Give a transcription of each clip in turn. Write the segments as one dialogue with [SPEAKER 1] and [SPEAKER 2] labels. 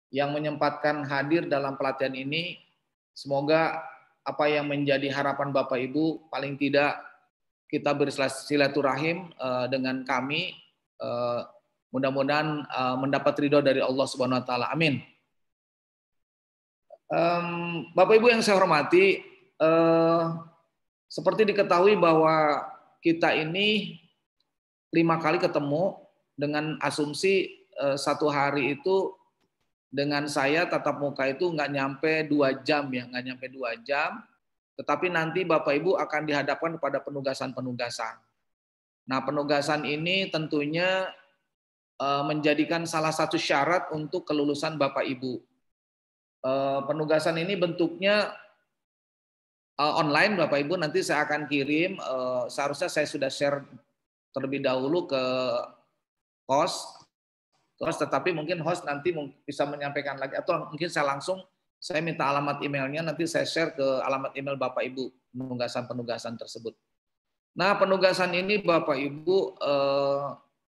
[SPEAKER 1] yang menyempatkan hadir dalam pelatihan ini. Semoga apa yang menjadi harapan Bapak Ibu, paling tidak kita bersilaturahim dengan kami, mudah-mudahan mendapat ridho dari Allah Subhanahu Wa Taala. Amin. Bapak Ibu yang saya hormati, seperti diketahui bahwa kita ini 5 kali ketemu dengan asumsi satu hari itu dengan saya tatap muka itu nggak nyampe 2 jam ya, nggak nyampe 2 jam. Tetapi nanti Bapak Ibu akan dihadapkan kepada penugasan-penugasan. Nah, penugasan ini tentunya menjadikan salah satu syarat untuk kelulusan Bapak Ibu. Penugasan ini bentuknya online, Bapak Ibu. Nanti saya akan kirim. Seharusnya saya sudah share terlebih dahulu ke host, tetapi mungkin host nanti bisa menyampaikan lagi, atau mungkin saya minta alamat emailnya, nanti saya share ke alamat email Bapak Ibu penugasan-penugasan tersebut. Nah, penugasan ini Bapak Ibu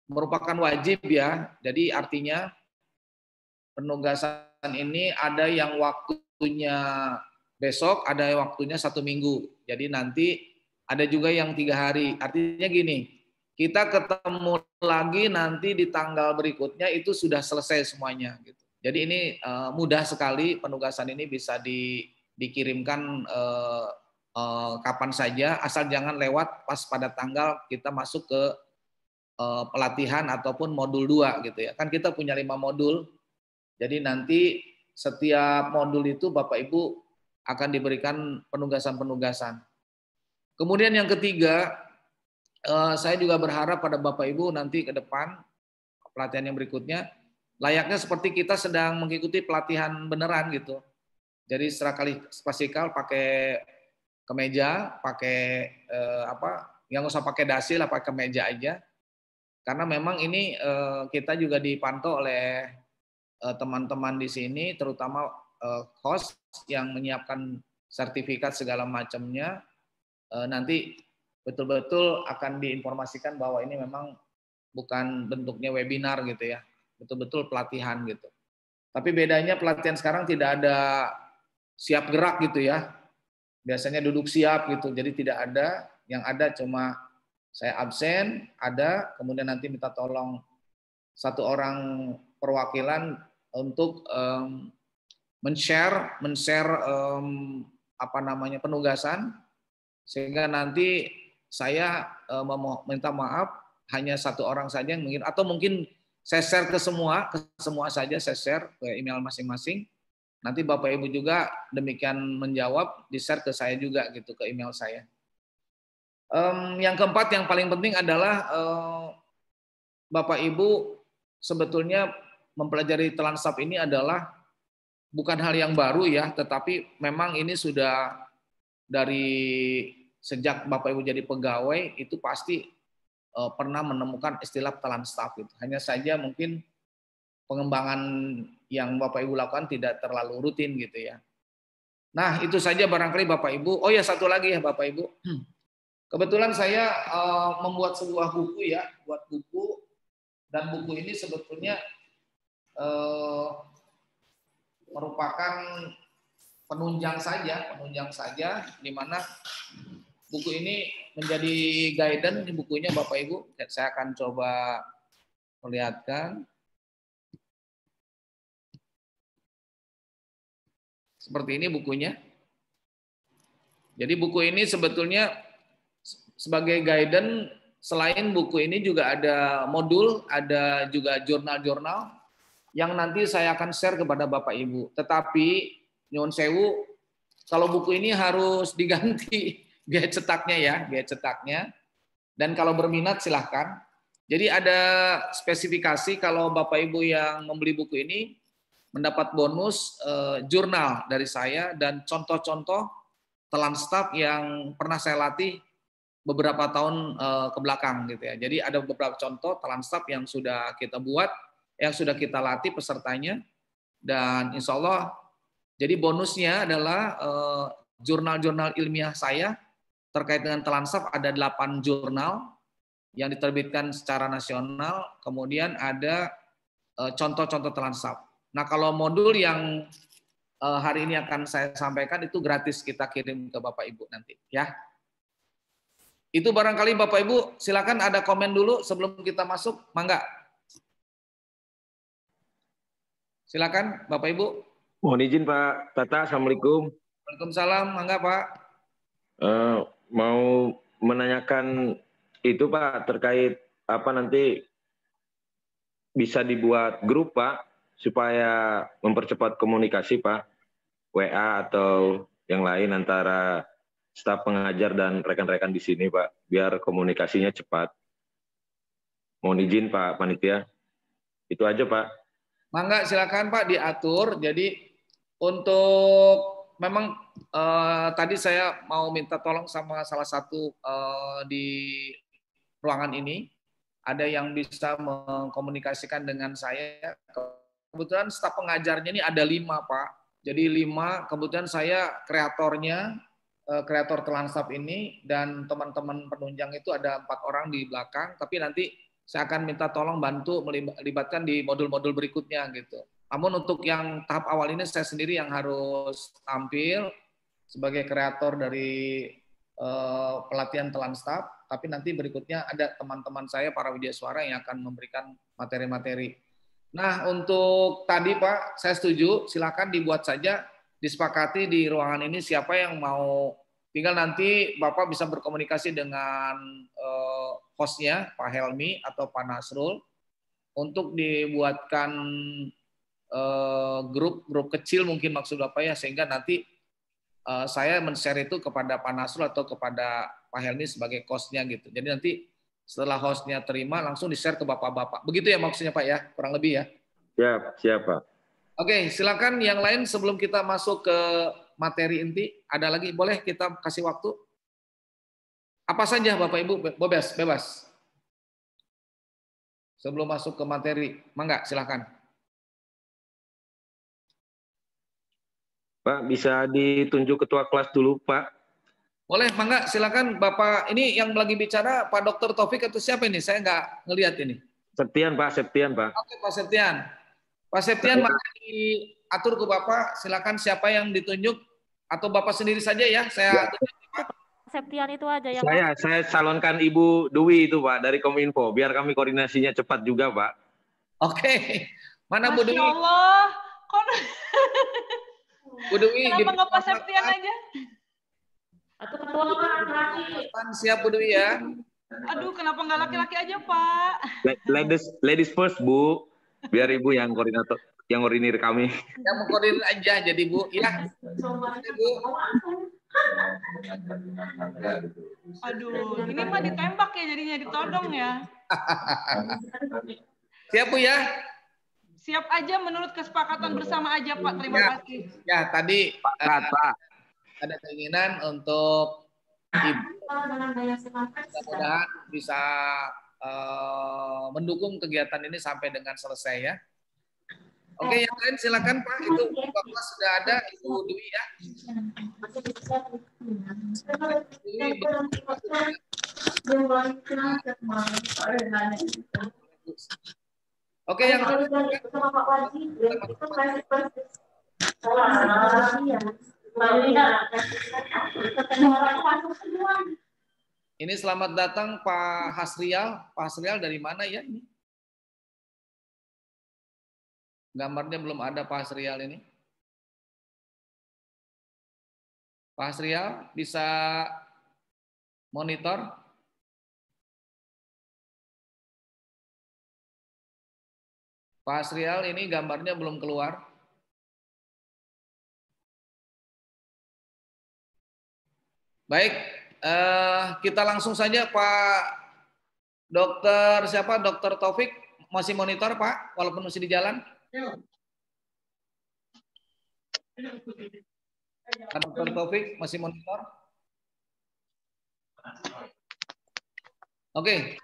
[SPEAKER 1] merupakan wajib ya. Jadi artinya penugasan ini ada yang waktunya besok, ada yang waktunya 1 minggu. Jadi nanti ada juga yang 3 hari. Artinya gini, kita ketemu lagi nanti di tanggal berikutnya itu sudah selesai semuanya. Gitu. Jadi ini mudah sekali, penugasan ini bisa dikirimkan kapan saja, asal jangan lewat pas pada tanggal kita masuk ke pelatihan ataupun modul 2 gitu ya. Kan kita punya 5 modul. Jadi nanti setiap modul itu Bapak Ibu akan diberikan penugasan-penugasan. Kemudian yang ketiga, saya juga berharap pada Bapak Ibu nanti ke depan pelatihan yang berikutnya layaknya seperti kita sedang mengikuti pelatihan beneran gitu. Jadi secara klasikal pakai kemeja, pakai yang nggak usah pakai dasi lah, pakai kemeja aja. Karena memang ini kita juga dipantau oleh teman-teman di sini, terutama host yang menyiapkan sertifikat segala macamnya. Nanti betul-betul akan diinformasikan bahwa ini memang bukan bentuknya webinar gitu ya, betul-betul pelatihan gitu. Tapi bedanya pelatihan sekarang tidak ada siap gerak gitu ya, biasanya duduk siap gitu, jadi tidak ada, yang ada cuma saya absen, ada, kemudian nanti minta tolong 1 orang perwakilan untuk men-share penugasan, sehingga nanti saya minta maaf hanya 1 orang saja yang mungkin, atau mungkin saya share ke semua saja, saya share ke email masing-masing. Nanti Bapak Ibu juga demikian menjawab, di-share ke saya juga gitu, ke email saya. Yang keempat yang paling penting adalah Bapak Ibu sebetulnya mempelajari Talansap ini adalah bukan hal yang baru ya, tetapi memang ini sudah dari sejak Bapak Ibu jadi pegawai itu pasti pernah menemukan istilah Talansap gitu. Hanya saja mungkin pengembangan yang Bapak Ibu lakukan tidak terlalu rutin gitu ya. Nah, itu saja barangkali Bapak Ibu. Oh ya, satu lagi ya Bapak Ibu. Kebetulan saya membuat sebuah buku ya, buat buku, dan buku ini sebetulnya merupakan penunjang saja, di mana buku ini menjadi guidance di bukunya Bapak Ibu. Saya akan coba perlihatkan. Seperti ini bukunya. Jadi buku ini sebetulnya sebagai guidance, selain buku ini juga ada modul, ada juga jurnal-jurnal yang nanti saya akan share kepada Bapak Ibu. Tetapi nyuwun sewu, kalau buku ini harus diganti biaya cetaknya ya, biaya cetaknya. Dan kalau berminat silahkan. Jadi ada spesifikasi kalau Bapak Ibu yang membeli buku ini mendapat bonus jurnal dari saya dan contoh-contoh Talansap yang pernah saya latih beberapa tahun ke belakang gitu ya. Jadi ada beberapa contoh Talansap yang sudah kita buat, yang sudah kita latih pesertanya, dan insya Allah jadi bonusnya adalah jurnal-jurnal ilmiah saya terkait dengan Talansap, ada 8 jurnal yang diterbitkan secara nasional, kemudian ada contoh-contoh Talansap. Nah, kalau modul yang hari ini akan saya sampaikan itu gratis kita kirim ke Bapak Ibu nanti ya. Itu barangkali Bapak Ibu silakan ada komen dulu sebelum kita masuk, mangga. Silakan Bapak Ibu.
[SPEAKER 2] Mohon izin Pak Tata, Assalamualaikum.
[SPEAKER 1] Waalaikumsalam, mangga Pak.
[SPEAKER 2] Mau menanyakan itu Pak terkait apa nanti bisa dibuat grup Pak supaya mempercepat komunikasi Pak, WA atau yang lain antara staf pengajar dan rekan-rekan di sini Pak, biar komunikasinya cepat. Mohon izin Pak Panitia. Itu aja Pak.
[SPEAKER 1] Mangga silakan Pak diatur. Jadi untuk memang tadi saya mau minta tolong sama salah satu di ruangan ini, ada yang bisa mengkomunikasikan dengan saya. Kebetulan staf pengajarnya ini ada 5 Pak. Jadi 5, kebetulan saya kreatornya, kreator Telanstaf ini, dan teman-teman penunjang itu ada 4 orang di belakang, tapi nanti saya akan minta tolong bantu melibatkan di modul-modul berikutnya gitu. Namun untuk yang tahap awal ini saya sendiri yang harus tampil sebagai kreator dari pelatihan Telanstaf, tapi nanti berikutnya ada teman-teman saya para widyasuara yang akan memberikan materi-materi. Nah, untuk tadi Pak, saya setuju, silakan dibuat saja, disepakati di ruangan ini siapa yang mau, tinggal nanti Bapak bisa berkomunikasi dengan hostnya, Pak Helmi atau Pak Nasrul, untuk dibuatkan grup kecil mungkin maksud Bapak ya, sehingga nanti saya men-share itu kepada Pak Nasrul atau kepada Pak Helmi sebagai hostnya gitu. Jadi nanti setelah hostnya terima langsung di-share ke Bapak-Bapak. Begitu ya maksudnya Pak ya, kurang lebih ya.
[SPEAKER 2] Siap Pak.
[SPEAKER 1] Oke, silakan yang lain sebelum kita masuk ke materi inti. Ada lagi, boleh kita kasih waktu? Apa saja Bapak Ibu, bebas. Sebelum masuk ke materi, mangga silakan.
[SPEAKER 2] Pak, bisa ditunjuk ketua kelas dulu Pak.
[SPEAKER 1] Boleh, mangga silakan Bapak. Ini yang lagi bicara Pak Dr. Taufik atau siapa ini? Saya nggak ngelihat ini.
[SPEAKER 2] Septian Pak.
[SPEAKER 1] Oke Pak Septian. Pak Septian, maka diatur ke Bapak, silakan siapa yang ditunjuk atau Bapak sendiri saja ya. Saya tunjuk Pak.
[SPEAKER 3] Septian itu aja yang
[SPEAKER 2] saya calonkan Ibu Dwi itu Pak dari Kominfo, biar kami koordinasinya cepat juga Pak.
[SPEAKER 1] Oke. Mana Bu Dwi?
[SPEAKER 4] Masya Allah.
[SPEAKER 1] Bu Dwi.
[SPEAKER 4] Kenapa nggak Pak Septian aja?
[SPEAKER 3] atau ketua laki.
[SPEAKER 1] Siap Bu Dwi ya.
[SPEAKER 4] Aduh, kenapa nggak laki-laki aja Pak?
[SPEAKER 2] Ladies first Bu, biar Ibu yang koordinator, yang koordinir kami.
[SPEAKER 1] Yang mengkoordinir aja jadi Bu. Ya. Bu.
[SPEAKER 4] Aduh, ini mah ditembak ya jadinya, ditodong ya.
[SPEAKER 1] Siap Bu ya.
[SPEAKER 4] Siap aja menurut kesepakatan bersama aja Pak. Terima kasih.
[SPEAKER 1] Ya, tadi ada keinginan untuk Ibu mudah-mudahan bisa mendukung kegiatan ini sampai dengan selesai ya. Oke, yang lain silakan Pak. Itu Bapak sudah ada Ibu Dwi ya. Oke, yang lain. Ini selamat datang Pak Hasrial. Pak Hasrial dari mana ya ini? Gambarnya belum ada Pak Hasrial ini. Pak Hasrial bisa monitor? Pak Hasrial ini gambarnya belum keluar. Baik, kita langsung saja Pak Dokter siapa? Dokter Taufik masih monitor Pak, walaupun masih di jalan. Pak Dokter Taufik masih monitor. Oke,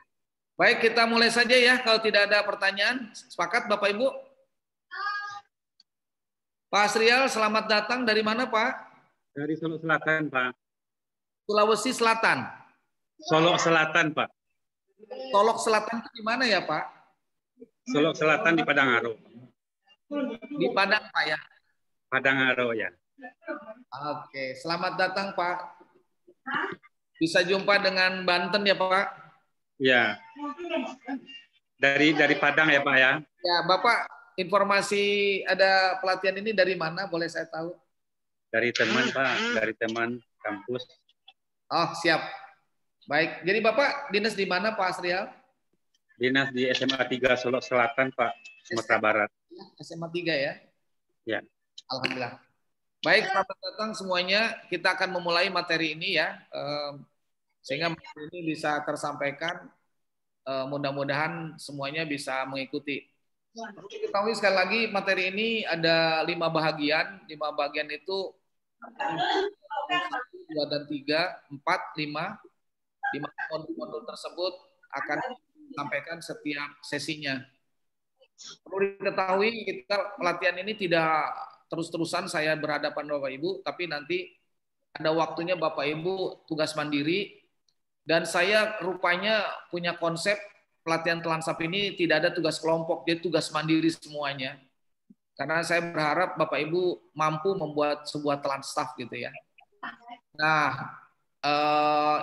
[SPEAKER 1] baik kita mulai saja ya. Kalau tidak ada pertanyaan, sepakat Bapak Ibu? Pak Asrial, selamat datang. Dari mana Pak?
[SPEAKER 5] Dari Solo Selatan Pak.
[SPEAKER 1] Sulawesi Selatan.
[SPEAKER 5] Solo Selatan Pak.
[SPEAKER 1] Solok Selatan itu di mana ya Pak?
[SPEAKER 5] Solo Selatan di Padang Aro.
[SPEAKER 1] Di Padang, Pak ya.
[SPEAKER 5] Padang Aro ya.
[SPEAKER 1] Oke, selamat datang Pak. Bisa jumpa dengan Banten ya Pak.
[SPEAKER 5] Ya. Dari Padang ya Pak ya.
[SPEAKER 1] Ya Bapak, informasi ada pelatihan ini dari mana? Boleh saya tahu?
[SPEAKER 5] Dari teman Pak, dari teman kampus.
[SPEAKER 1] Oh siap. Baik. Jadi Bapak dinas di mana Pak Asrial?
[SPEAKER 5] Dinas di SMA 3 Solo Selatan Pak, Sumatera Barat.
[SPEAKER 1] SMA 3 ya.
[SPEAKER 5] Ya.
[SPEAKER 1] Alhamdulillah. Baik, selamat datang semuanya. Kita akan memulai materi ini ya, sehingga materi ini bisa tersampaikan. Mudah-mudahan semuanya bisa mengikuti. Perlu diketahui sekali lagi materi ini ada 5 bagian. 5 bagian itu 1, 2, dan 3, 4, 5. 5 modul tersebut akan disampaikan setiap sesinya. Perlu diketahui kita pelatihan ini tidak terus-terusan saya berhadapan Bapak Ibu, tapi nanti ada waktunya Bapak Ibu tugas mandiri, dan saya rupanya punya konsep pelatihan Telansap ini tidak ada tugas kelompok, dia tugas mandiri semuanya. Karena saya berharap Bapak Ibu mampu membuat sebuah Telansap gitu ya. Nah,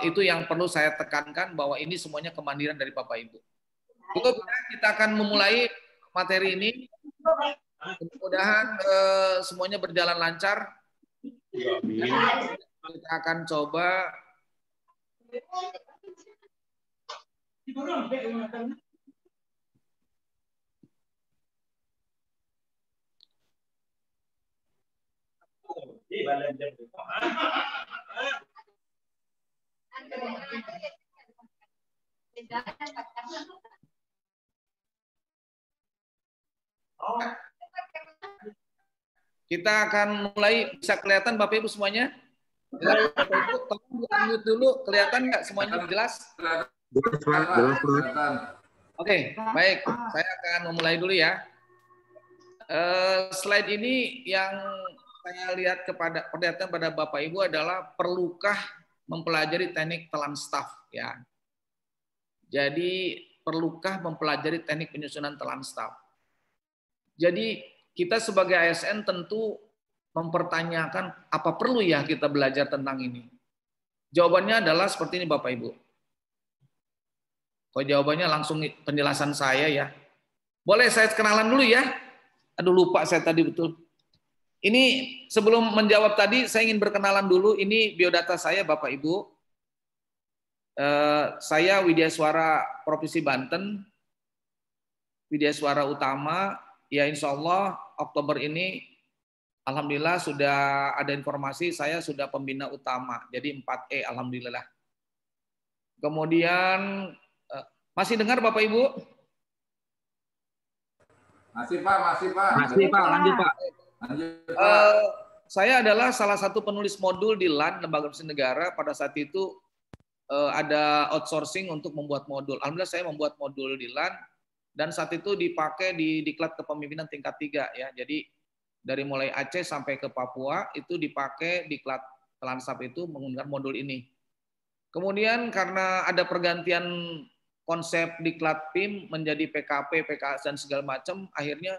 [SPEAKER 1] itu yang perlu saya tekankan bahwa ini semuanya kemandirian dari Bapak Ibu. Cukup, kita akan memulai materi ini. Mudah-mudahan semuanya berjalan lancar. Kita akan coba kita akan mulai. Bisa kelihatan Bapak Ibu semuanya? Jelas, Bapak Ibu, tolong di-unmute dulu. Kelihatan nggak semuanya jelas? Oke, baik. Saya akan memulai dulu ya. Slide ini yang saya lihat perhatian pada Bapak Ibu adalah perlukah mempelajari teknik telan staf ya. Jadi perlukah mempelajari teknik penyusunan telan staf. Jadi kita sebagai ASN tentu mempertanyakan apa perlu ya kita belajar tentang ini. Jawabannya adalah seperti ini Bapak Ibu. Kalau jawabannya langsung penjelasan saya ya. Boleh saya kenalan dulu ya? Aduh lupa saya tadi betul. Ini sebelum menjawab tadi saya ingin berkenalan dulu. Ini biodata saya Bapak Ibu. Saya Widya Suara Provinsi Banten. Widya Suara Utama. Ya insya Allah Oktober ini alhamdulillah sudah ada informasi saya sudah pembina utama. Jadi 4E alhamdulillah. Kemudian masih dengar Bapak Ibu?
[SPEAKER 6] Masih Pak, masih Pak.
[SPEAKER 5] Masih Pak, lanjut Pak.
[SPEAKER 1] Saya adalah salah satu penulis modul di LAN, Lembaga Bantuan Negara. Pada saat itu ada outsourcing untuk membuat modul. Alhamdulillah saya membuat modul di LAN dan saat itu dipakai di Diklat Kepemimpinan tingkat 3 ya. Jadi dari mulai Aceh sampai ke Papua itu dipakai Diklat Telansap itu menggunakan modul ini. Kemudian karena ada pergantian konsep Diklat PIM menjadi PKP, PKS dan segala macam, akhirnya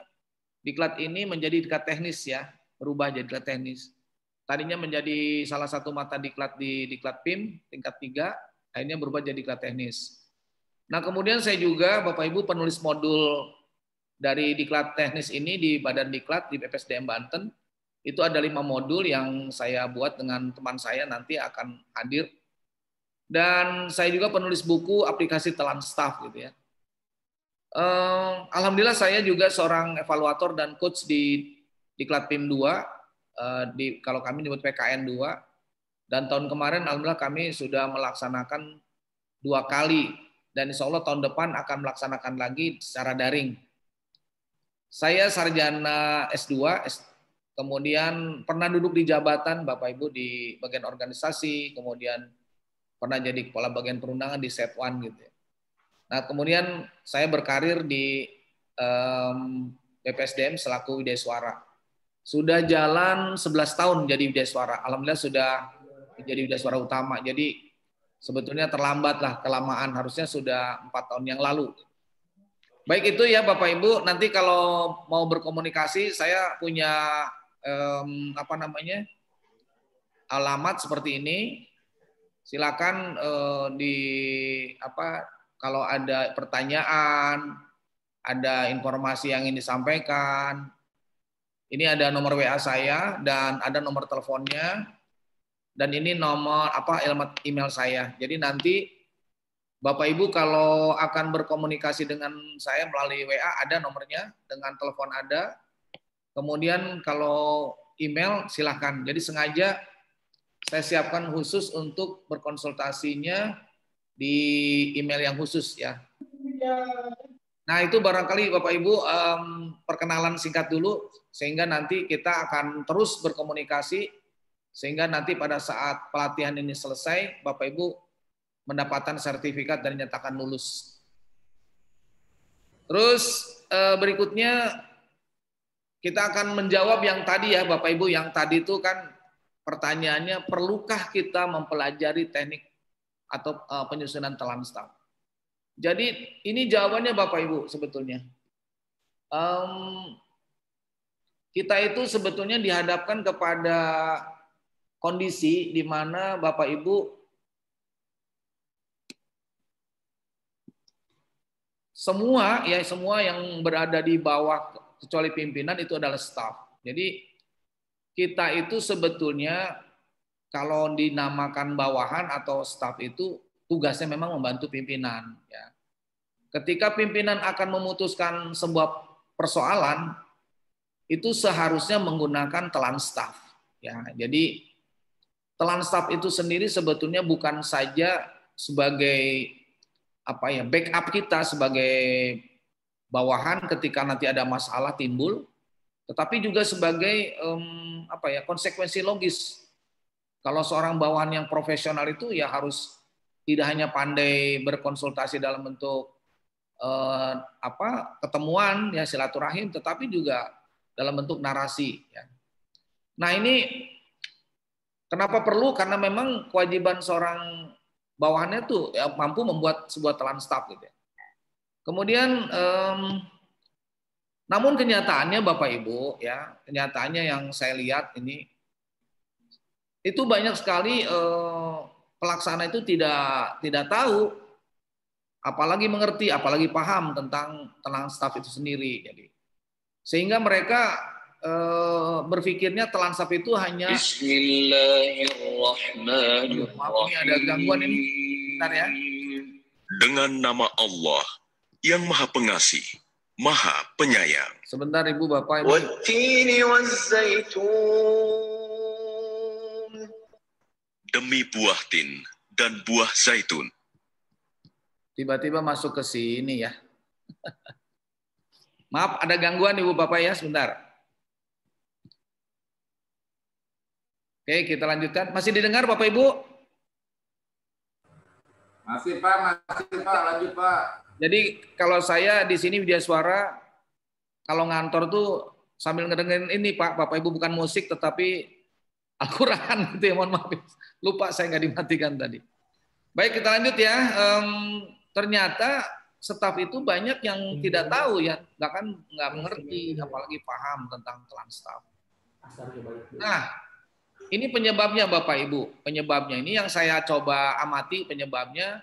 [SPEAKER 1] Diklat ini menjadi Diklat teknis ya, berubah jadi Diklat teknis. Tadinya menjadi salah satu mata Diklat di Diklat PIM tingkat 3, akhirnya berubah jadi Diklat teknis. Nah, kemudian saya juga Bapak Ibu penulis modul dari Diklat teknis ini di Badan Diklat di BPSDM Banten. Itu ada 5 modul yang saya buat dengan teman saya nanti akan hadir. Dan saya juga penulis buku aplikasi telan staff gitu ya. Alhamdulillah saya juga seorang evaluator dan coach di Diklat PIM 2, kalau kami nyebut PKN 2. Dan tahun kemarin alhamdulillah kami sudah melaksanakan 2 kali. Dan insya Allah tahun depan akan melaksanakan lagi secara daring. Saya sarjana S2, kemudian pernah duduk di jabatan Bapak Ibu di bagian organisasi, kemudian pernah jadi kepala bagian perundangan di Set1 gitu. Nah kemudian saya berkarir di BPSDM selaku Widya Suara. Sudah jalan 11 tahun jadi Widya Suara. Alhamdulillah sudah menjadi Widya Suara Utama. Jadi sebetulnya terlambat lah, kelamaan. Harusnya sudah 4 tahun yang lalu. Baik itu ya Bapak Ibu, nanti kalau mau berkomunikasi saya punya alamat seperti ini. Silakan kalau ada pertanyaan, ada informasi yang ingin disampaikan. Ini ada nomor WA saya dan ada nomor teleponnya. Dan ini nomor email saya. Jadi nanti Bapak Ibu kalau akan berkomunikasi dengan saya melalui WA ada nomornya, dengan telepon ada. Kemudian kalau email silahkan. Jadi sengaja saya siapkan khusus untuk berkonsultasinya di email yang khusus ya. Nah itu barangkali Bapak Ibu perkenalan singkat dulu sehingga nanti kita akan terus berkomunikasi sehingga nanti pada saat pelatihan ini selesai Bapak Ibu mendapatkan sertifikat dan dinyatakan lulus. Terus berikutnya kita akan menjawab yang tadi ya Bapak Ibu, yang tadi itu kan pertanyaannya perlukah kita mempelajari teknik atau penyusunan telan staf. Jadi ini jawabannya Bapak Ibu sebetulnya. Kita itu sebetulnya dihadapkan kepada kondisi di mana Bapak Ibu semua yang berada di bawah kecuali pimpinan itu adalah staf. Jadi kita itu sebetulnya kalau dinamakan bawahan atau staf itu tugasnya memang membantu pimpinan. Ya. Ketika pimpinan akan memutuskan sebuah persoalan itu seharusnya menggunakan telan staf. Ya, jadi telan staf itu sendiri sebetulnya bukan saja sebagai backup kita sebagai bawahan ketika nanti ada masalah timbul, tetapi juga sebagai konsekuensi logis. Kalau seorang bawahan yang profesional itu ya harus tidak hanya pandai berkonsultasi dalam bentuk ketemuan ya silaturahim, tetapi juga dalam bentuk narasi. Ya. Nah ini kenapa perlu? Karena memang kewajiban seorang bawahannya tuh ya, mampu membuat sebuah telan staf gitu ya. Kemudian namun kenyataannya Bapak Ibu ya, kenyataannya yang saya lihat ini itu banyak sekali pelaksana itu tidak tahu, apalagi mengerti, apalagi paham tentang telan staf itu sendiri. Jadi sehingga mereka berpikirnya telan staf itu hanya
[SPEAKER 7] Bismillahirrahmanirrahim.
[SPEAKER 1] maaf ini ada gangguan ini. Bentar ya.
[SPEAKER 7] Dengan nama Allah yang Maha Pengasih, Maha Penyayang.
[SPEAKER 1] Sebentar Ibu Bapak.
[SPEAKER 7] Wattini wazzaitun. Demi buah tin dan buah zaitun.
[SPEAKER 1] Tiba-tiba masuk ke sini ya. Maaf ada gangguan Ibu Bapak ya sebentar. Oke, kita lanjutkan. Masih didengar Bapak Ibu?
[SPEAKER 6] Masih Pak, lanjut Pak.
[SPEAKER 1] Jadi kalau saya di sini Widya Suara, kalau ngantor tuh sambil ngedengerin ini Pak, Bapak Ibu bukan musik tetapi Al-Quran gitu ya, mohon maaf. Lupa saya nggak dimatikan tadi. Baik kita lanjut ya. Ternyata staf itu banyak yang tidak tahu ya, nggak mengerti, apalagi paham tentang telan staf. Nah, ini penyebabnya Bapak Ibu, penyebabnya ini yang saya coba amati penyebabnya.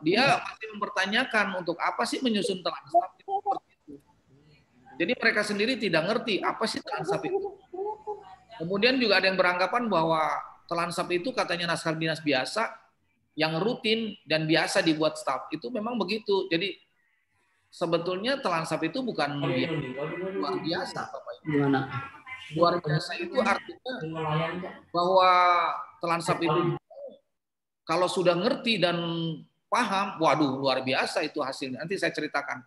[SPEAKER 1] Dia pasti mempertanyakan untuk apa sih menyusun telan staf itu. Jadi mereka sendiri tidak ngerti apa sih telan staf itu. Kemudian juga ada yang beranggapan bahwa telan staf itu katanya naskah dinas biasa yang rutin dan biasa dibuat staf. Itu memang begitu. Jadi sebetulnya telan staf itu bukan luar biasa Bapak Ibu. Luar biasa itu artinya bahwa telan staf itu kalau sudah ngerti dan paham, waduh luar biasa itu hasilnya. Nanti saya ceritakan.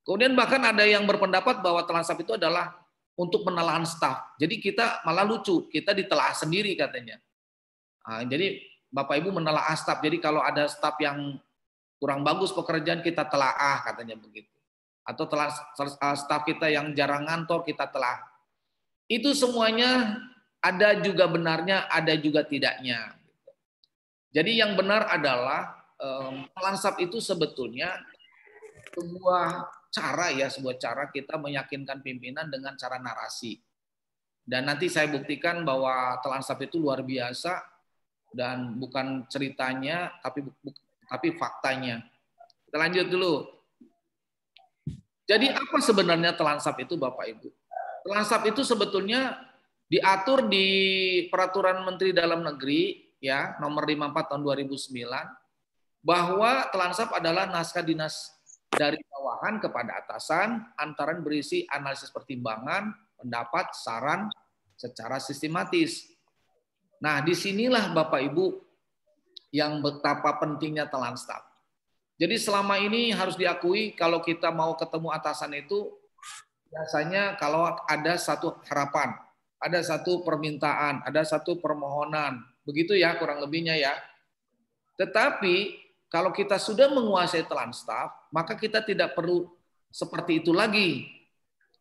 [SPEAKER 1] Kemudian bahkan ada yang berpendapat bahwa telan staf itu adalah untuk menelan staf. Jadi kita malah lucu, kita ditelaah sendiri katanya. Nah, jadi Bapak Ibu menelaah staf. Jadi kalau ada staf yang kurang bagus pekerjaan kita telaah katanya begitu. Atau staf kita yang jarang ngantor kita telaah. Itu semuanya ada juga benarnya, ada juga tidaknya. Jadi yang benar adalah telan staf itu sebetulnya sebuah cara kita meyakinkan pimpinan dengan cara narasi. Dan nanti saya buktikan bahwa Telansap itu luar biasa dan bukan ceritanya tapi faktanya. Kita lanjut dulu. Jadi apa sebenarnya Telansap itu Bapak Ibu? Telansap itu sebetulnya diatur di Peraturan Menteri Dalam Negeri ya nomor 54 tahun 2009 bahwa Telansap adalah naskah dinas dari bawahan kepada atasan antara berisi analisis pertimbangan, pendapat, saran secara sistematis. Nah, disinilah Bapak Ibu yang betapa pentingnya Telansap. Jadi selama ini harus diakui kalau kita mau ketemu atasan itu biasanya kalau ada satu harapan, ada satu permintaan, ada satu permohonan, begitu ya kurang lebihnya ya. Tetapi kalau kita sudah menguasai Telansap, maka kita tidak perlu seperti itu lagi.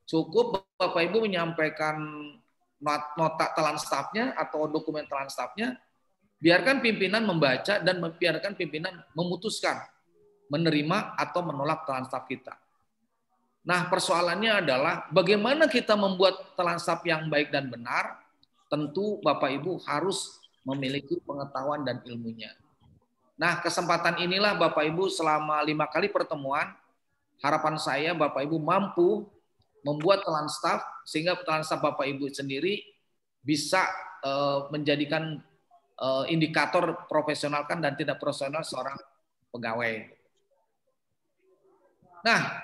[SPEAKER 1] Cukup Bapak Ibu menyampaikan nota Telansapnya atau dokumen Telansapnya, biarkan pimpinan membaca dan biarkan pimpinan memutuskan menerima atau menolak Telansap kita. Nah, persoalannya adalah bagaimana kita membuat Telansap yang baik dan benar, tentu Bapak Ibu harus memiliki pengetahuan dan ilmunya. Nah, kesempatan inilah Bapak Ibu selama 5 kali pertemuan, harapan saya Bapak Ibu mampu membuat Telansap sehingga Telansap Bapak Ibu sendiri bisa menjadikan indikator profesionalkan dan tidak profesional seorang pegawai. Nah,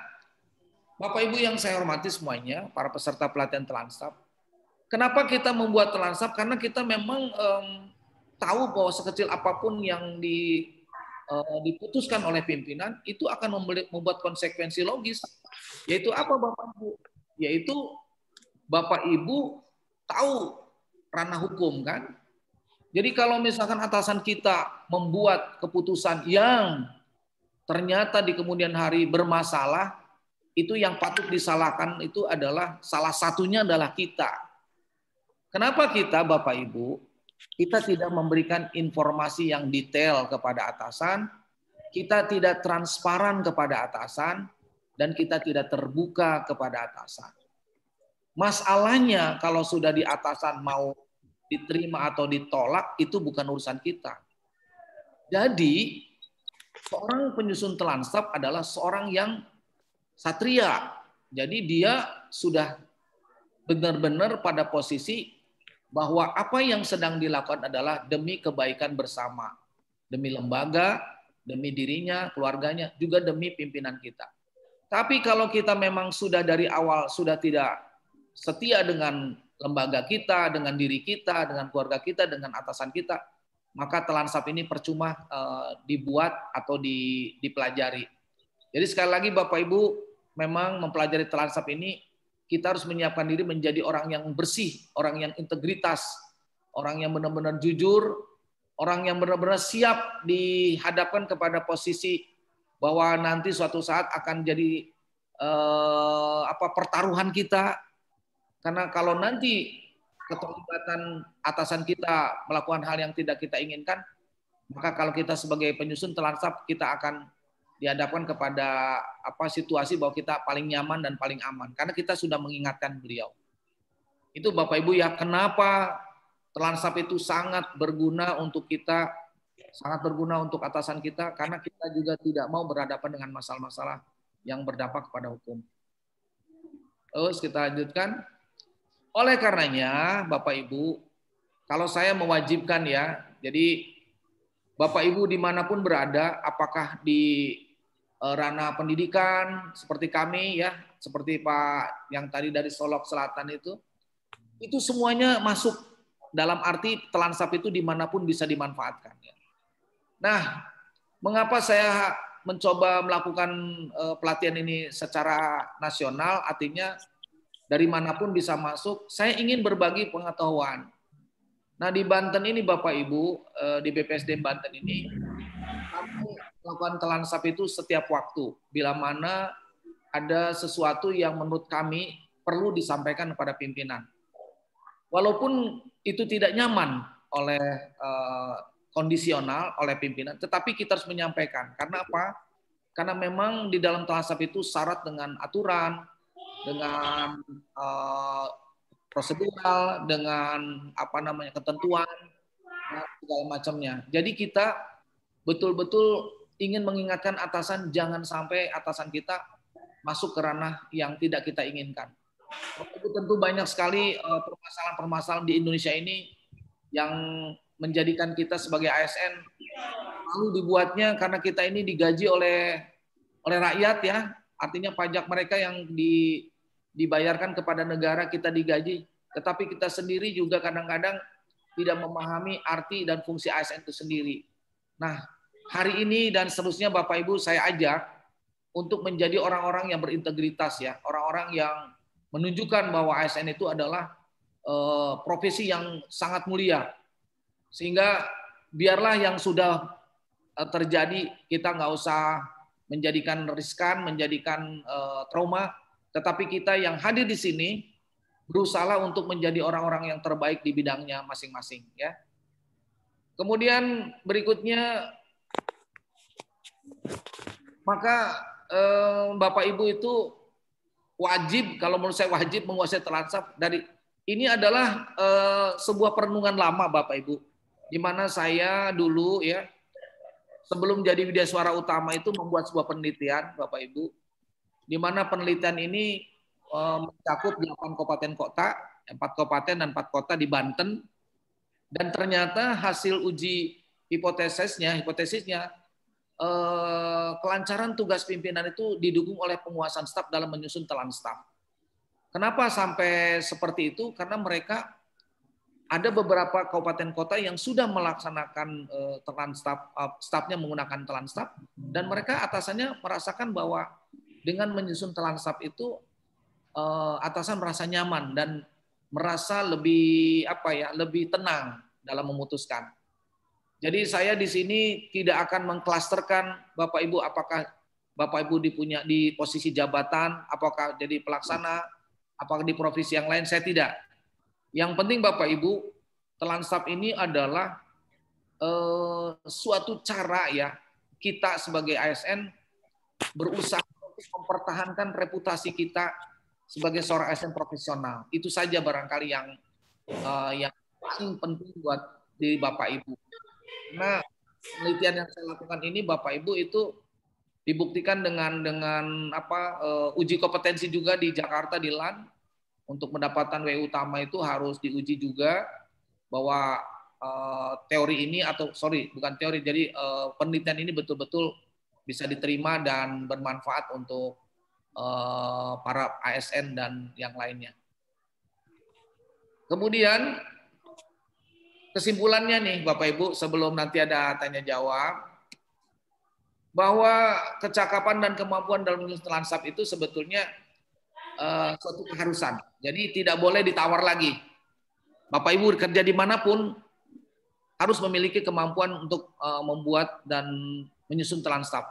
[SPEAKER 1] Bapak Ibu yang saya hormati semuanya, para peserta pelatihan Telansap, kenapa kita membuat Telansap? Karena kita memang tahu bahwa sekecil apapun yang diputuskan oleh pimpinan itu akan membuat konsekuensi logis. Yaitu apa Bapak Ibu? Yaitu Bapak Ibu tahu ranah hukum kan? Jadi kalau misalkan atasan kita membuat keputusan yang ternyata di kemudian hari bermasalah, itu yang patut disalahkan itu adalah salah satunya adalah kita. Kenapa kita Bapak Ibu? Kita tidak memberikan informasi yang detail kepada atasan, kita tidak transparan kepada atasan, dan kita tidak terbuka kepada atasan. Masalahnya kalau sudah di atasan mau diterima atau ditolak, itu bukan urusan kita. Jadi, seorang penyusun Telansap adalah seorang yang satria. Jadi dia sudah benar-benar pada posisi bahwa apa yang sedang dilakukan adalah demi kebaikan bersama. Demi lembaga, demi dirinya, keluarganya, juga demi pimpinan kita. Tapi kalau kita memang sudah dari awal sudah tidak setia dengan lembaga kita, dengan diri kita, dengan keluarga kita, dengan atasan kita, maka Telansap ini percuma dibuat atau dipelajari. Jadi sekali lagi Bapak Ibu, memang mempelajari Telansap ini, kita harus menyiapkan diri menjadi orang yang bersih, orang yang integritas, orang yang benar-benar jujur, orang yang benar-benar siap dihadapkan kepada posisi bahwa nanti suatu saat akan jadi pertaruhan kita. Karena kalau nanti keterlibatan atasan kita melakukan hal yang tidak kita inginkan, maka kalau kita sebagai penyusun Telansap, kita akan dihadapkan kepada situasi bahwa kita paling nyaman dan paling aman. Karena kita sudah mengingatkan beliau. Itu Bapak Ibu ya, kenapa Telansap itu sangat berguna untuk kita, sangat berguna untuk atasan kita, karena kita juga tidak mau berhadapan dengan masalah-masalah yang berdampak kepada hukum. Terus kita lanjutkan. Oleh karenanya, Bapak Ibu, kalau saya mewajibkan ya, jadi Bapak Ibu dimanapun berada, apakah di ranah pendidikan seperti kami ya, seperti Pak yang tadi dari Solok Selatan itu semuanya masuk dalam arti Telansap itu dimanapun bisa dimanfaatkan. Nah, mengapa saya mencoba melakukan pelatihan ini secara nasional, artinya dari manapun bisa masuk, saya ingin berbagi pengetahuan. Nah di Banten ini Bapak Ibu, di BPSD Banten ini, kami melakukan Telansap itu setiap waktu, bila mana ada sesuatu yang menurut kami perlu disampaikan kepada pimpinan. Walaupun itu tidak nyaman oleh kondisional, oleh pimpinan, tetapi kita harus menyampaikan. Karena apa? Karena memang di dalam Telasab itu syarat dengan aturan, dengan prosedural, dengan ketentuan, segala macamnya. Jadi kita betul-betul ingin mengingatkan atasan, jangan sampai atasan kita masuk ke ranah yang tidak kita inginkan. Tentu banyak sekali permasalahan-permasalahan di Indonesia ini yang menjadikan kita sebagai ASN lalu dibuatnya karena kita ini digaji oleh rakyat ya, artinya pajak mereka yang dibayarkan kepada negara, kita digaji, tetapi kita sendiri juga kadang-kadang tidak memahami arti dan fungsi ASN itu sendiri. Nah, hari ini dan seterusnya Bapak Ibu saya ajak untuk menjadi orang-orang yang berintegritas ya, orang-orang yang menunjukkan bahwa ASN itu adalah profesi yang sangat mulia. Sehingga biarlah yang sudah terjadi kita nggak usah menjadikan riskan, menjadikan trauma, tetapi kita yang hadir di sini berusaha untuk menjadi orang-orang yang terbaik di bidangnya masing-masing ya. Kemudian berikutnya maka Bapak Ibu itu wajib, kalau menurut saya wajib menguasai Telasab. Dari ini adalah sebuah perenungan lama Bapak Ibu, di mana saya dulu ya sebelum jadi Widya Suara Utama itu membuat sebuah penelitian Bapak Ibu, di mana penelitian ini mencakup 8 kabupaten kota, 4 kabupaten dan 4 kota di Banten, dan ternyata hasil uji hipotesisnya kelancaran tugas pimpinan itu didukung oleh penguasaan staf dalam menyusun telan staf. Kenapa sampai seperti itu? Karena mereka ada beberapa kabupaten kota yang sudah melaksanakan telan staf, stafnya menggunakan telan staf, dan mereka atasannya merasakan bahwa dengan menyusun telan staf itu atasan merasa nyaman dan merasa lebih lebih tenang dalam memutuskan. Jadi saya di sini tidak akan mengklasterkan Bapak Ibu apakah Bapak Ibu di posisi jabatan, apakah jadi pelaksana, apakah di profesi yang lain, saya tidak. Yang penting Bapak Ibu, telan staf ini adalah suatu cara ya kita sebagai ASN berusaha untuk mempertahankan reputasi kita sebagai seorang ASN profesional. Itu saja barangkali yang paling penting buat diri Bapak Ibu. Nah, penelitian yang saya lakukan ini Bapak Ibu itu dibuktikan dengan uji kompetensi juga di Jakarta di LAN. Untuk mendapatkan WU utama itu harus diuji juga bahwa teori ini jadi penelitian ini betul-betul bisa diterima dan bermanfaat untuk para ASN dan yang lainnya. Kemudian kesimpulannya nih Bapak Ibu sebelum nanti ada tanya jawab, bahwa kecakapan dan kemampuan dalam menyusun telan staf itu sebetulnya suatu keharusan. Jadi tidak boleh ditawar lagi. Bapak Ibu kerja dimanapun harus memiliki kemampuan untuk membuat dan menyusun telan staf.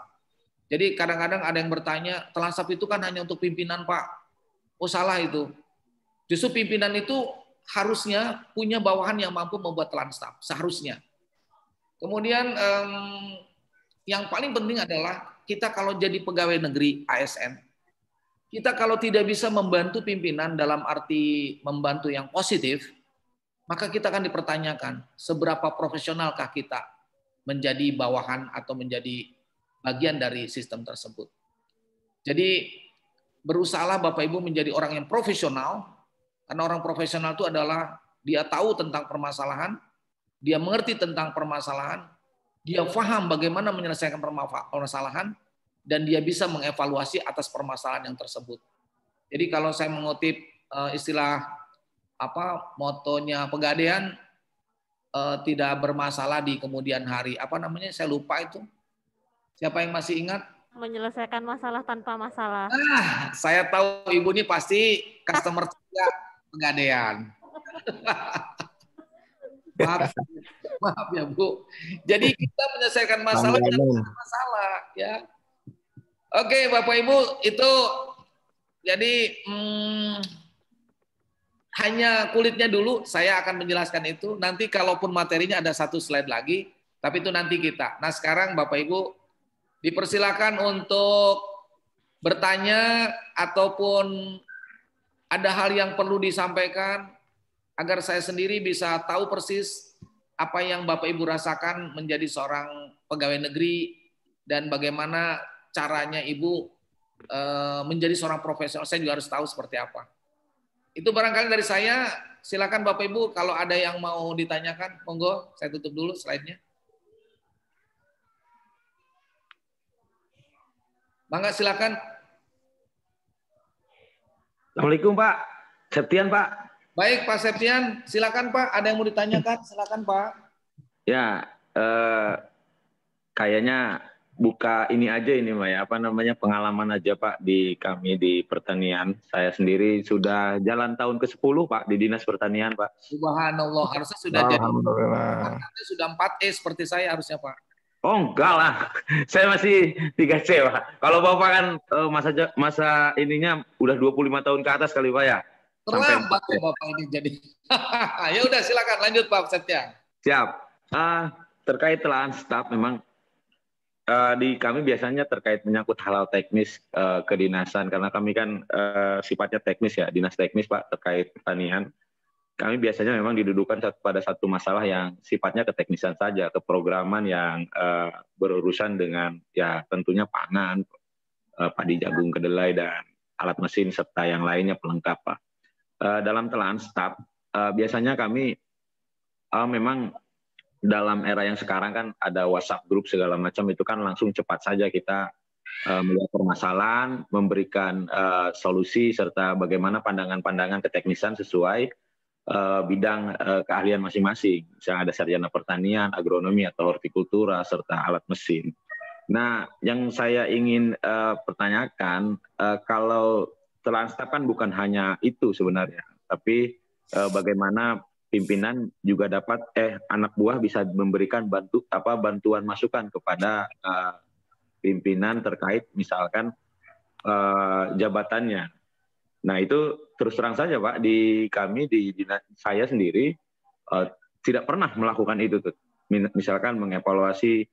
[SPEAKER 1] Jadi kadang-kadang ada yang bertanya, telan staf itu kan hanya untuk pimpinan Pak. Oh salah itu. Justru pimpinan itu harusnya punya bawahan yang mampu membuat telan staf. Seharusnya. Kemudian yang paling penting adalah kita kalau jadi pegawai negeri ASN, kita kalau tidak bisa membantu pimpinan dalam arti membantu yang positif, maka kita akan dipertanyakan seberapa profesionalkah kita menjadi bawahan atau menjadi bagian dari sistem tersebut. Jadi berusahalah Bapak Ibu menjadi orang yang profesional, karena orang profesional itu adalah dia tahu tentang permasalahan, dia mengerti tentang permasalahan, dia paham bagaimana menyelesaikan permasalahan, dan dia bisa mengevaluasi atas permasalahan yang tersebut. Jadi kalau saya mengutip istilah motonya Pegadaian, tidak bermasalah di kemudian hari. Apa namanya? Saya lupa itu. Siapa yang masih ingat?
[SPEAKER 3] Menyelesaikan masalah tanpa masalah.
[SPEAKER 1] Saya tahu Ibu ini pasti customer setia Pegadaian. Maaf ya Bu. Jadi kita menyelesaikan masalah dengan masalah ya. Oke Bapak Ibu, itu jadi hanya kulitnya dulu, saya akan menjelaskan itu. Nanti kalaupun materinya ada satu slide lagi, tapi itu nanti kita. Nah sekarang Bapak Ibu, Dipersilakan untuk bertanya ataupun ada hal yang perlu disampaikan agar saya sendiri bisa tahu persis apa yang Bapak Ibu rasakan menjadi seorang pegawai negeri dan bagaimana caranya Ibu menjadi seorang profesional. Saya juga harus tahu seperti apa. Itu barangkali dari saya. Silakan Bapak Ibu kalau ada yang mau ditanyakan, monggo. Saya tutup dulu slide-nya. Mangga silakan.
[SPEAKER 2] Assalamualaikum Pak. Septian Pak.
[SPEAKER 1] Baik Pak Septian, silakan Pak. Ada yang mau ditanyakan? Silakan Pak.
[SPEAKER 2] Ya, kayaknya buka ini aja ini Pak ya, apa namanya pengalaman aja Pak di kami di pertanian. Saya sendiri sudah jalan tahun ke-10 Pak di Dinas Pertanian Pak.
[SPEAKER 1] Subhanallah, harusnya sudah jadi.
[SPEAKER 8] Alhamdulillah.
[SPEAKER 1] Sudah 4E seperti saya harusnya Pak.
[SPEAKER 2] Oh enggak lah, saya masih 3C Pak. Kalau Bapak kan masa ininya udah 25 tahun ke atas kali Pak ya.
[SPEAKER 1] Terlambat ya Bapak ini jadi. Ya udah silakan lanjut Pak Septian.
[SPEAKER 2] Siap. Terkait telaan staf memang di kami biasanya terkait menyangkut hal-hal teknis kedinasan karena kami kan sifatnya teknis ya, dinas teknis Pak terkait pertanian. Kami biasanya memang didudukan pada satu masalah yang sifatnya keteknisan saja, keprograman yang berurusan dengan ya tentunya pangan, padi jagung kedelai dan alat mesin serta yang lainnya pelengkap Pak. Dalam telaan staf biasanya kami memang dalam era yang sekarang kan ada WhatsApp grup segala macam itu kan langsung cepat saja kita melihat permasalahan, memberikan solusi serta bagaimana pandangan-pandangan keteknisan sesuai bidang keahlian masing-masing. Misalnya ada sarjana pertanian, agronomi atau hortikultura serta alat mesin. Nah, yang saya ingin pertanyakan kalau telaan staf kan bukan hanya itu sebenarnya, tapi bagaimana pimpinan juga dapat anak buah bisa memberikan bantuan masukan kepada pimpinan terkait misalkan jabatannya. Nah itu terus terang saja Pak di kami di saya sendiri tidak pernah melakukan itu tuh. Misalkan mengevaluasi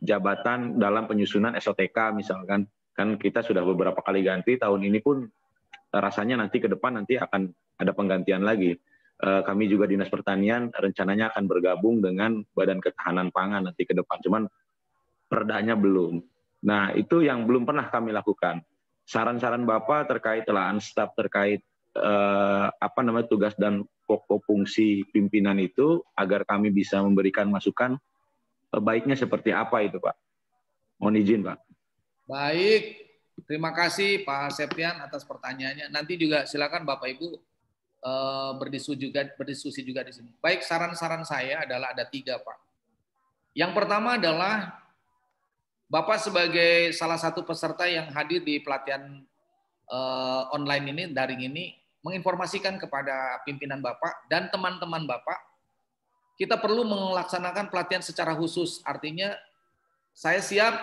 [SPEAKER 2] jabatan dalam penyusunan SOTK misalkan kan kita sudah beberapa kali ganti tahun ini pun rasanya nanti ke depan nanti akan ada penggantian lagi. Kami juga Dinas Pertanian rencananya akan bergabung dengan Badan Ketahanan Pangan nanti ke depan. Cuman perdanya belum. Nah, itu yang belum pernah kami lakukan. Saran-saran Bapak terkait telaan staf terkait tugas dan pokok fungsi pimpinan itu agar kami bisa memberikan masukan baiknya seperti apa itu, Pak? Mohon izin, Pak.
[SPEAKER 1] Baik. Terima kasih Pak Septian atas pertanyaannya. Nanti juga silakan Bapak Ibu berdiskusi juga di sini. Baik, saran-saran saya adalah ada 3, Pak. Yang pertama adalah Bapak sebagai salah satu peserta yang hadir di pelatihan online ini, daring ini, menginformasikan kepada pimpinan Bapak dan teman-teman Bapak, kita perlu melaksanakan pelatihan secara khusus. Artinya saya siap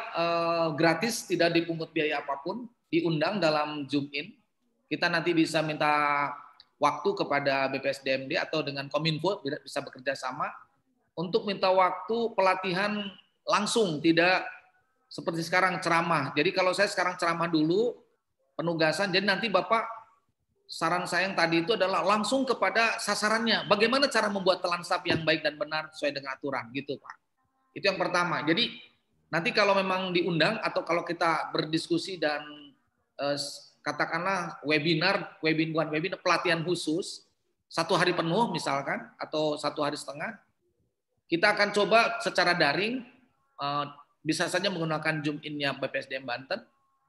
[SPEAKER 1] gratis, tidak dipungut biaya apapun, diundang dalam Zoom in. Kita nanti bisa minta waktu kepada BPSDMD atau dengan Kominfo bisa bekerja sama untuk minta waktu pelatihan langsung, tidak seperti sekarang ceramah. Jadi kalau saya sekarang ceramah dulu, penugasan, jadi nanti Bapak, saran saya yang tadi itu adalah langsung kepada sasarannya. Bagaimana cara membuat telan staf yang baik dan benar sesuai dengan aturan, gitu Pak. Itu yang pertama. Jadi nanti kalau memang diundang atau kalau kita berdiskusi dan katakanlah webinar pelatihan khusus 1 hari penuh misalkan atau 1 hari setengah, kita akan coba secara daring, bisa saja menggunakan Zoom in-nya BPSDM Banten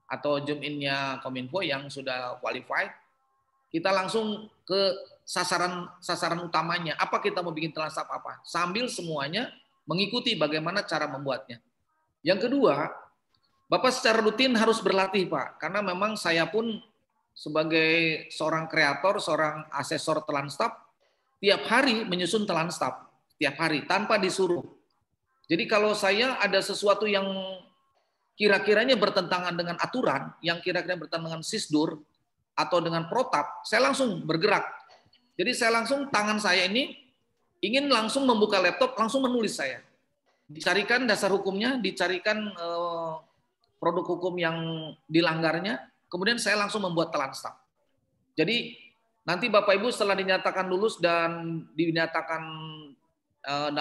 [SPEAKER 1] atau Zoom in-nya Kominfo yang sudah qualified. Kita langsung ke sasaran utamanya. Apa kita mau bikin telan staf apa? Sambil semuanya mengikuti bagaimana cara membuatnya. Yang kedua, Bapak secara rutin harus berlatih, Pak. Karena memang saya pun sebagai seorang kreator, seorang asesor telan staf, tiap hari menyusun telan staf. Tiap hari, tanpa disuruh. Jadi kalau saya ada sesuatu yang kira-kiranya bertentangan dengan aturan, yang kira-kira bertentangan dengan Sisdur, atau dengan protap, saya langsung bergerak. Jadi saya langsung, tangan saya ini ingin langsung membuka laptop, langsung menulis saya. dicarikan dasar hukumnya, dicarikan produk hukum yang dilanggarnya, kemudian saya langsung membuat telan staf. Jadi nanti Bapak Ibu setelah dinyatakan lulus dan dinyatakan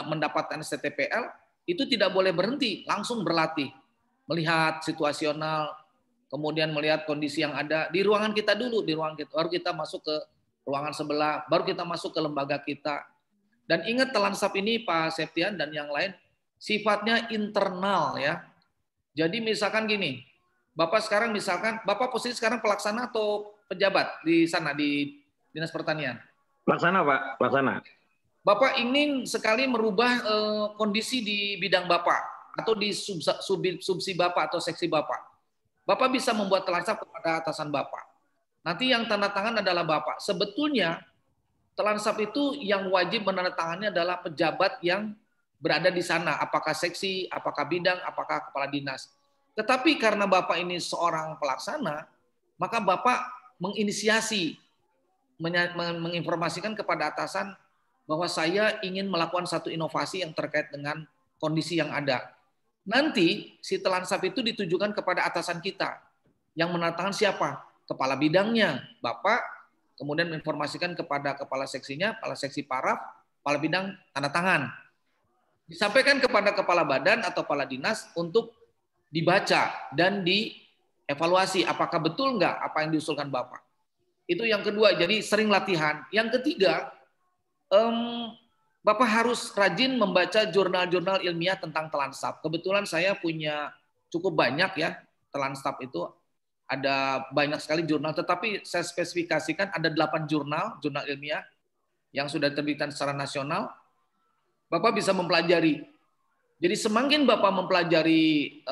[SPEAKER 1] mendapatkan STTPL, itu tidak boleh berhenti, langsung berlatih. Melihat situasional, kemudian melihat kondisi yang ada di ruangan kita dulu, di ruangan kita, baru kita masuk ke ruangan sebelah, baru kita masuk ke lembaga kita. Dan ingat telan staf ini Pak Septian dan yang lain, sifatnya internal ya. Jadi misalkan gini, Bapak sekarang misalkan, Bapak posisi sekarang pelaksana atau pejabat di sana di Dinas Pertanian?
[SPEAKER 2] Pelaksana Pak, pelaksana.
[SPEAKER 1] Bapak ingin sekali merubah kondisi di bidang Bapak atau di subsi Bapak atau seksi Bapak. Bapak bisa membuat telan staf kepada atasan Bapak. Nanti yang tanda tangan adalah Bapak. Sebetulnya telan staf itu yang wajib menandatangannya adalah pejabat yang berada di sana, apakah seksi, apakah bidang, apakah kepala dinas. Tetapi karena Bapak ini seorang pelaksana, maka Bapak menginisiasi, menginformasikan kepada atasan bahwa saya ingin melakukan satu inovasi yang terkait dengan kondisi yang ada. Nanti si telan staf itu ditujukan kepada atasan kita. Yang menandatangan siapa? Kepala bidangnya, Bapak, kemudian menginformasikan kepada kepala seksinya, kepala seksi paraf, kepala bidang tanda tangan. Disampaikan kepada kepala badan atau kepala dinas untuk dibaca dan dievaluasi apakah betul nggak apa yang diusulkan Bapak. Itu yang kedua, jadi sering latihan. Yang ketiga, Bapak harus rajin membaca jurnal-jurnal ilmiah tentang telan staf. Kebetulan saya punya cukup banyak ya telan staf itu. Ada banyak sekali jurnal, tetapi saya spesifikasikan ada 8 jurnal ilmiah yang sudah diterbitkan secara nasional. Bapak bisa mempelajari. Jadi semakin Bapak mempelajari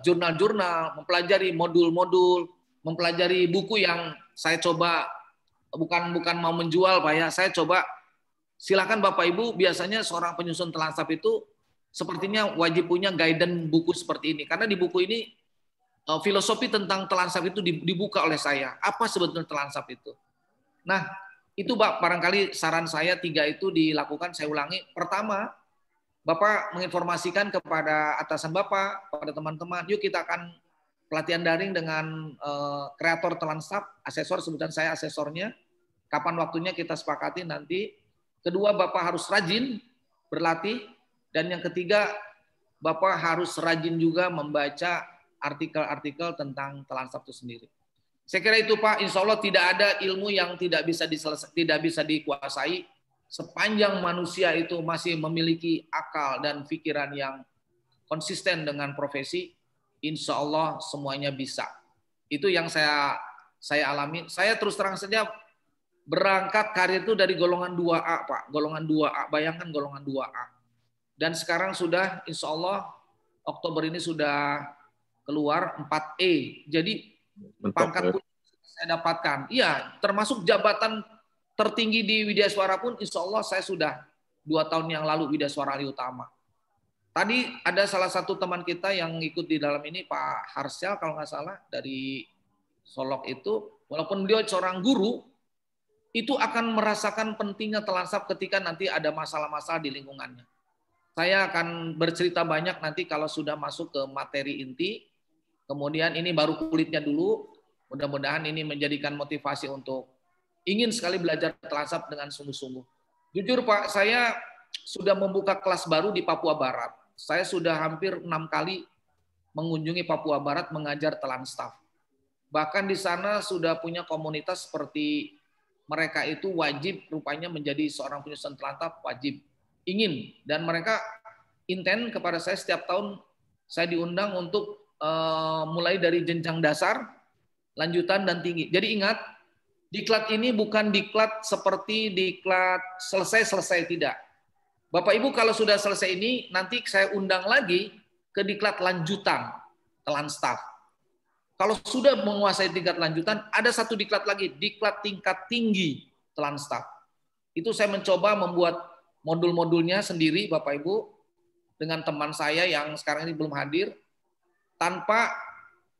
[SPEAKER 1] jurnal-jurnal, mempelajari modul-modul, mempelajari buku yang saya coba, bukan mau menjual Pak ya, saya coba. Silakan Bapak Ibu, biasanya seorang penyusun telan staf itu sepertinya wajib punya guidance buku seperti ini. Karena di buku ini filosofi tentang telan staf itu dibuka oleh saya. Apa sebetulnya telan staf itu? Nah, itu Pak, barangkali saran saya 3 itu dilakukan, saya ulangi. Pertama, Bapak menginformasikan kepada atasan Bapak, kepada teman-teman, yuk kita akan pelatihan daring dengan kreator telan staf, asesor, sebutan saya asesornya. Kapan waktunya kita sepakati nanti. Kedua, Bapak harus rajin berlatih. Dan yang ketiga, Bapak harus rajin juga membaca artikel-artikel tentang telan staf itu sendiri. Saya kira itu Pak, insya Allah tidak ada ilmu yang tidak bisa dikuasai sepanjang manusia itu masih memiliki akal dan pikiran yang konsisten dengan profesi, insya Allah semuanya bisa. Itu yang saya alami. Saya terus terang saja berangkat karir itu dari golongan 2A Pak, golongan 2A, bayangkan golongan 2A. Dan sekarang sudah insya Allah Oktober ini sudah keluar 4E. Jadi pangkat pun saya dapatkan. Iya, termasuk jabatan tertinggi di Widya Suara pun insya Allah saya sudah 2 tahun yang lalu Widya Suara ahli utama. Tadi ada salah satu teman kita yang ikut di dalam ini, Pak Harsyal kalau nggak salah, dari Solok itu, walaupun beliau seorang guru, itu akan merasakan pentingnya telan staf ketika nanti ada masalah-masalah di lingkungannya. Saya akan bercerita banyak nanti kalau sudah masuk ke materi inti, kemudian ini baru kulitnya dulu, mudah-mudahan ini menjadikan motivasi untuk ingin sekali belajar telan staf dengan sungguh-sungguh. Jujur Pak, saya sudah membuka kelas baru di Papua Barat. Saya sudah hampir 6 kali mengunjungi Papua Barat mengajar telan staf. Bahkan di sana sudah punya komunitas seperti mereka itu wajib rupanya menjadi seorang penyusun telan staf, wajib, ingin. Dan mereka intent kepada saya setiap tahun saya diundang untuk mulai dari jenjang dasar, lanjutan, dan tinggi. Jadi ingat, diklat ini bukan diklat seperti diklat selesai-selesai, tidak. Bapak Ibu kalau sudah selesai ini, nanti saya undang lagi ke diklat lanjutan telan staf. Kalau sudah menguasai tingkat lanjutan, ada satu diklat lagi, diklat tingkat tinggi telan staf. Itu saya mencoba membuat modul-modulnya sendiri, Bapak Ibu, dengan teman saya yang sekarang ini belum hadir, tanpa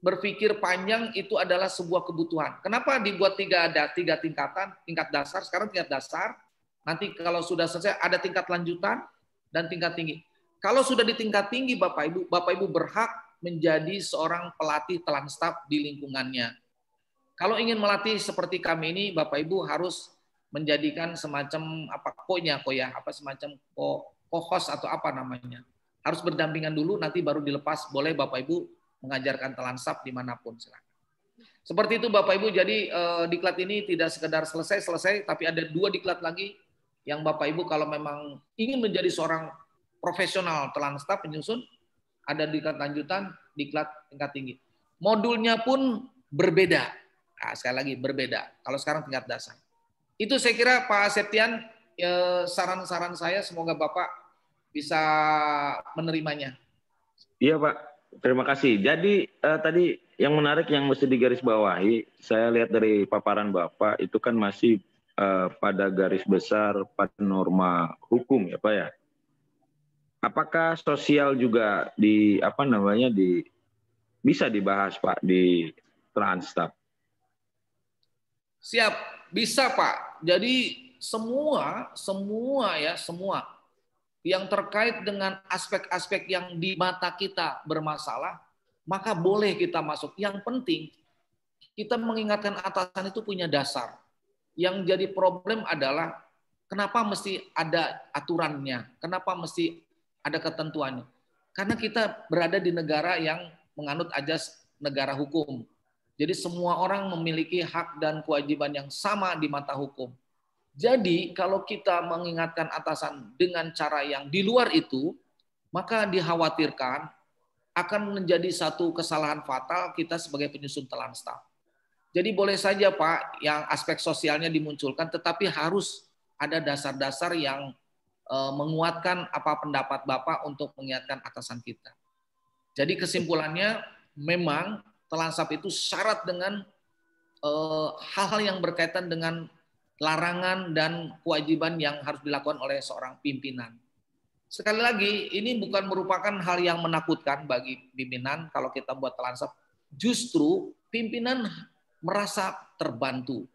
[SPEAKER 1] berpikir panjang. Itu adalah sebuah kebutuhan. Kenapa dibuat 3 tingkatan, tingkat dasar, sekarang tingkat dasar, nanti kalau sudah selesai ada tingkat lanjutan dan tingkat tinggi. Kalau sudah di tingkat tinggi Bapak Ibu berhak menjadi seorang pelatih telan staf di lingkungannya. Kalau ingin melatih seperti kami ini, Bapak Ibu harus menjadikan semacam semacam co-host atau apa namanya. Harus berdampingan dulu, nanti baru dilepas. Boleh Bapak Ibu mengajarkan telan staf dimanapun, silakan. Seperti itu Bapak Ibu. Jadi diklat ini tidak sekedar selesai, tapi ada 2 diklat lagi yang Bapak Ibu kalau memang ingin menjadi seorang profesional telan staf penyusun, ada diklat lanjutan, diklat tingkat tinggi. Modulnya pun berbeda. Nah, sekali lagi berbeda. Kalau sekarang tingkat dasar. Itu saya kira Pak Septian, saran-saran saya, semoga Bapak bisa menerimanya.
[SPEAKER 2] Iya Pak, terima kasih. Jadi tadi yang menarik yang mesti digarisbawahi, saya lihat dari paparan Bapak itu kan masih pada garis besar pada norma hukum ya Pak ya. Apakah sosial juga bisa dibahas Pak di Transstaf?
[SPEAKER 1] Siap, bisa Pak. Jadi semua yang terkait dengan aspek-aspek yang di mata kita bermasalah, maka boleh kita masuk. Yang penting kita mengingatkan atasan itu punya dasar. Yang jadi problem adalah kenapa mesti ada aturannya, kenapa mesti ada ketentuannya. Karena kita berada di negara yang menganut ajas negara hukum. Jadi semua orang memiliki hak dan kewajiban yang sama di mata hukum. Jadi kalau kita mengingatkan atasan dengan cara yang di luar itu, maka dikhawatirkan akan menjadi satu kesalahan fatal kita sebagai penyusun telan staf. Jadi boleh saja Pak yang aspek sosialnya dimunculkan, tetapi harus ada dasar-dasar yang menguatkan apa pendapat Bapak untuk mengingatkan atasan kita. Jadi kesimpulannya memang telan staf itu syarat dengan hal-hal yang berkaitan dengan larangan dan kewajiban yang harus dilakukan oleh seorang pimpinan. Sekali lagi, ini bukan merupakan hal yang menakutkan bagi pimpinan kalau kita buat telan staf. Justru pimpinan merasa terbantu.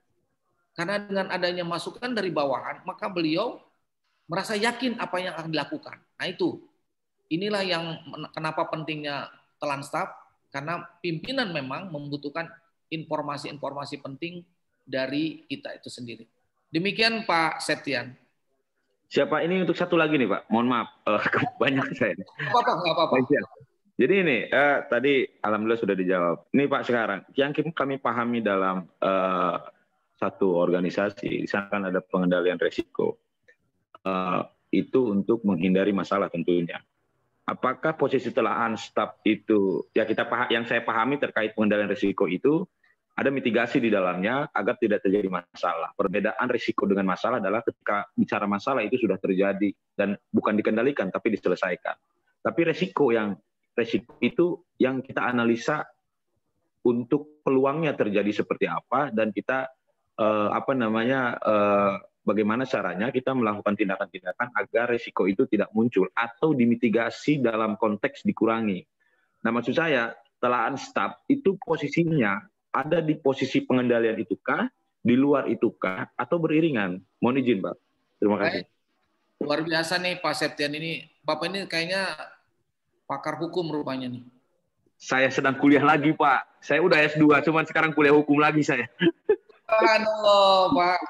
[SPEAKER 1] Karena dengan adanya masukan dari bawahan, maka beliau merasa yakin apa yang akan dilakukan. Nah itu, inilah yang kenapa pentingnya telan staf, karena pimpinan memang membutuhkan informasi-informasi penting dari kita itu sendiri. Demikian Pak Septian.
[SPEAKER 2] Siapa ini untuk satu lagi nih Pak? Mohon maaf, banyak saya.
[SPEAKER 1] Nggak apa-apa.
[SPEAKER 2] Jadi ini tadi alhamdulillah sudah dijawab. Ini Pak sekarang yang kami pahami dalam satu organisasi, di sana kan ada pengendalian resiko. Itu untuk menghindari masalah tentunya. Apakah posisi telaan staf itu yang saya pahami terkait pengendalian risiko itu ada mitigasi di dalamnya agar tidak terjadi masalah. Perbedaan risiko dengan masalah adalah ketika bicara masalah itu sudah terjadi dan bukan dikendalikan tapi diselesaikan. Tapi risiko itu yang kita analisa untuk peluangnya terjadi seperti apa dan kita bagaimana caranya kita melakukan tindakan-tindakan agar risiko itu tidak muncul atau dimitigasi dalam konteks dikurangi. Nah, maksud saya, telaan staf itu posisinya ada di posisi pengendalian itukah, di luar itukah, atau beriringan? Mohon izin, Pak. Terima kasih.
[SPEAKER 1] Luar biasa nih Pak Septian ini. Bapak ini kayaknya pakar hukum rupanya nih.
[SPEAKER 2] Saya sedang kuliah lagi, Pak. Saya udah S2, cuman sekarang kuliah hukum lagi saya.
[SPEAKER 1] Aduh, Pak.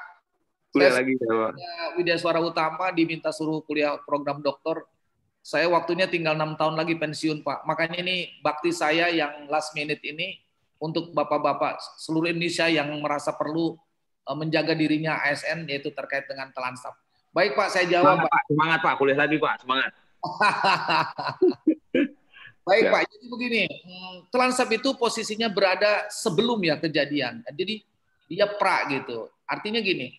[SPEAKER 2] Kuliah lagi ya, Pak.
[SPEAKER 1] Widya Suara Utama diminta suruh kuliah program doktor. Saya waktunya tinggal 6 tahun lagi pensiun, Pak. Makanya ini bakti saya yang last minute ini untuk bapak-bapak seluruh Indonesia yang merasa perlu menjaga dirinya ASN, yaitu terkait dengan telan staf. Baik Pak, saya jawab.
[SPEAKER 2] Semangat Pak, semangat Pak, kuliah lagi Pak, semangat.
[SPEAKER 1] Baik ya. Pak, jadi begini, telan staf itu posisinya berada sebelum ya kejadian. Jadi dia pra gitu. Artinya gini,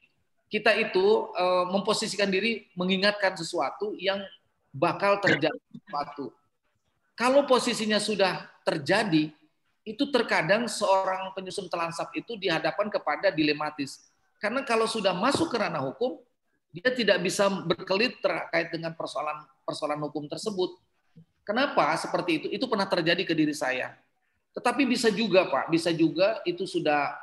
[SPEAKER 1] kita itu memposisikan diri mengingatkan sesuatu yang bakal terjadi sesuatu. Kalau posisinya sudah terjadi, itu terkadang seorang penyusun telan staf itu dihadapkan kepada dilematis. Karena kalau sudah masuk ke ranah hukum, dia tidak bisa berkelit terkait dengan persoalan hukum tersebut. Kenapa seperti itu? Itu pernah terjadi ke diri saya. Tetapi bisa juga Pak, bisa juga itu sudah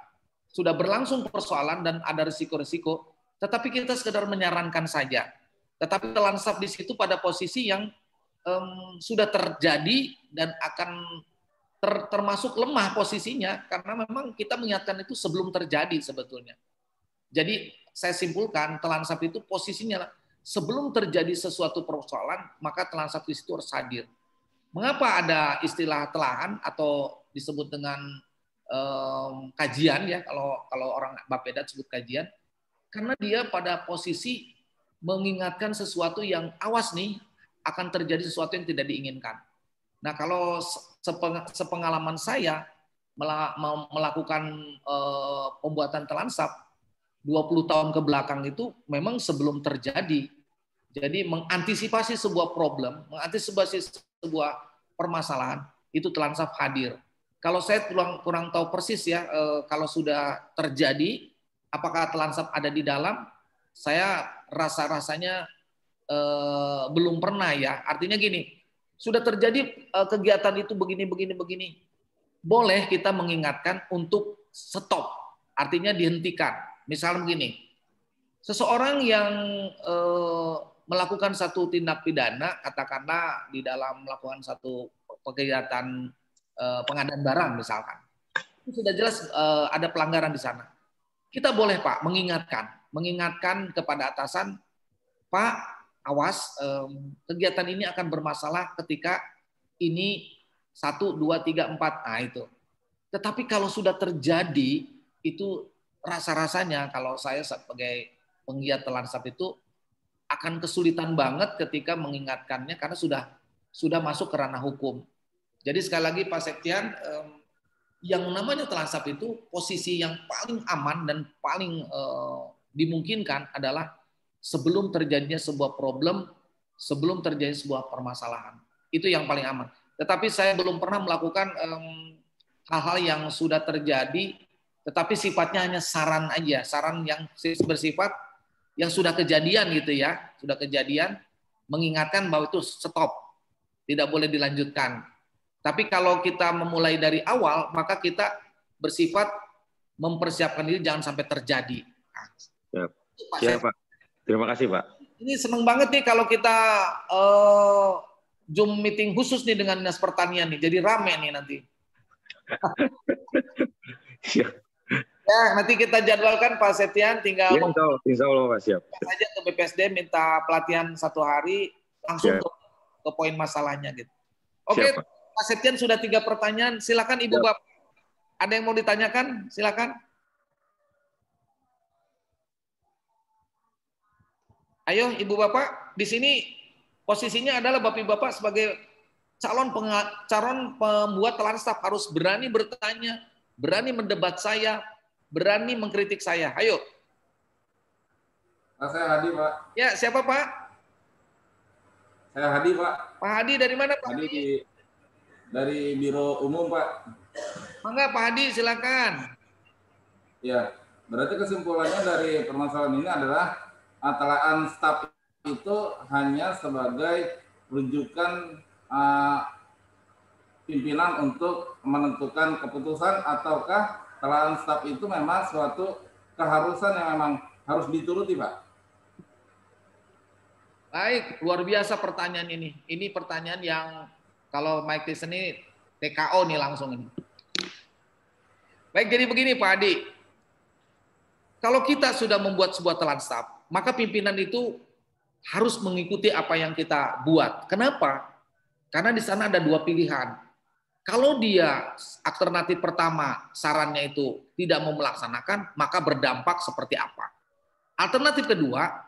[SPEAKER 1] berlangsung persoalan dan ada risiko-risiko, tetapi kita sekedar menyarankan saja. Tetapi telan staf di situ pada posisi yang sudah terjadi dan akan termasuk lemah posisinya karena memang kita mengingatkan itu sebelum terjadi sebetulnya. Jadi saya simpulkan telansap itu posisinya sebelum terjadi sesuatu persoalan maka telansap di situ harus hadir. Mengapa ada istilah telahan atau disebut dengan kajian ya kalau orang Bapeda sebut kajian karena dia pada posisi mengingatkan sesuatu yang awas nih akan terjadi sesuatu yang tidak diinginkan. Nah, kalau sepengalaman saya melakukan pembuatan telansap 20 tahun ke belakang itu memang sebelum terjadi. Jadi mengantisipasi sebuah problem, mengantisipasi sebuah permasalahan, itu telansap hadir. Kalau saya kurang tahu persis ya, kalau sudah terjadi, apakah telansap ada di dalam, saya rasanya belum pernah ya. Artinya gini, sudah terjadi kegiatan itu begini. Boleh kita mengingatkan untuk stop, artinya dihentikan. Misalnya begini, seseorang yang melakukan satu tindak pidana, katakanlah di dalam melakukan satu kegiatan pengadaan barang misalkan, itu sudah jelas ada pelanggaran di sana. Kita boleh Pak mengingatkan kepada atasan, Pak, awas, kegiatan ini akan bermasalah ketika ini 1, 2, 3, 4. Nah itu. Tetapi kalau sudah terjadi, itu rasa-rasanya kalau saya sebagai penggiat telansap itu akan kesulitan banget ketika mengingatkannya karena sudah masuk ke ranah hukum. Jadi sekali lagi Pak Sektian, yang namanya telansap itu posisi yang paling aman dan paling dimungkinkan adalah sebelum terjadinya sebuah problem, sebelum terjadi sebuah permasalahan. Itu yang paling aman. Tetapi saya belum pernah melakukan hal-hal yang sudah terjadi, tetapi sifatnya hanya saran aja, saran yang bersifat yang sudah kejadian gitu ya, sudah kejadian, mengingatkan bahwa itu stop, tidak boleh dilanjutkan. Tapi kalau kita memulai dari awal, maka kita bersifat mempersiapkan diri jangan sampai terjadi.
[SPEAKER 2] Siap. Siap, Pak. Terima kasih, Pak.
[SPEAKER 1] Ini senang banget nih kalau kita Zoom meeting khusus nih dengan Dinas Pertanian nih. Jadi rame nih nanti.
[SPEAKER 2] Siap.
[SPEAKER 1] Ya, nanti kita jadwalkan Pak Septian tinggal
[SPEAKER 2] Ya, insya Allah, Pak. Siap.
[SPEAKER 1] saja ke BPSD minta pelatihan 1 hari langsung ke poin masalahnya gitu. Oke,
[SPEAKER 2] Siap, Pak.
[SPEAKER 1] Pak Septian sudah 3 pertanyaan. Silakan Ibu Bapak. Ada yang mau ditanyakan? Silakan. Ayo Ibu Bapak, di sini posisinya adalah Bapak Ibu Bapak sebagai calon pembuat telansap harus berani bertanya, berani mendebat saya, berani mengkritik saya. Ayo.
[SPEAKER 6] Pak, saya Hadi, Pak.
[SPEAKER 1] Ya, siapa Pak?
[SPEAKER 6] Saya Hadi, Pak.
[SPEAKER 1] Pak Hadi dari mana Pak?
[SPEAKER 6] Hadi dari Biro Umum, Pak.
[SPEAKER 1] Mangga Pak Hadi, silakan.
[SPEAKER 6] Ya, berarti kesimpulannya dari permasalahan ini adalah telaan staf itu hanya sebagai rujukan pimpinan untuk menentukan keputusan, ataukah telaan staf itu memang suatu keharusan yang memang harus dituruti, Pak?
[SPEAKER 1] Baik, luar biasa pertanyaan ini. Ini pertanyaan yang kalau Mike Tyson ini TKO nih langsung ini. Baik, jadi begini Pak Hadi. Kalau kita sudah membuat sebuah telansap, maka pimpinan itu harus mengikuti apa yang kita buat. Kenapa? Karena di sana ada 2 pilihan. Kalau dia alternatif pertama sarannya itu tidak mau melaksanakan, maka berdampak seperti apa? Alternatif kedua,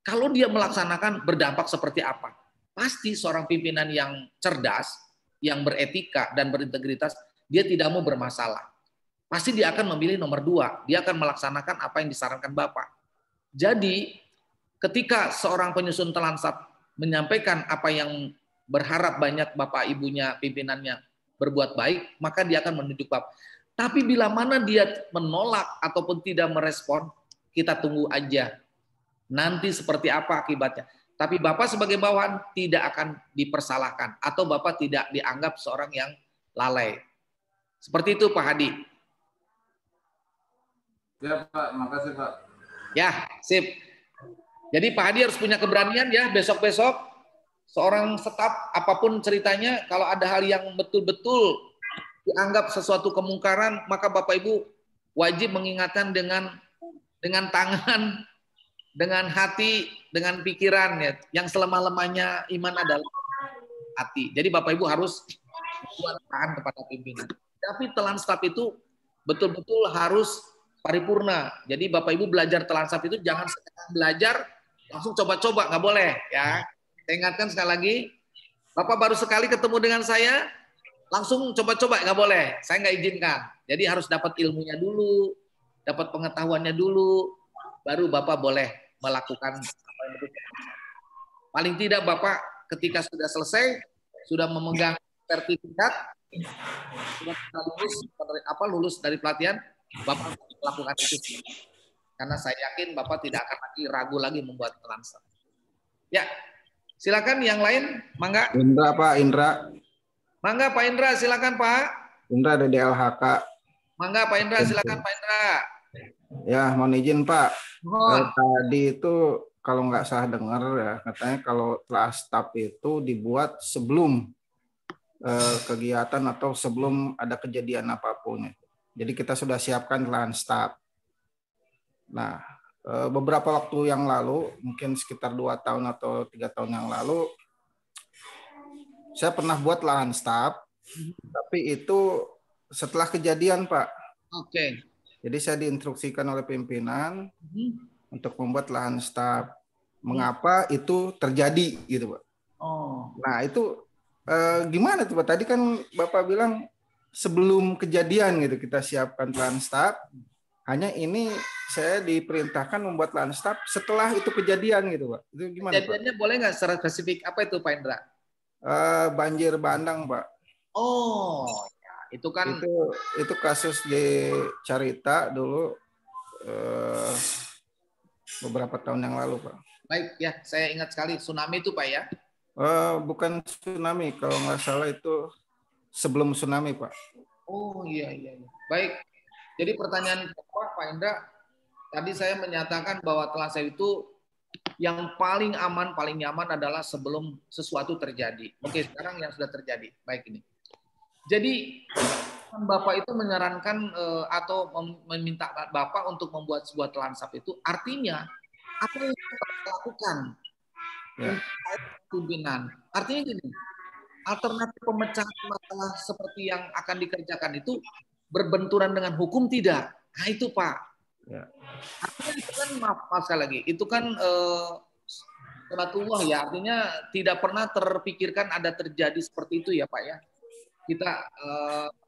[SPEAKER 1] kalau dia melaksanakan berdampak seperti apa? Pasti seorang pimpinan yang cerdas, yang beretika dan berintegritas, dia tidak mau bermasalah. Pasti dia akan memilih nomor 2, dia akan melaksanakan apa yang disarankan Bapak. Jadi, ketika seorang penyusun telansap menyampaikan apa yang berharap banyak Bapak Ibunya, pimpinannya berbuat baik, maka dia akan menunjuk Bapak. Tapi bila mana dia menolak ataupun tidak merespon, kita tunggu aja. Nanti seperti apa akibatnya. Tapi Bapak sebagai bawahan tidak akan dipersalahkan atau Bapak tidak dianggap seorang yang lalai. Seperti itu Pak Hadi.
[SPEAKER 6] Ya Pak, makasih Pak.
[SPEAKER 1] Ya, sip. Jadi Pak Hadi harus punya keberanian ya besok-besok seorang staf apapun ceritanya, kalau ada hal yang betul-betul dianggap sesuatu kemungkaran, maka Bapak Ibu wajib mengingatkan dengan tangan, dengan hati, dengan pikiran ya. Yang selemah-lemahnya iman adalah hati. Jadi Bapak Ibu harus buat tahan kepada pimpinan. Tapi telan staf itu betul-betul harus paripurna. Jadi Bapak Ibu belajar telan staf itu jangan sekedar belajar langsung coba-coba, nggak boleh ya. Saya ingatkan sekali lagi, Bapak baru sekali ketemu dengan saya, langsung coba-coba nggak boleh. Saya nggak izinkan. Jadi harus dapat ilmunya dulu, dapat pengetahuannya dulu, baru Bapak boleh melakukan apa yang betul. Paling tidak Bapak ketika sudah selesai, sudah memegang sertifikat, sudah lulus dari pelatihan, Bapak melakukan itu. Karena saya yakin Bapak tidak akan lagi ragu lagi membuat telan staf. Ya, silakan yang lain, mangga.
[SPEAKER 8] Indra, Pak, Indra.
[SPEAKER 1] Mangga Pak Indra, silakan Pak.
[SPEAKER 8] Indra dari LHK.
[SPEAKER 1] Mangga Pak Indra, silakan Pak Indra.
[SPEAKER 8] Ya, mohon izin Pak.
[SPEAKER 1] Mohon.
[SPEAKER 8] Tadi itu kalau nggak salah dengar ya, katanya kalau telah staf itu dibuat sebelum kegiatan atau sebelum ada kejadian apapun. Jadi kita sudah siapkan telah staf. Nah, beberapa waktu yang lalu, mungkin sekitar 2 tahun atau 3 tahun yang lalu, saya pernah buat lahan staf, tapi itu setelah kejadian, Pak.
[SPEAKER 1] Oke.
[SPEAKER 8] Jadi saya diinstruksikan oleh pimpinan untuk membuat lahan staf. Mengapa itu terjadi, gitu, Pak?
[SPEAKER 1] Oh.
[SPEAKER 8] Nah, itu gimana tuh, Pak? Tadi kan Bapak bilang sebelum kejadian gitu kita siapkan lahan staf. Hanya ini saya diperintahkan membuat lahan staf setelah itu kejadian, gitu, Pak. Itu gimana,
[SPEAKER 1] Kejadiannya
[SPEAKER 8] Pak?
[SPEAKER 1] boleh nggak secara spesifik? Apa itu, Pak Indra?
[SPEAKER 8] Banjir bandang, Pak.
[SPEAKER 1] Oh, ya, itu kan
[SPEAKER 8] itu kasus di Carita dulu beberapa tahun yang lalu, Pak.
[SPEAKER 1] Baik ya, saya ingat sekali tsunami itu Pak ya.
[SPEAKER 8] Bukan tsunami, kalau nggak salah itu sebelum tsunami, Pak.
[SPEAKER 1] Oh iya. Baik. Jadi pertanyaan Pak Indra, tadi saya menyatakan bahwa telan staf itu yang paling aman, paling nyaman adalah sebelum sesuatu terjadi. Oke, sekarang yang sudah terjadi. Baik ini. Jadi Bapak itu menyarankan atau meminta Bapak untuk membuat sebuah telan staf itu artinya apa yang kita lakukan pimpinan. Artinya gini, alternatif pemecahan masalah seperti yang akan dikerjakan itu berbenturan dengan hukum tidak. Nah itu Pak.
[SPEAKER 8] Ya.
[SPEAKER 1] Artinya itu kan maaf sekali lagi, itu kan sunatullah ya, artinya tidak pernah terpikirkan ada terjadi seperti itu ya Pak ya. Kita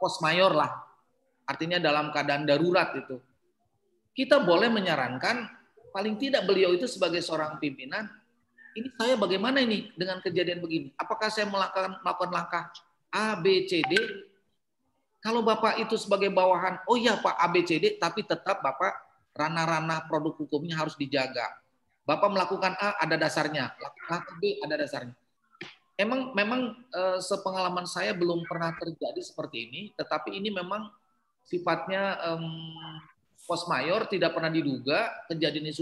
[SPEAKER 1] force mayor lah, artinya dalam keadaan darurat itu. Kita boleh menyarankan, paling tidak beliau itu sebagai seorang pimpinan, ini saya bagaimana ini dengan kejadian begini? Apakah saya melakukan langkah A, B, C, D? Kalau Bapak itu sebagai bawahan, oh iya Pak A, B, C, D, tapi tetap Bapak ranah-ranah produk hukumnya harus dijaga. Bapak melakukan A ada dasarnya, lakukan B ada dasarnya. Memang sepengalaman saya belum pernah terjadi seperti ini, tetapi ini memang sifatnya force mayor, tidak pernah diduga, kejadian ini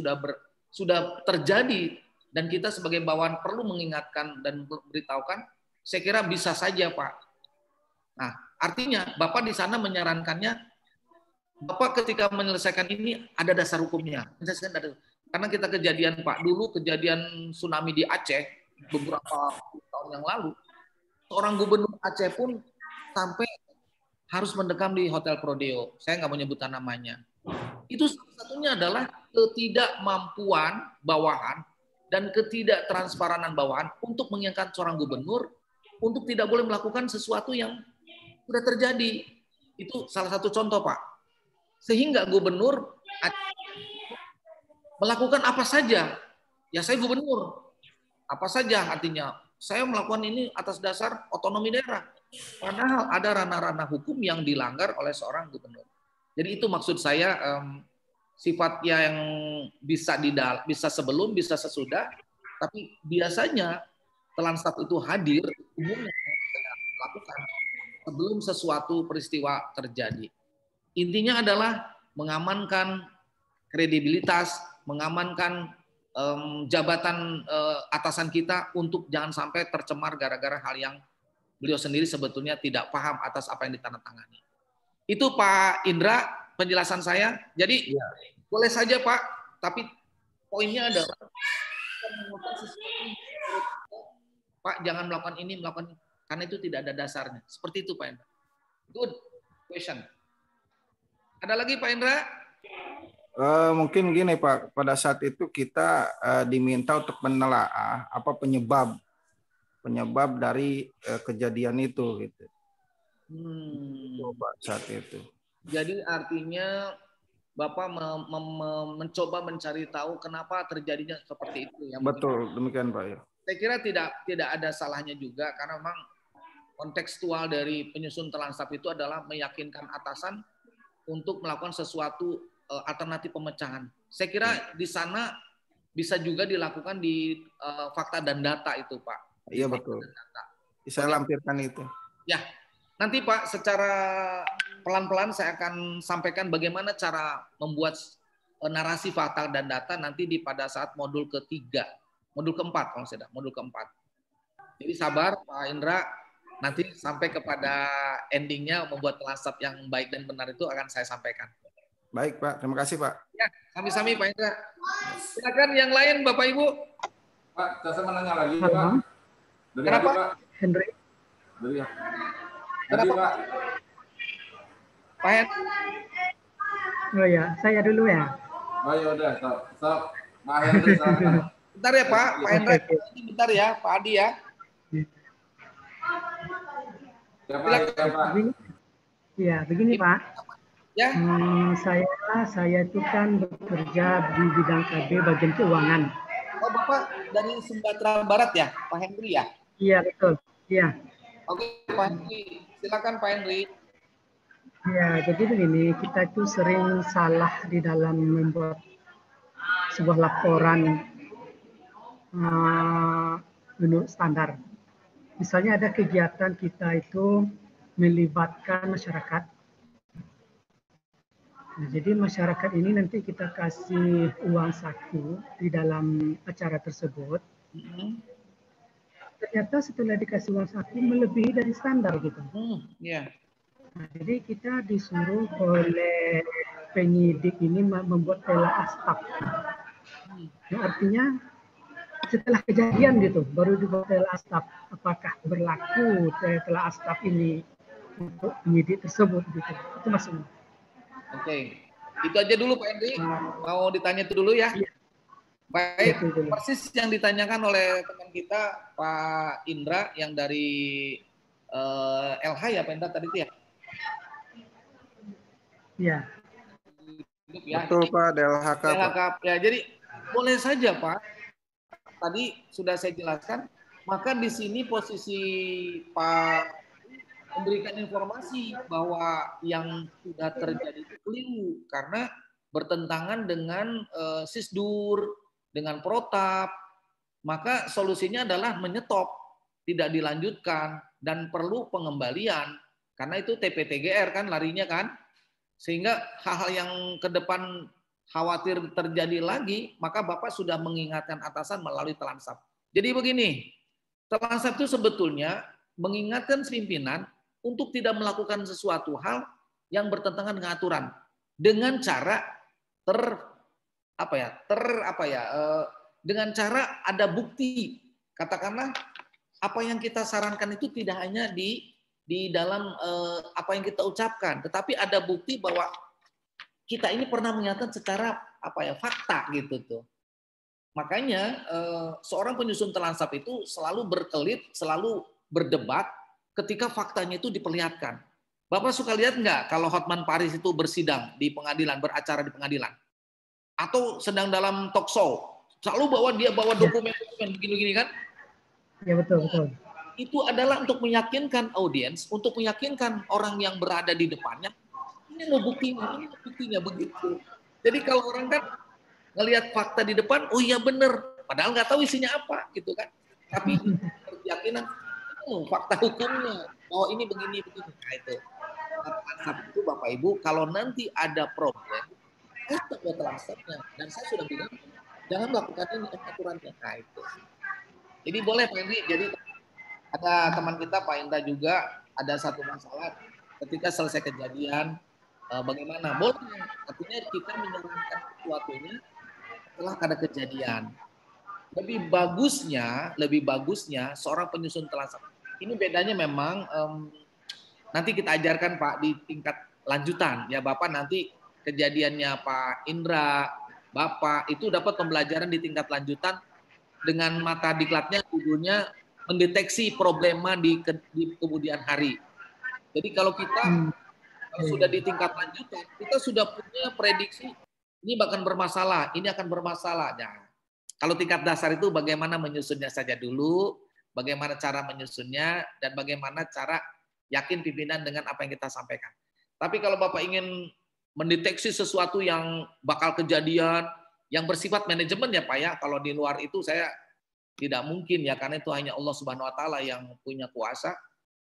[SPEAKER 1] sudah terjadi dan kita sebagai bawahan perlu mengingatkan dan memberitahukan. Saya kira bisa saja Pak. Nah, artinya Bapak di sana menyarankannya, Bapak ketika menyelesaikan ini ada dasar hukumnya. Karena kita kejadian Pak, dulu kejadian tsunami di Aceh beberapa tahun yang lalu, seorang gubernur Aceh pun sampai harus mendekam di Hotel Prodeo. Saya nggak mau nyebutkan namanya. Itu salah satunya adalah ketidakmampuan bawahan dan ketidaktransparan bawahan untuk mengingatkan seorang gubernur untuk tidak boleh melakukan sesuatu yang sudah terjadi. Itu salah satu contoh Pak. Sehingga gubernur melakukan apa saja. Ya saya gubernur. Apa saja artinya. Saya melakukan ini atas dasar otonomi daerah. Padahal ada ranah-ranah hukum yang dilanggar oleh seorang gubernur. Jadi itu maksud saya sifatnya yang bisa sebelum, bisa sesudah. Tapi biasanya telan staf itu hadir umumnya melakukan sebelum sesuatu peristiwa terjadi. Intinya adalah mengamankan kredibilitas, mengamankan jabatan atasan kita untuk jangan sampai tercemar gara-gara hal yang beliau sendiri sebetulnya tidak paham atas apa yang ditandatangani. Itu Pak Indra penjelasan saya. Jadi boleh saja Pak, tapi poinnya adalah Pak jangan melakukan ini, melakukan ini, karena itu tidak ada dasarnya. Seperti itu Pak Indra. Good question. Ada lagi Pak Indra?
[SPEAKER 8] Mungkin gini Pak, pada saat itu kita diminta untuk menelaah apa penyebab dari kejadian itu gitu. Coba saat itu.
[SPEAKER 1] Jadi artinya Bapak mencoba mencari tahu kenapa terjadinya seperti itu ya.
[SPEAKER 8] Betul, demikian Pak ya.
[SPEAKER 1] Saya kira tidak ada salahnya juga karena memang kontekstual dari penyusun Telansap itu adalah meyakinkan atasan untuk melakukan sesuatu alternatif pemecahan. Saya kira di sana bisa juga dilakukan di fakta dan data itu, Pak.
[SPEAKER 8] Iya betul. Bisa lampirkan itu.
[SPEAKER 1] Ya, nanti Pak secara pelan-pelan saya akan sampaikan bagaimana cara membuat narasi fakta dan data nanti pada saat modul ketiga, modul keempat kalau saya modul keempat. Jadi sabar Pak Indra, nanti sampai kepada endingnya membuat Telansap yang baik dan benar itu akan saya sampaikan.
[SPEAKER 8] Baik Pak, terima kasih Pak.
[SPEAKER 1] Ya, sami-sami Pak Indra. Silakan yang lain Bapak Ibu.
[SPEAKER 6] Pak, saya menanya lagi Pak. Dari
[SPEAKER 1] Kenapa?
[SPEAKER 6] Pak?
[SPEAKER 9] Henry.
[SPEAKER 6] Dari Pak.
[SPEAKER 1] Pak Henry.
[SPEAKER 9] Oh ya, saya dulu ya.
[SPEAKER 6] Oh ya udah, stop. Pak Henry silakan.
[SPEAKER 1] Bentar ya Pak Hendra. Bentar ya, Pak Adi ya.
[SPEAKER 9] Ya, begini Pak.
[SPEAKER 1] Ya.
[SPEAKER 9] Saya itu kan bekerja di bidang KB bagian keuangan.
[SPEAKER 1] Oh Bapak dari Sumatera Barat ya, Pak Henry ya?
[SPEAKER 9] Iya betul. Iya.
[SPEAKER 1] Oke Pak Henry, silakan Pak Henry.
[SPEAKER 9] Ya, jadi begini, kita itu sering salah di dalam membuat sebuah laporan menurut standar. Misalnya ada kegiatan kita itu melibatkan masyarakat. Nah, jadi masyarakat ini nanti kita kasih uang saku di dalam acara tersebut. Ternyata setelah dikasih uang saku melebihi dari standar gitu. Nah, jadi kita disuruh oleh penyidik ini membuat telaah staf. Nah, artinya setelah kejadian gitu baru dibuat telaah staf. Apakah berlaku telaah staf ini untuk penyidik tersebut gitu. Itu maksudnya.
[SPEAKER 1] Oke, itu aja dulu Pak Henry. Mau ditanya itu dulu ya. Baik, persis yang ditanyakan oleh teman kita Pak Indra yang dari LH ya Pak Indra tadi itu ya?
[SPEAKER 9] Iya.
[SPEAKER 8] Betul Pak, DLHK.
[SPEAKER 1] Ya, jadi boleh saja Pak. Tadi sudah saya jelaskan, maka di sini posisi Pak memberikan informasi bahwa yang sudah terjadi itu keliru karena bertentangan dengan Sisdur, dengan Protap, maka solusinya adalah menyetop, tidak dilanjutkan dan perlu pengembalian karena itu TPTGR kan larinya kan, sehingga hal-hal yang ke depan khawatir terjadi lagi, maka Bapak sudah mengingatkan atasan melalui Telansap. Jadi begini, Telansap itu sebetulnya mengingatkan pimpinan untuk tidak melakukan sesuatu hal yang bertentangan dengan aturan dengan cara dengan cara ada bukti. Katakanlah apa yang kita sarankan itu tidak hanya di dalam apa yang kita ucapkan, tetapi ada bukti bahwa kita ini pernah menyatakan secara fakta gitu tuh. Makanya seorang penyusun Telansap itu selalu berkelit, selalu berdebat ketika faktanya itu diperlihatkan. Bapak suka lihat nggak kalau Hotman Paris itu bersidang di pengadilan, beracara di pengadilan? Atau sedang dalam talk show, selalu bawa dokumen begini-begini kan?
[SPEAKER 9] Ya betul.
[SPEAKER 1] Itu adalah untuk meyakinkan audiens, untuk meyakinkan orang yang berada di depannya, ini loh buktinya begitu. Jadi kalau orang kan ngelihat fakta di depan, oh iya benar, padahal nggak tahu isinya apa gitu kan. Tapi keyakinan fakta hukumnya bahwa ini begini. Nah itu. Itu Bapak Ibu kalau nanti ada problem, Telansapnya. Dan saya sudah bilang Jangan melakukan ini aturannya. Nah itu. Jadi boleh Pak Indri. Jadi ada teman kita Pak Indra juga ada satu masalah ketika selesai kejadian bagaimana? Boleh. Artinya kita menyarankan sesuatunya setelah ada kejadian. Lebih bagusnya seorang penyusun telansap. Ini bedanya memang nanti kita ajarkan Pak di tingkat lanjutan ya Bapak nanti kejadiannya Pak Indra, Bapak itu dapat pembelajaran di tingkat lanjutan dengan mata diklatnya judulnya mendeteksi problema di kemudian hari. Jadi kalau kita sudah di tingkat lanjutan, kita sudah punya prediksi ini bahkan bermasalah, ini akan bermasalah. Nah, kalau tingkat dasar itu bagaimana menyusunnya saja dulu, bagaimana cara menyusunnya, dan bagaimana cara yakin pimpinan dengan apa yang kita sampaikan. Tapi kalau Bapak ingin mendeteksi sesuatu yang bakal kejadian, yang bersifat manajemen ya Pak ya, kalau di luar itu saya tidak mungkin ya, karena itu hanya Allah Subhanahu Wa Taala yang punya kuasa.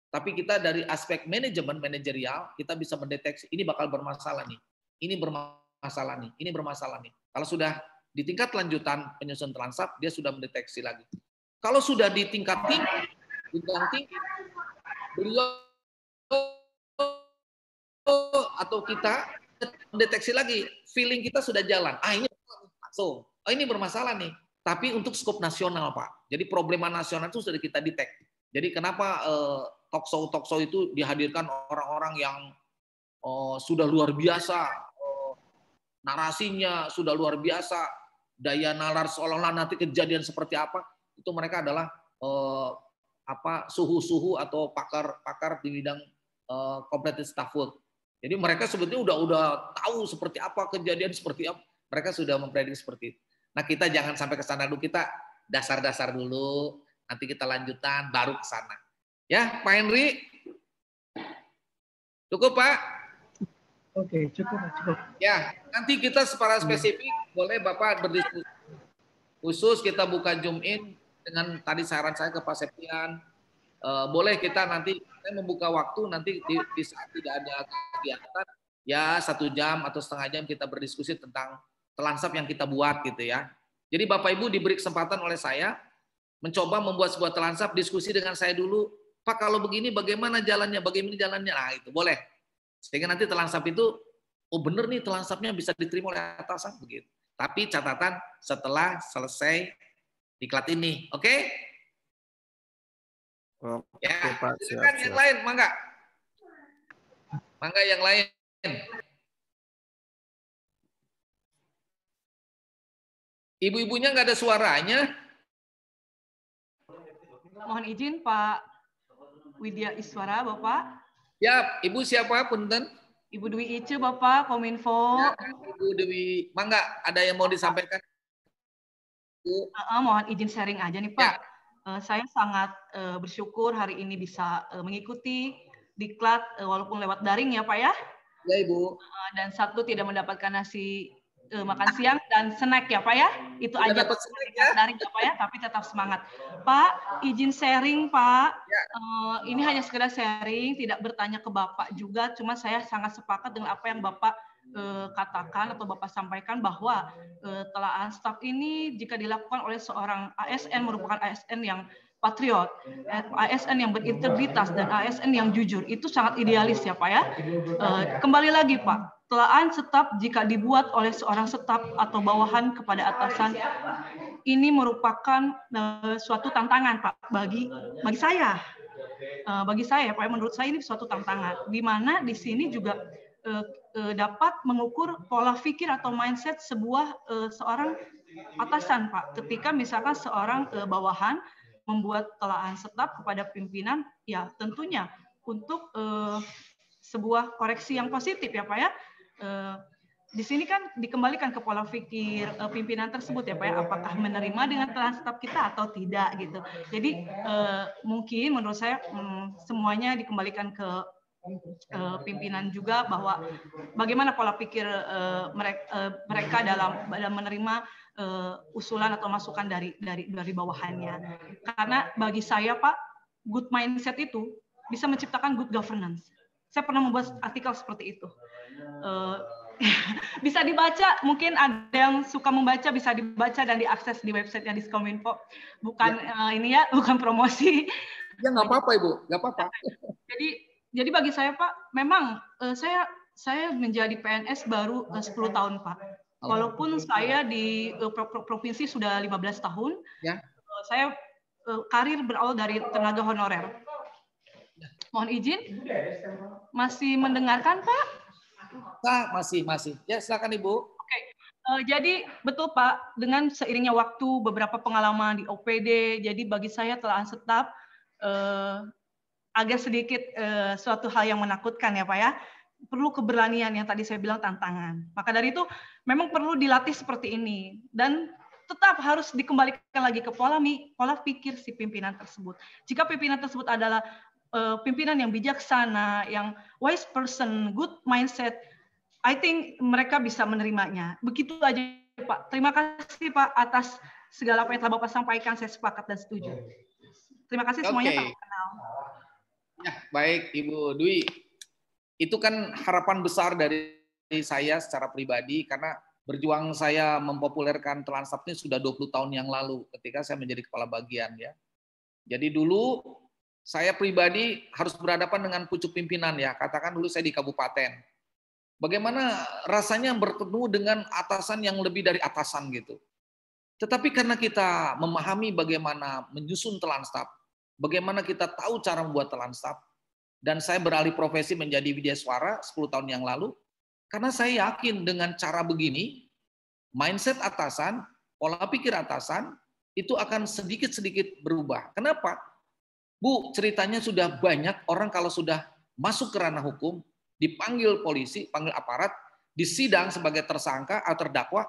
[SPEAKER 1] Tapi kita dari aspek manajemen, manajerial, kita bisa mendeteksi ini bakal bermasalah nih, ini bermasalah nih, ini bermasalah nih. Kalau sudah di tingkat lanjutan penyusun telansap, dia sudah mendeteksi lagi. Kalau sudah di tingkat tinggi, beliau atau kita mendeteksi lagi, feeling kita sudah jalan. Ini langsung, ini bermasalah nih. Tapi untuk skop nasional Pak, jadi problema nasional itu sudah kita detect. Jadi kenapa talkshow itu dihadirkan orang-orang yang sudah luar biasa, narasinya sudah luar biasa, daya nalar seolah-olah nanti kejadian seperti apa, itu mereka adalah suhu-suhu atau pakar di bidang competitive staff work. Jadi mereka sebetulnya udah tahu seperti apa kejadian seperti apa. Mereka sudah memprediksi seperti itu. Nah kita jangan sampai ke sana dulu, kita dasar-dasar dulu, nanti kita lanjutan baru ke sana. Ya Pak Henry, cukup Pak?
[SPEAKER 9] Oke, cukup.
[SPEAKER 1] Ya, nanti kita secara spesifik boleh Bapak berdiskusi. Khusus kita buka Zoom in dengan tadi saran saya ke Pak Septian. Boleh kita nanti membuka waktu nanti di saat tidak ada kegiatan ya 1 jam atau setengah jam kita berdiskusi tentang telansap yang kita buat gitu ya. Jadi Bapak Ibu diberi kesempatan oleh saya mencoba membuat sebuah telansap, diskusi dengan saya dulu. Pak kalau begini bagaimana jalannya? Nah itu boleh. Sehingga nanti telansap itu bener nih telansapnya bisa diterima oleh atasan begitu. Tapi catatan setelah selesai diklat ini. Oke?
[SPEAKER 8] Oke,
[SPEAKER 1] Ya,
[SPEAKER 8] Pak.
[SPEAKER 1] silakan yang lain, mangga. Mangga yang lain. Ibu-ibunya nggak ada suaranya.
[SPEAKER 4] Mohon izin Pak Widya Iswara, Bapak.
[SPEAKER 1] Ya, Ibu siapa, punten?
[SPEAKER 4] Ibu Dwi Ice, Bapak, Kominfo.
[SPEAKER 1] Ya, Ibu Dewi, mangga ada yang mau disampaikan?
[SPEAKER 4] Mohon izin sharing aja nih Pak. Ya. Saya sangat bersyukur hari ini bisa mengikuti diklat walaupun lewat daring ya Pak ya.
[SPEAKER 1] Ya Ibu.
[SPEAKER 4] Dan satu tidak mendapatkan nasi makan siang dan snack ya Pak ya. Itu aja daring ya Pak ya, tapi tetap semangat. Pak, izin sharing Pak. Ya. Ini hanya sekedar sharing, tidak bertanya ke Bapak juga, cuma saya sangat sepakat dengan apa yang Bapak katakan atau Bapak sampaikan bahwa telaan staf ini jika dilakukan oleh seorang ASN merupakan ASN yang patriot, ASN yang berintegritas dan ASN yang jujur, itu sangat idealis ya Pak ya. Kembali lagi Pak, telaan staf jika dibuat oleh seorang staf atau bawahan kepada atasan ini merupakan suatu tantangan Pak bagi saya. Bagi saya Pak, menurut saya ini suatu tantangan di mana di sini juga dapat mengukur pola pikir atau mindset seorang atasan Pak. Ketika misalkan seorang bawahan membuat telaan staf kepada pimpinan, ya tentunya untuk sebuah koreksi yang positif ya Pak ya. Di sini kan dikembalikan ke pola pikir pimpinan tersebut ya Pak ya, apakah menerima dengan telaan staf kita atau tidak gitu. Jadi mungkin menurut saya semuanya dikembalikan ke pimpinan juga bahwa bagaimana pola pikir mereka dalam menerima usulan atau masukan dari bawahannya. Karena bagi saya Pak, good mindset itu bisa menciptakan good governance. Saya pernah membuat artikel seperti itu. Bisa dibaca, mungkin ada yang suka membaca, bisa dibaca dan diakses di websitenya Diskominfo. Bukan ini ya, bukan promosi.
[SPEAKER 1] Ya nggak apa-apa Ibu, nggak apa-apa.
[SPEAKER 4] Jadi bagi saya Pak, memang saya menjadi PNS baru 10 tahun Pak. Walaupun saya di provinsi sudah 15 tahun, ya. Saya karir berawal dari tenaga honorer. Mohon izin, masih mendengarkan Pak?
[SPEAKER 1] Nah, masih. Ya, silakan Ibu.
[SPEAKER 4] Oke. Jadi betul Pak, dengan seiringnya waktu, beberapa pengalaman di OPD, jadi bagi saya telah tetap agak sedikit suatu hal yang menakutkan ya Pak ya. Perlu keberanian yang tadi saya bilang tantangan. Maka dari itu memang perlu dilatih seperti ini dan tetap harus dikembalikan lagi ke pola pikir si pimpinan tersebut. Jika pimpinan tersebut adalah pimpinan yang bijaksana, yang wise person, good mindset, I think mereka bisa menerimanya. Begitu aja Pak. Terima kasih Pak atas segala apa yang telah Bapak sampaikan, saya sepakat dan setuju. Terima kasih semuanya, salam kenal.
[SPEAKER 1] Ya, baik Ibu Dwi. Itu kan harapan besar dari saya secara pribadi, karena berjuang saya mempopulerkan Telansap ini sudah 20 tahun yang lalu ketika saya menjadi kepala bagian ya. Jadi dulu saya pribadi harus berhadapan dengan pucuk pimpinan ya. Katakan dulu saya di kabupaten. Bagaimana rasanya bertemu dengan atasan yang lebih dari atasan gitu. Tetapi karena kita memahami bagaimana menyusun Telansap, bagaimana kita tahu cara membuat Telansap, dan saya beralih profesi menjadi Widya Suara 10 tahun yang lalu, karena saya yakin dengan cara begini, mindset atasan, pola pikir atasan, itu akan sedikit-sedikit berubah. Kenapa? Bu, ceritanya sudah banyak orang kalau sudah masuk ke ranah hukum, dipanggil polisi, panggil aparat, disidang sebagai tersangka atau terdakwa,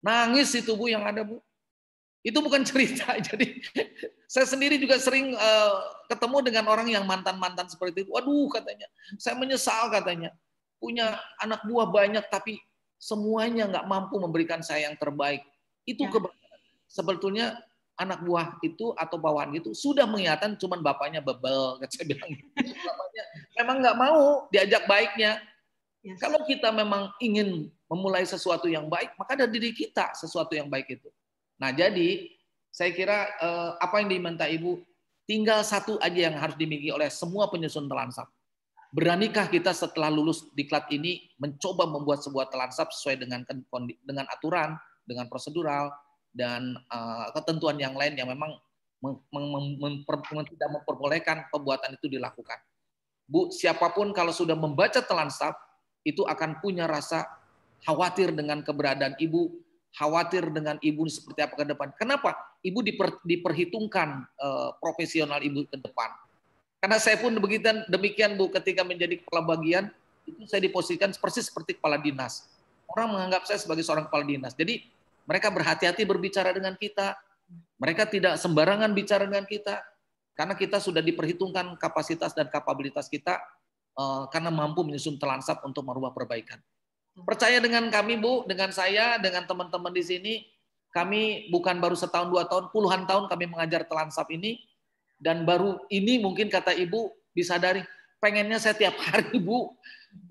[SPEAKER 1] nangis itu Bu yang ada Bu. Itu bukan cerita. Jadi saya sendiri juga sering ketemu dengan orang yang mantan-mantan seperti itu. Waduh katanya, saya menyesal katanya. Punya anak buah banyak tapi semuanya nggak mampu memberikan saya yang terbaik. Itu sebetulnya anak buah itu atau bawahan itu sudah mengingatkan, cuman bapaknya bebel, saya bilang. Bapaknya memang nggak mau diajak baiknya. Kalau kita memang ingin memulai sesuatu yang baik, maka dari diri kita sesuatu yang baik itu. Nah jadi saya kira apa yang diminta Ibu, tinggal satu aja yang harus dimiliki oleh semua penyusun Telansap. Beranikah kita setelah lulus diklat ini mencoba membuat sebuah Telansap sesuai dengan aturan, dengan prosedural, dan ketentuan yang lain yang memang tidak memperbolehkan pembuatan itu dilakukan. Bu, siapapun kalau sudah membaca Telansap, itu akan punya rasa khawatir dengan keberadaan Ibu, khawatir dengan Ibu seperti apa ke depan. Kenapa? Ibu diperhitungkan profesional Ibu ke depan. Karena saya pun demikian Bu, ketika menjadi kepala bagian, itu saya diposisikan persis seperti kepala dinas. Orang menganggap saya sebagai seorang kepala dinas. Jadi mereka berhati-hati berbicara dengan kita. Mereka tidak sembarangan bicara dengan kita. Karena kita sudah diperhitungkan kapasitas dan kapabilitas kita karena mampu menyusun Telansap untuk merubah perbaikan. Percaya dengan kami Bu, dengan saya, dengan teman-teman di sini, kami bukan baru setahun, 2 tahun, puluhan tahun kami mengajar Telansap ini, dan baru ini mungkin kata Ibu disadari, pengennya saya tiap hari Bu,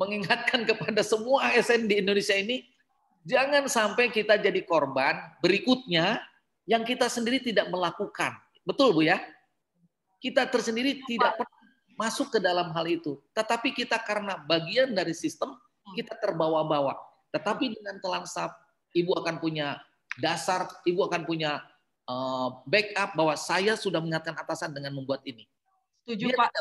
[SPEAKER 1] mengingatkan kepada semua ASN di Indonesia ini, jangan sampai kita jadi korban berikutnya yang kita sendiri tidak melakukan. Betul Bu ya? Kita tersendiri tidak pernah masuk ke dalam hal itu. Tetapi kita karena bagian dari sistem, kita terbawa-bawa. Tetapi dengan Telansap, Ibu akan punya dasar, Ibu akan punya backup bahwa saya sudah mengingatkan atasan dengan membuat ini.
[SPEAKER 4] Setuju Pak.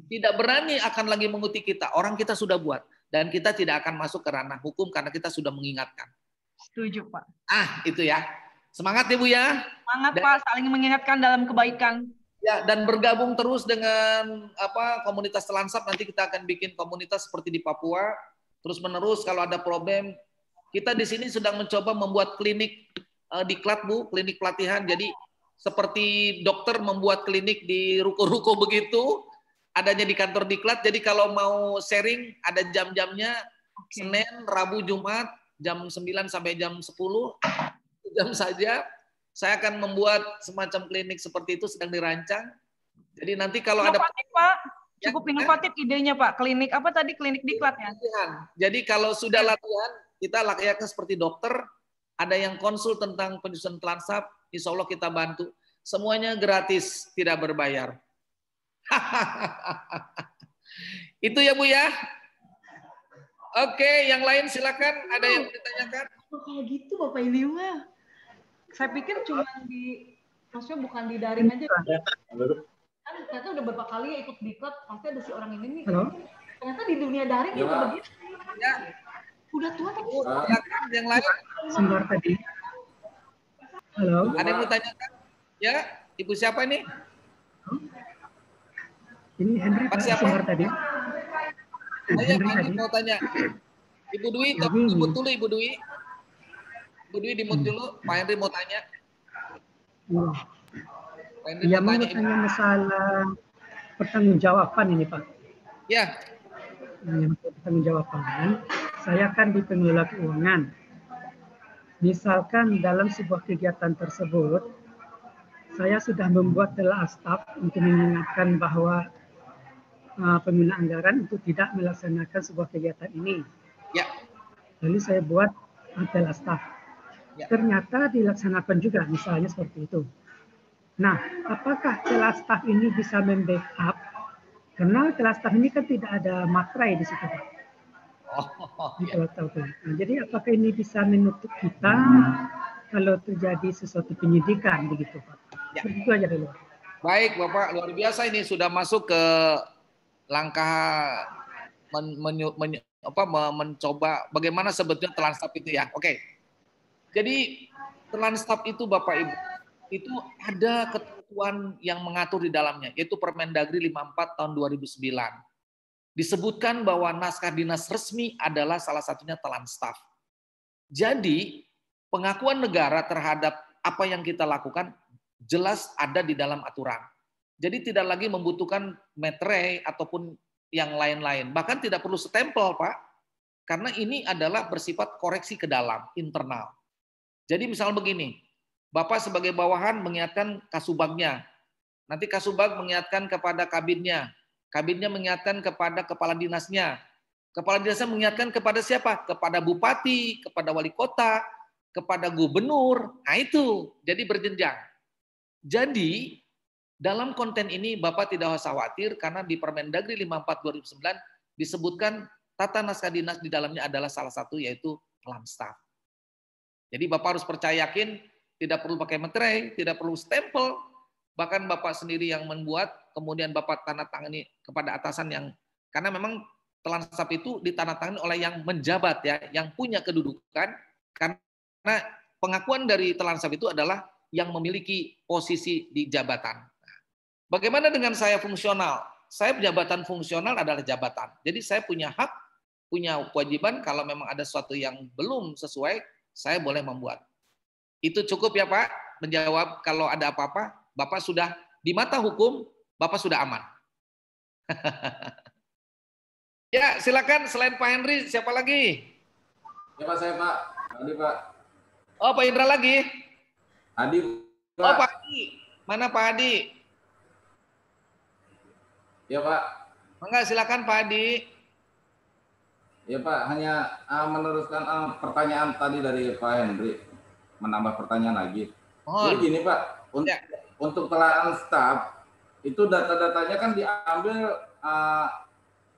[SPEAKER 1] Tidak berani akan lagi mengikuti kita. Orang kita sudah buat. Dan kita tidak akan masuk ke ranah hukum karena kita sudah mengingatkan.
[SPEAKER 4] Setuju Pak.
[SPEAKER 1] Itu ya. Semangat Ibu ya.
[SPEAKER 4] Semangat Pak, saling mengingatkan dalam kebaikan.
[SPEAKER 1] Ya, dan bergabung terus dengan komunitas Telansap. Nanti kita akan bikin komunitas seperti di Papua. Terus menerus kalau ada problem, kita di sini sedang mencoba membuat klinik diklat Bu, klinik pelatihan. Jadi seperti dokter membuat klinik di ruko-ruko begitu, adanya di kantor diklat. Jadi kalau mau sharing ada jam-jamnya, Senin, Rabu, Jumat, jam 9 sampai jam 10, jam saja. Saya akan membuat semacam klinik seperti itu, sedang dirancang. Jadi nanti kalau ada
[SPEAKER 4] Pak. cukup inovatif idenya Pak. Klinik apa tadi? Klinik diklat ya?
[SPEAKER 1] Jadi kalau sudah latihan, kita layaknya seperti dokter, ada yang konsul tentang penyusunan telansap, insya Allah kita bantu. Semuanya gratis, tidak berbayar. Itu ya Bu ya. Oke, yang lain silakan. Ada yang ditanyakan?
[SPEAKER 4] Kalau gitu Bapak ini mah, saya pikir cuma maksudnya bukan di daring aja. Kan ternyata udah beberapa kali ya ikut diklat, pasti ada si orang ini nih.
[SPEAKER 9] Halo?
[SPEAKER 4] Ternyata di dunia daring juga begitu.
[SPEAKER 1] Ya.
[SPEAKER 4] Udah tua tapi.
[SPEAKER 1] Silakan yang lain.
[SPEAKER 9] Sebentar tadi. Halo?
[SPEAKER 1] Ada yang mau tanyakan? Ya, Ibu siapa ini?
[SPEAKER 9] Ini Henry Pak, sebentar tadi.
[SPEAKER 1] Saya mau tanya. Ibu Dwi, dimut dulu Ibu Dwi. Ibu Dwi dimut dulu. Pak Henry mau tanya.
[SPEAKER 9] Iya, mau tanya masalah pertanggungjawaban ini Pak.
[SPEAKER 1] Ya.
[SPEAKER 9] Pertanggungjawaban. Saya kan di pengelola keuangan. Misalkan dalam sebuah kegiatan tersebut, saya sudah membuat telah staf untuk mengingatkan bahwa pengguna anggaran untuk tidak melaksanakan sebuah kegiatan ini.
[SPEAKER 1] Ya.
[SPEAKER 9] Lalu saya buat telah staf.
[SPEAKER 1] Ya.
[SPEAKER 9] Ternyata dilaksanakan juga, misalnya seperti itu. Nah, apakah telah staf ini bisa membackup? Karena telah staf ini kan tidak ada materai di situ, Pak. Nah, jadi apakah ini bisa menutup kita kalau terjadi sesuatu penyidikan begitu, Pak?
[SPEAKER 1] Ya.
[SPEAKER 9] Begitu aja dulu.
[SPEAKER 1] Baik, Bapak, luar biasa ini sudah masuk ke langkah mencoba bagaimana sebetulnya telan staf itu ya. Oke. Jadi telan staf itu Bapak Ibu itu ada ketentuan yang mengatur di dalamnya, yaitu Permendagri 54 tahun 2009. Disebutkan bahwa naskah dinas resmi adalah salah satunya telan staf. Jadi pengakuan negara terhadap apa yang kita lakukan jelas ada di dalam aturan. Jadi tidak lagi membutuhkan materai ataupun yang lain-lain. Bahkan tidak perlu stempel, Pak. Karena ini adalah bersifat koreksi ke dalam, internal. Jadi misal begini, Bapak sebagai bawahan mengingatkan kasubagnya. Nanti kasubag mengingatkan kepada kabinnya. Kabinnya mengingatkan kepada kepala dinasnya. Kepala dinasnya mengingatkan kepada siapa? Kepada bupati, kepada wali kota, kepada gubernur. Nah itu, jadi berjenjang. Jadi dalam konten ini Bapak tidak usah khawatir karena di Permendagri 54 2009 disebutkan tata naskah dinas di dalamnya adalah salah satu yaitu telan staf. Jadi Bapak harus percaya yakin tidak perlu pakai materai, tidak perlu stempel, bahkan Bapak sendiri yang membuat, kemudian Bapak tanda tangani kepada atasan yang karena memang telan staf itu ditandatangani oleh yang menjabat ya, yang punya kedudukan karena pengakuan dari telan staf itu adalah yang memiliki posisi di jabatan. Bagaimana dengan saya fungsional? Saya jabatan fungsional adalah jabatan. Jadi saya punya hak, punya kewajiban kalau memang ada sesuatu yang belum sesuai, saya boleh membuat. Itu cukup ya Pak, menjawab kalau ada apa-apa, Bapak sudah di mata hukum, Bapak sudah aman. Ya, silakan selain Pak Henry, siapa lagi?
[SPEAKER 6] Ya Pak, saya Pak. Adi Pak.
[SPEAKER 1] Oh, Pak Indra lagi?
[SPEAKER 6] Adi Pak.
[SPEAKER 1] Oh, Pak Adi. Mana Pak Adi?
[SPEAKER 6] Ya Pak.
[SPEAKER 1] Enggak, silakan Pak Adi.
[SPEAKER 6] Ya Pak, hanya meneruskan pertanyaan tadi dari Pak Henry, menambah pertanyaan lagi.
[SPEAKER 1] Oh.
[SPEAKER 6] Jadi gini Pak, untuk telaan staf itu data-datanya kan diambil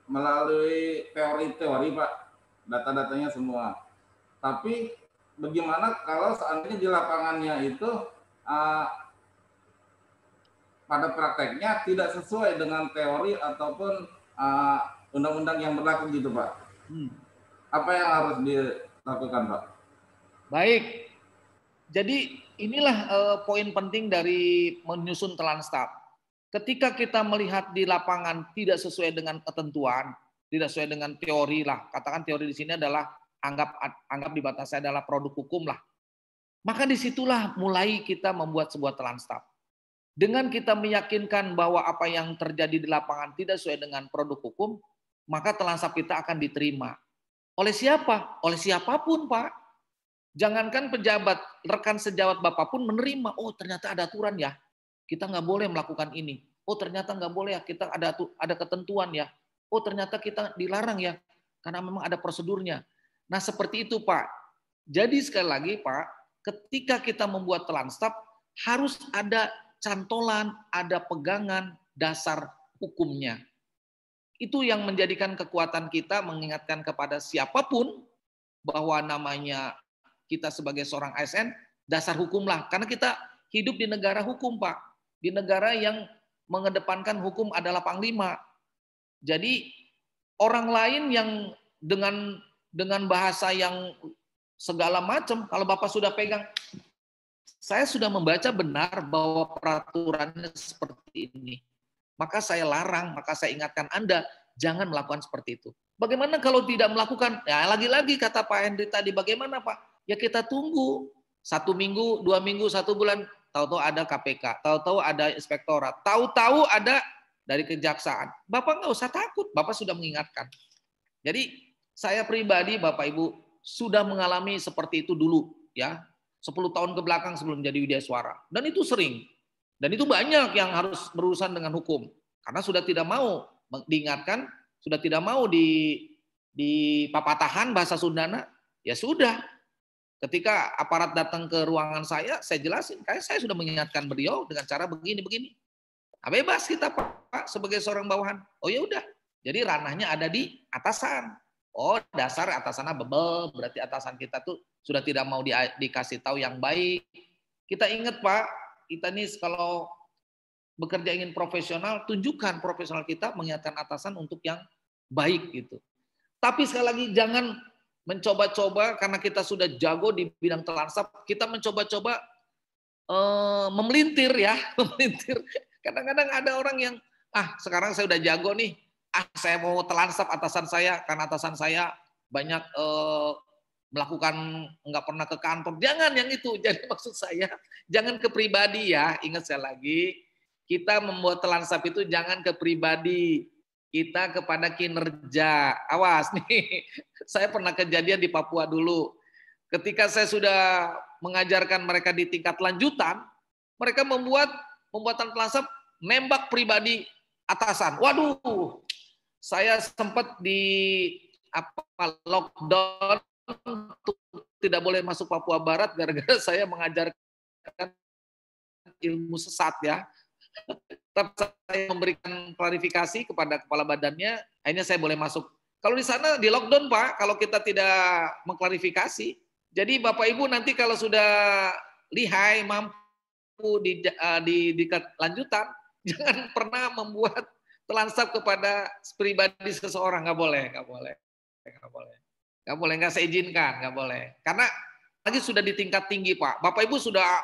[SPEAKER 6] melalui teori-teori Pak, data-datanya semua. Tapi bagaimana kalau seandainya di lapangannya itu pada prakteknya tidak sesuai dengan teori ataupun undang-undang yang berlaku gitu Pak. Apa yang harus dilakukan Pak?
[SPEAKER 1] Baik, jadi inilah poin penting dari menyusun telan staf. Ketika kita melihat di lapangan tidak sesuai dengan ketentuan, tidak sesuai dengan teori lah, katakan teori di sini adalah anggap di batasnya adalah produk hukum lah. Maka disitulah mulai kita membuat sebuah telan staf. Dengan kita meyakinkan bahwa apa yang terjadi di lapangan tidak sesuai dengan produk hukum, maka telan staf kita akan diterima. Oleh siapa? Oleh siapapun, Pak. Jangankan pejabat, rekan sejawat Bapak pun menerima, oh ternyata ada aturan ya, kita nggak boleh melakukan ini. Oh ternyata nggak boleh ya, kita ada ketentuan ya. Oh ternyata kita dilarang ya, karena memang ada prosedurnya. Nah seperti itu Pak. Jadi sekali lagi Pak, ketika kita membuat Telanstaf harus ada cantolan, ada pegangan dasar hukumnya. Itu yang menjadikan kekuatan kita mengingatkan kepada siapapun bahwa namanya kita sebagai seorang ASN, dasar hukumlah. Karena kita hidup di negara hukum, Pak. Di negara yang mengedepankan hukum adalah panglima. Jadi orang lain yang dengan bahasa yang segala macam, kalau Bapak sudah pegang, saya sudah membaca benar bahwa peraturannya seperti ini. Maka saya larang, maka saya ingatkan Anda, jangan melakukan seperti itu. Bagaimana kalau tidak melakukan? Ya lagi-lagi kata Pak Henry tadi, bagaimana Pak? Ya kita tunggu 1 minggu, 2 minggu, 1 bulan, tahu-tahu ada KPK, tahu-tahu ada inspektorat, tahu-tahu ada dari kejaksaan. Bapak nggak usah takut, Bapak sudah mengingatkan. Jadi saya pribadi, Bapak Ibu, sudah mengalami seperti itu dulu, ya 10 tahun ke belakang sebelum jadi Widya Suara. Dan itu sering. Dan itu banyak yang harus berurusan dengan hukum. Karena sudah tidak mau diingatkan, sudah tidak mau di papatahan bahasa Sundana, ya sudah. Ketika aparat datang ke ruangan saya jelasin, kayak saya sudah mengingatkan beliau dengan cara begini-begini. Nah, bebas kita Pak sebagai seorang bawahan. Oh ya udah. Jadi ranahnya ada di atasan. Oh dasar atasannya bebel, berarti atasan kita tuh sudah tidak mau dikasih tahu yang baik. Kita ingat Pak, kita nih kalau bekerja ingin profesional, tunjukkan profesional kita mengingatkan atasan untuk yang baik gitu. Tapi sekali lagi jangan mencoba-coba karena kita sudah jago di bidang Telanstaf, kita mencoba-coba memelintir ya, memelintir. Kadang-kadang ada orang yang sekarang saya udah jago nih, saya mau Telanstaf atasan saya karena atasan saya banyak melakukan nggak pernah ke kantor. Jangan yang itu. Jadi maksud saya jangan ke pribadi ya. Ingat saya lagi, kita membuat Telanstaf itu jangan ke pribadi. Kita kepada kinerja. Awas nih. Saya pernah kejadian di Papua dulu. Ketika saya sudah mengajarkan mereka di tingkat lanjutan, mereka pembuatan Telanstaf nembak pribadi atasan. Waduh. Saya sempat di lockdown, tidak boleh masuk Papua Barat gara-gara saya mengajarkan ilmu sesat ya. Tapi saya memberikan klarifikasi kepada kepala badannya, akhirnya saya boleh masuk. Kalau di sana di lockdown Pak, kalau kita tidak mengklarifikasi. Jadi Bapak Ibu nanti kalau sudah lihai, mampu di lanjutan, jangan pernah membuat Telanstaf kepada pribadi seseorang, nggak boleh. Nggak boleh, nggak saya izinkan, nggak boleh. Karena lagi sudah di tingkat tinggi, Pak. Bapak Ibu sudah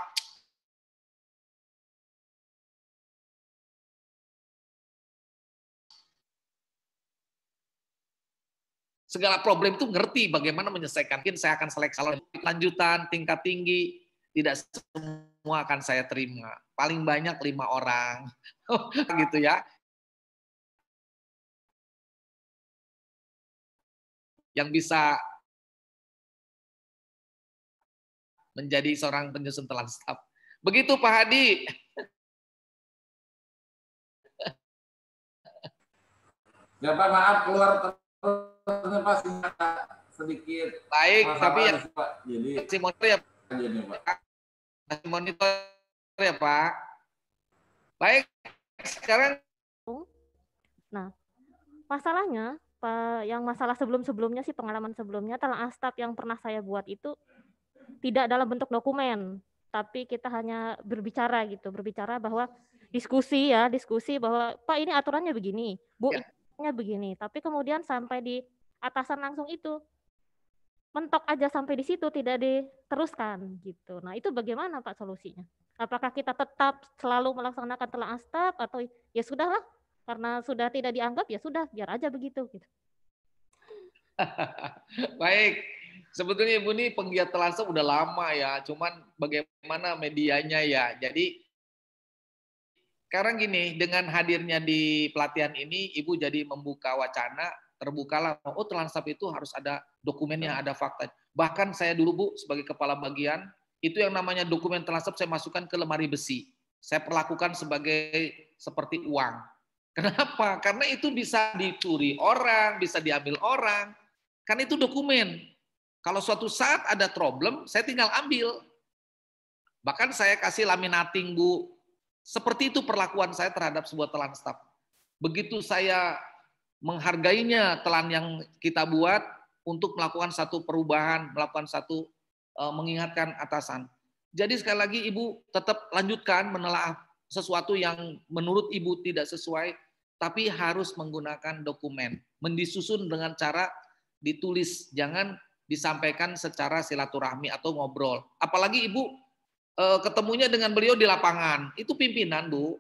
[SPEAKER 1] segala problem itu ngerti bagaimana menyelesaikan. Mungkin saya akan seleksi kalau lanjutan, tingkat tinggi, tidak semua akan saya terima. Paling banyak 5 orang. Gitu ya. Yang bisa menjadi seorang penyusun Telanstaf. Begitu Pak Hadi.
[SPEAKER 6] Ya Pak, maaf keluar terusnya Pak, sedikit.
[SPEAKER 1] Baik, tapi yang
[SPEAKER 6] jadi
[SPEAKER 1] kasih monitor ya
[SPEAKER 6] Pak.
[SPEAKER 1] Kasih monitor ya Pak. Baik, sekarang.
[SPEAKER 3] Nah, masalahnya yang masalah sebelum-sebelumnya sih, pengalaman sebelumnya Telanstaf yang pernah saya buat itu tidak dalam bentuk dokumen, tapi kita hanya berbicara bahwa diskusi bahwa Pak ini aturannya begini, Bu aturannya begini, tapi kemudian sampai di atasan langsung itu mentok aja sampai di situ, tidak diteruskan gitu. Nah itu bagaimana Pak solusinya? Apakah kita tetap selalu melaksanakan Telanstaf atau ya sudahlah? Karena sudah tidak dianggap, ya sudah, biar aja begitu. Gitu.
[SPEAKER 1] Baik, sebetulnya Ibu ini penggiat Telanstaf udah lama ya, cuman bagaimana medianya ya. Jadi sekarang gini, dengan hadirnya di pelatihan ini, Ibu jadi membuka wacana, terbukalah, oh Telanstaf itu harus ada dokumennya, ada fakta. Bahkan saya dulu Bu, sebagai kepala bagian, itu yang namanya dokumen Telanstaf saya masukkan ke lemari besi. Saya perlakukan sebagai seperti uang. Kenapa? Karena itu bisa dicuri orang, bisa diambil orang. Kan itu dokumen. Kalau suatu saat ada problem, saya tinggal ambil. Bahkan saya kasih laminating, Bu. Seperti itu perlakuan saya terhadap sebuah telan staf. Begitu saya menghargainya telan yang kita buat untuk melakukan satu perubahan, melakukan satu mengingatkan atasan. Jadi sekali lagi Ibu tetap lanjutkan menelaah sesuatu yang menurut Ibu tidak sesuai, tapi harus menggunakan dokumen. Disusun dengan cara ditulis, jangan disampaikan secara silaturahmi atau ngobrol. Apalagi Ibu ketemunya dengan beliau di lapangan, itu pimpinan, Bu.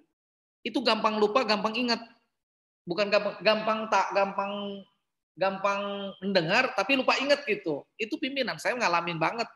[SPEAKER 1] Itu gampang lupa, gampang ingat. Bukan gampang mendengar tapi lupa ingat gitu. Itu pimpinan, saya ngalamin banget.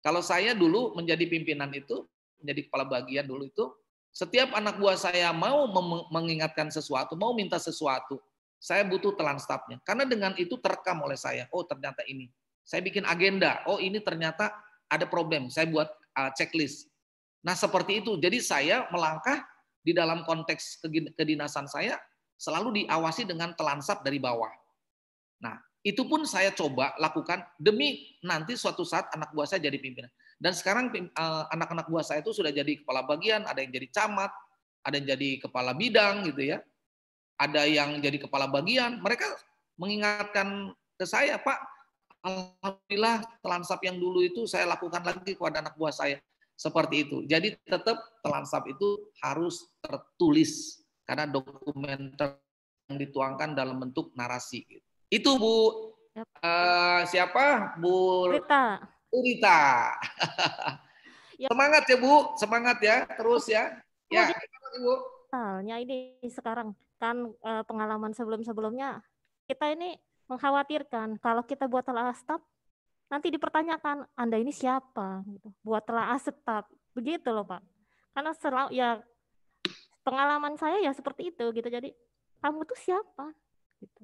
[SPEAKER 1] Kalau saya dulu menjadi pimpinan itu, menjadi kepala bagian dulu itu, setiap anak buah saya mau mengingatkan sesuatu, mau minta sesuatu, saya butuh telan stafnya. Karena dengan itu terekam oleh saya, oh ternyata ini. Saya bikin agenda, oh ini ternyata ada problem, saya buat checklist. Nah seperti itu, jadi saya melangkah di dalam konteks kedinasan saya, selalu diawasi dengan telansap dari bawah. Nah, itu pun saya coba lakukan demi nanti suatu saat anak buah saya jadi pimpinan. Dan sekarang anak-anak buah saya itu sudah jadi kepala bagian, ada yang jadi camat, ada yang jadi kepala bidang gitu ya. Ada yang jadi kepala bagian, mereka mengingatkan ke saya, Pak, alhamdulillah telansap yang dulu itu saya lakukan lagi kepada anak buah saya. Seperti itu. Jadi tetap telansap itu harus tertulis. Karena dokumen yang dituangkan dalam bentuk narasi. Itu Bu, siapa? Bu
[SPEAKER 3] Rita.
[SPEAKER 1] Rita. Semangat ya Bu, semangat ya, terus ya. Ya, Ibu.
[SPEAKER 3] Soalnya ini sekarang kan pengalaman sebelum-sebelumnya kita ini mengkhawatirkan kalau kita buat telah staf nanti dipertanyakan Anda ini siapa gitu. Buat telah staf. Begitu loh, Pak. Karena selalu ya pengalaman saya ya seperti itu gitu. Jadi kamu tuh siapa gitu.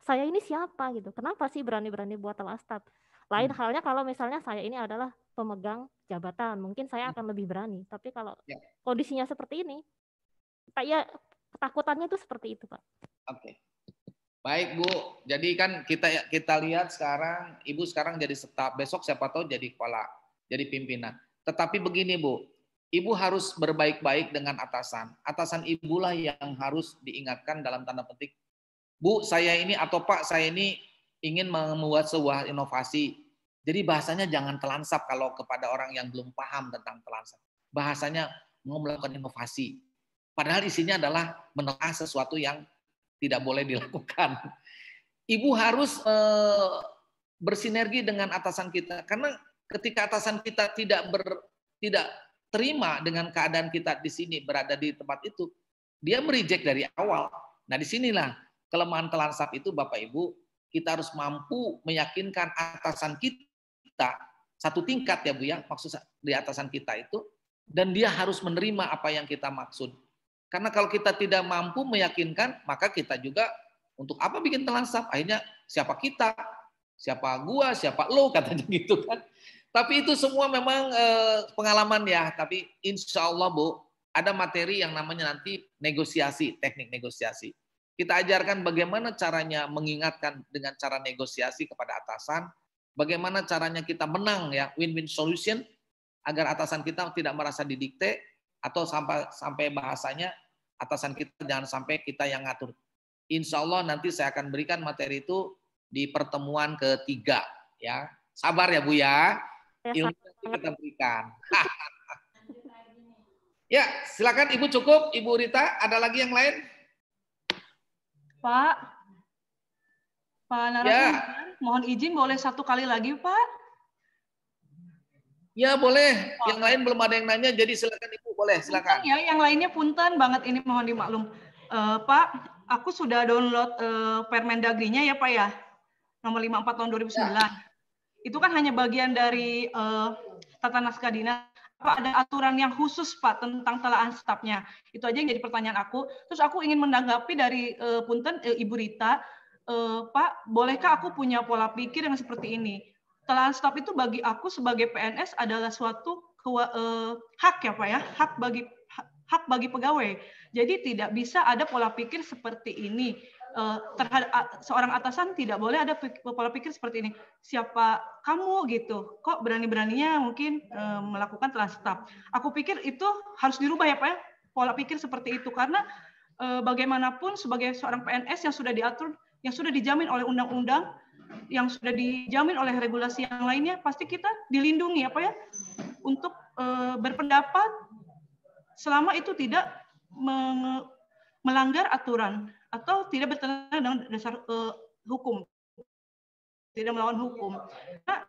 [SPEAKER 3] Saya ini siapa gitu. Kenapa sih berani-berani buat telah staf? Lain halnya kalau misalnya saya ini adalah pemegang jabatan, mungkin saya akan lebih berani. Tapi kalau kondisinya seperti ini, kayak ketakutannya itu seperti itu, Pak.
[SPEAKER 1] Oke. Baik, Bu. Jadi kan kita lihat sekarang Ibu sekarang jadi staf, besok siapa tahu jadi kepala, jadi pimpinan. Tetapi begini, Bu. Ibu harus berbaik-baik dengan atasan. Atasan ibulah yang harus diingatkan dalam tanda petik. Bu, saya ini atau Pak, saya ini ingin membuat sebuah inovasi. Jadi bahasanya jangan telansap kalau kepada orang yang belum paham tentang telansap. Bahasanya mau melakukan inovasi. Padahal isinya adalah menelaah sesuatu yang tidak boleh dilakukan. Ibu harus bersinergi dengan atasan kita. Karena ketika atasan kita tidak terima dengan keadaan kita di sini, berada di tempat itu, dia mereject dari awal. Nah, disinilah kelemahan telansap itu, Bapak Ibu, kita harus mampu meyakinkan atasan kita, satu tingkat ya Bu ya, maksud di atasan kita itu, dan dia harus menerima apa yang kita maksud. Karena kalau kita tidak mampu meyakinkan, maka kita juga untuk apa bikin telansap? Akhirnya siapa kita, siapa gua, siapa lo, katanya gitu kan. Tapi itu semua memang pengalaman ya. Tapi insya Allah Bu, ada materi yang namanya nanti negosiasi, teknik negosiasi. Kita ajarkan bagaimana caranya mengingatkan dengan cara negosiasi kepada atasan, bagaimana caranya kita menang ya, win-win solution, agar atasan kita tidak merasa didikte, atau sampai bahasanya atasan kita jangan sampai kita yang ngatur. Insya Allah nanti saya akan berikan materi itu di pertemuan ketiga ya. Sabar ya Bu ya. Ilmu kita berikan. Ya, silakan Ibu cukup. Ibu Rita, ada lagi yang lain?
[SPEAKER 4] Pak narasumber, mohon izin boleh satu kali lagi Pak?
[SPEAKER 1] Ya boleh. Yang lain belum ada yang nanya, jadi silakan Ibu, boleh silakan.
[SPEAKER 4] Punten ya, yang lainnya punten banget ini, mohon dimaklum. Pak, aku sudah download Permendagri-nya ya Pak ya, nomor 54 tahun 2009. Ya. Itu kan hanya bagian dari tata naskah dinas. Apa ada aturan yang khusus Pak tentang telaan stafnya? Itu aja yang jadi pertanyaan aku. Terus aku ingin menanggapi dari punten Ibu Rita, Pak, bolehkah aku punya pola pikir yang seperti ini? Telaan staf itu bagi aku sebagai PNS adalah suatu hak ya Pak ya, hak bagi pegawai. Jadi tidak bisa ada pola pikir seperti ini. Terhadap seorang atasan tidak boleh ada pola pikir seperti ini. Siapa kamu gitu? Kok berani-beraninya mungkin melakukan transtaf? Aku pikir itu harus dirubah ya Pak ya, pola pikir seperti itu, karena bagaimanapun sebagai seorang PNS yang sudah diatur, yang sudah dijamin oleh undang-undang, yang sudah dijamin oleh regulasi yang lainnya, pasti kita dilindungi apa ya untuk berpendapat selama itu tidak melanggar aturan atau tidak bertentangan dengan dasar hukum, tidak melawan hukum. Nah,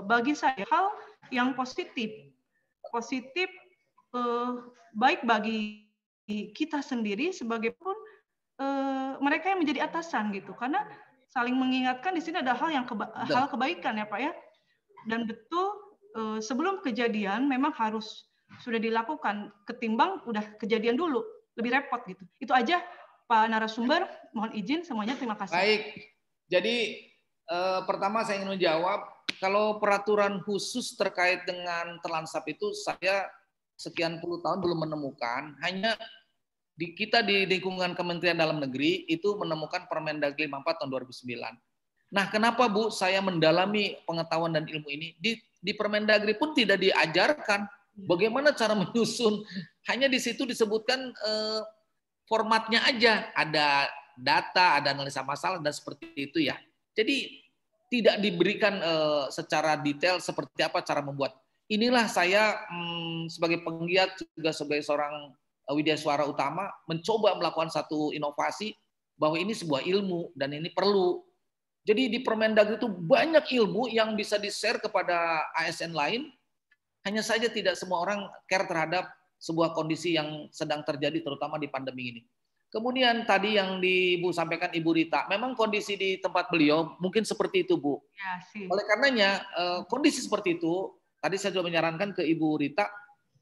[SPEAKER 4] bagi saya hal yang positif baik bagi kita sendiri sebagai pun mereka yang menjadi atasan gitu, karena saling mengingatkan di sini ada hal yang hal kebaikan ya Pak ya, dan betul sebelum kejadian memang harus sudah dilakukan ketimbang udah kejadian dulu, lebih repot gitu. Itu aja Pak narasumber, mohon izin semuanya, terima kasih.
[SPEAKER 1] Baik, jadi pertama saya ingin menjawab, kalau peraturan khusus terkait dengan terlansap itu saya sekian puluh tahun belum menemukan, hanya kita di lingkungan Kementerian Dalam Negeri itu menemukan Permendagri 54 tahun 2009. Nah, kenapa Bu saya mendalami pengetahuan dan ilmu ini? Di Permendagri pun tidak diajarkan bagaimana cara menyusun. Hanya di situ disebutkan formatnya aja, ada data, ada analisa masalah dan seperti itu ya. Jadi tidak diberikan secara detail seperti apa cara membuat. Inilah saya sebagai penggiat juga sebagai seorang Widya Suara Utama mencoba melakukan satu inovasi bahwa ini sebuah ilmu dan ini perlu. Jadi di Permendagri itu banyak ilmu yang bisa di-share kepada ASN lain, hanya saja tidak semua orang care terhadap sebuah kondisi yang sedang terjadi terutama di pandemi ini. Kemudian tadi yang Ibu sampaikan Ibu Rita, memang kondisi di tempat beliau mungkin seperti itu Bu.
[SPEAKER 4] Ya, sih.
[SPEAKER 1] Oleh karenanya kondisi seperti itu, tadi saya juga menyarankan ke Ibu Rita,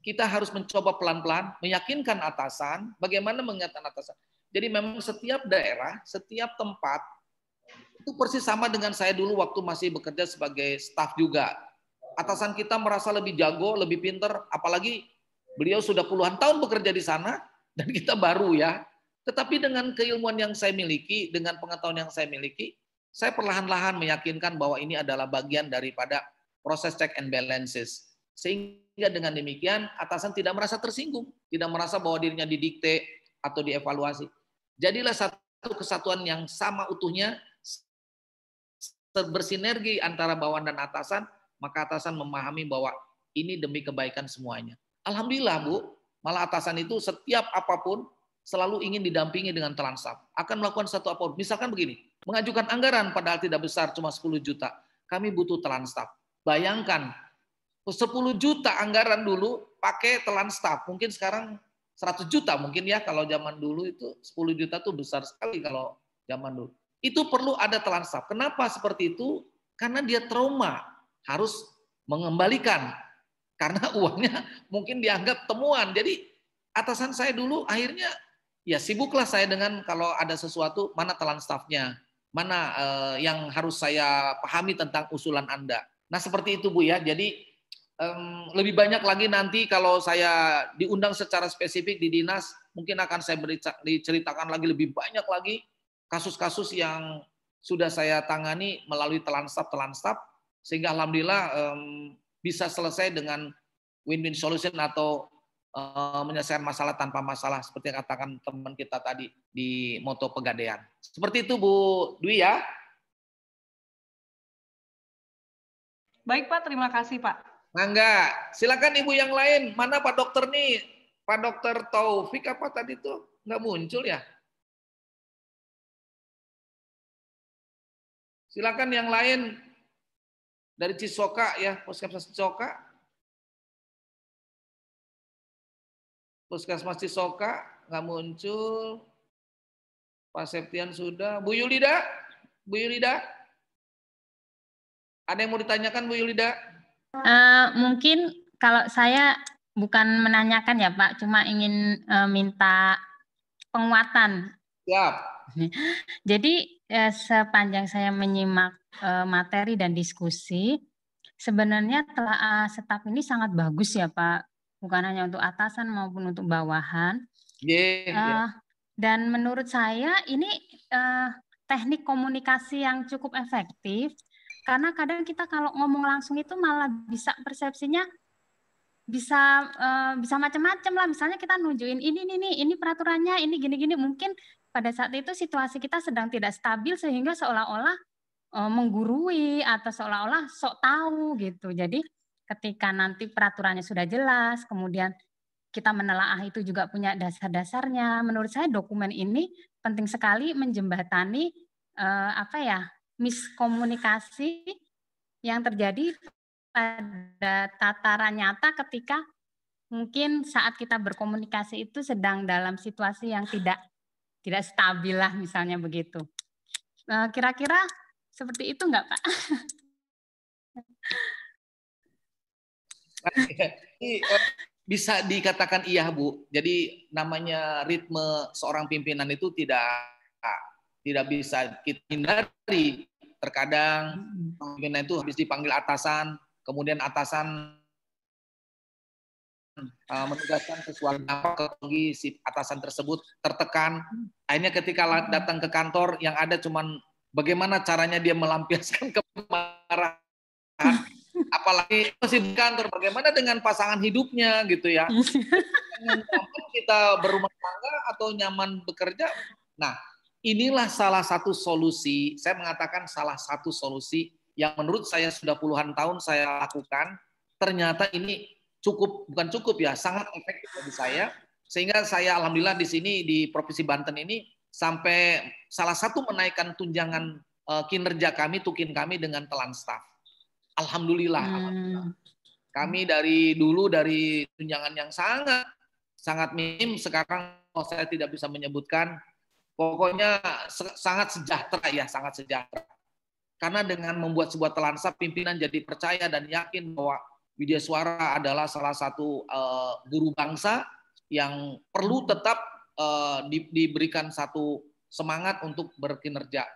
[SPEAKER 1] kita harus mencoba pelan-pelan meyakinkan atasan, bagaimana mengingatkan atasan. Jadi memang setiap daerah, setiap tempat, itu persis sama dengan saya dulu waktu masih bekerja sebagai staf juga. Atasan kita merasa lebih jago, lebih pinter, apalagi beliau sudah puluhan tahun bekerja di sana, dan kita baru ya. Tetapi dengan keilmuan yang saya miliki, dengan pengetahuan yang saya miliki, saya perlahan-lahan meyakinkan bahwa ini adalah bagian daripada proses check and balances. Sehingga dengan demikian atasan tidak merasa tersinggung, tidak merasa bahwa dirinya didikte atau dievaluasi. Jadilah satu kesatuan yang sama utuhnya, bersinergi antara bawahan dan atasan, maka atasan memahami bahwa ini demi kebaikan semuanya. Alhamdulillah Bu, malah atasan itu setiap apapun selalu ingin didampingi dengan terlansap. Akan melakukan satu apapun. Misalkan begini, mengajukan anggaran padahal tidak besar, cuma 10 juta. Kami butuh terlansap. Bayangkan, 10 juta anggaran dulu pakai telan staf. Mungkin sekarang 100 juta mungkin ya, kalau zaman dulu itu 10 juta tuh besar sekali kalau zaman dulu. Itu perlu ada telan staf. Kenapa seperti itu? Karena dia trauma, harus mengembalikan. Karena uangnya mungkin dianggap temuan. Jadi atasan saya dulu akhirnya ya sibuklah saya dengan kalau ada sesuatu, mana telan stafnya, mana yang harus saya pahami tentang usulan Anda. Nah seperti itu Bu ya, jadi lebih banyak lagi nanti kalau saya diundang secara spesifik di dinas, mungkin akan saya diceritakan lagi lebih banyak lagi kasus-kasus yang sudah saya tangani melalui telan staf, sehingga alhamdulillah bisa selesai dengan win-win solution atau menyelesaikan masalah tanpa masalah seperti yang katakan teman kita tadi di Moto Pegadaian. Seperti itu Bu Dwi ya.
[SPEAKER 4] Baik Pak, terima kasih Pak.
[SPEAKER 1] Mangga, silakan Ibu yang lain. Mana Pak Dokter nih? Pak Dokter Taufik apa tadi tuh? Nggak muncul ya? Silakan yang lain dari Cisoka ya, Puskesmas Cisoka. Puskesmas Cisoka nggak muncul. Pak Septian sudah. Bu Yulida? Bu Yulida? Ada yang mau ditanyakan Bu Yulida?
[SPEAKER 10] Mungkin kalau saya bukan menanyakan ya Pak, cuma ingin minta penguatan.
[SPEAKER 1] Siap.
[SPEAKER 10] Jadi sepanjang saya menyimak materi dan diskusi, sebenarnya telaah staf ini sangat bagus ya Pak, bukan hanya untuk atasan maupun untuk bawahan. Dan menurut saya ini teknik komunikasi yang cukup efektif, karena kadang kita kalau ngomong langsung itu malah bisa persepsinya bisa macam-macam lah. Misalnya kita nunjukin ini peraturannya, ini gini-gini. Mungkin pada saat itu situasi kita sedang tidak stabil sehingga seolah-olah menggurui atau seolah-olah sok tahu gitu. Jadi ketika nanti peraturannya sudah jelas, kemudian kita menelaah itu juga punya dasar-dasarnya. Menurut saya dokumen ini penting sekali menjembatani miskomunikasi yang terjadi pada tataran nyata ketika mungkin saat kita berkomunikasi itu sedang dalam situasi yang tidak stabil lah, misalnya begitu. Kira-kira seperti itu enggak, Pak?
[SPEAKER 1] Bisa dikatakan iya, Bu. Jadi namanya ritme seorang pimpinan itu tidak bisa kita hindari. Terkadang pimpinan itu habis dipanggil atasan, kemudian atasan menugaskan sesuatu tinggi, si atasan tersebut tertekan. Akhirnya ketika datang ke kantor yang ada cuman bagaimana caranya dia melampiaskan kemarahan. Apalagi masih di kantor, bagaimana dengan pasangan hidupnya gitu ya. Nyaman kita berumah tangga atau nyaman bekerja. Nah, inilah salah satu solusi, saya mengatakan salah satu solusi yang menurut saya sudah puluhan tahun saya lakukan. Ternyata ini bukan cukup ya, sangat efektif bagi saya. Sehingga saya alhamdulillah di sini di Provinsi Banten ini sampai salah satu menaikkan tunjangan kinerja kami, tukin kami dengan telan staf. Alhamdulillah. Kami dari dulu dari tunjangan yang sangat minim, sekarang saya tidak bisa menyebutkan. Pokoknya sangat sejahtera ya, sangat sejahtera. Karena dengan membuat sebuah telan staf, pimpinan jadi percaya dan yakin bahwa Widya Suara adalah salah satu guru bangsa yang perlu tetap diberikan satu semangat untuk berkinerja.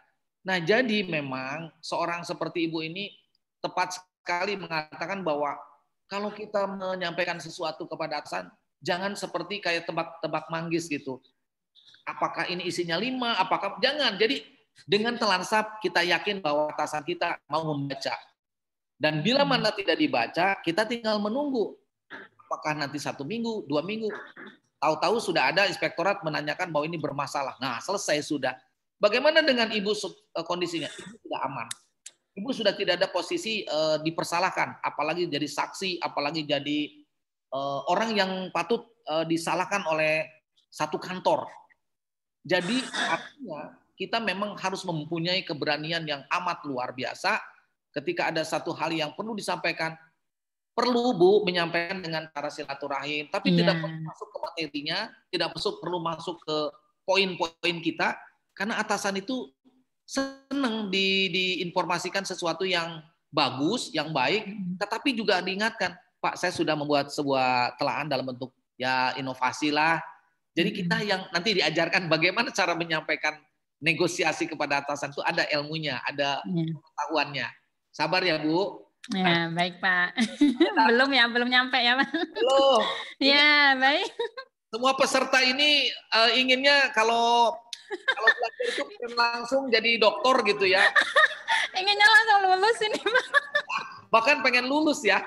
[SPEAKER 1] Nah, jadi memang seorang seperti Ibu ini tepat sekali mengatakan bahwa kalau kita menyampaikan sesuatu kepada atasan, jangan seperti kayak tebak-tebak manggis gitu. Apakah ini isinya 5, apakah jangan. Jadi dengan telan staf kita yakin bahwa atasan kita mau membaca. Dan bila mana tidak dibaca, kita tinggal menunggu. Apakah nanti 1 minggu, 2 minggu. Tahu-tahu sudah ada inspektorat menanyakan bahwa ini bermasalah. Nah, selesai sudah. Bagaimana dengan Ibu kondisinya? Ibu sudah aman. Ibu sudah tidak ada posisi dipersalahkan, apalagi jadi saksi, apalagi jadi orang yang patut disalahkan oleh satu kantor. Jadi artinya kita memang harus mempunyai keberanian yang amat luar biasa ketika ada satu hal yang perlu disampaikan. Perlu Bu menyampaikan dengan cara silaturahim, tapi tidak perlu masuk ke materinya, tidak perlu masuk ke poin-poin kita, karena atasan itu senang diinformasikan sesuatu yang bagus, yang baik, tetapi juga diingatkan, Pak, saya sudah membuat sebuah telahan dalam bentuk ya inovasi lah. Jadi kita yang nanti diajarkan bagaimana cara menyampaikan negosiasi kepada atasan itu ada ilmunya, ada pengetahuannya. Sabar ya Bu.
[SPEAKER 10] Ya, baik Pak. Belum nyampe ya Pak.
[SPEAKER 1] Belum.
[SPEAKER 10] Ya, baik.
[SPEAKER 1] Semua peserta ini inginnya kalau belajar itu langsung jadi dokter gitu ya.
[SPEAKER 10] Inginnya langsung lulus ini Pak.
[SPEAKER 1] Bahkan pengen lulus ya.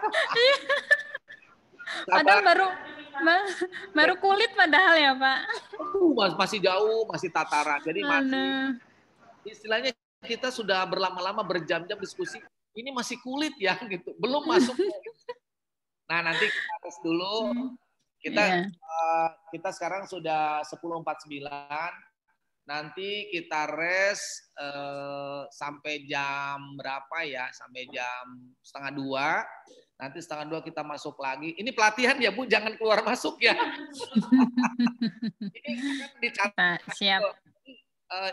[SPEAKER 10] Padahal baru kulit padahal ya Pak.
[SPEAKER 1] Masih jauh, masih tataran. Jadi masih istilahnya kita sudah berlama-lama berjam-jam diskusi. Ini masih kulit ya gitu, belum masuk. Nah nanti kita tes dulu. Kita sekarang sudah 10.49. Nanti kita rest sampai jam berapa ya? Sampai jam 1:30. Nanti 1:30 kita masuk lagi. Ini pelatihan ya Bu, jangan keluar masuk ya. Ini kan dicatat.
[SPEAKER 10] Siap.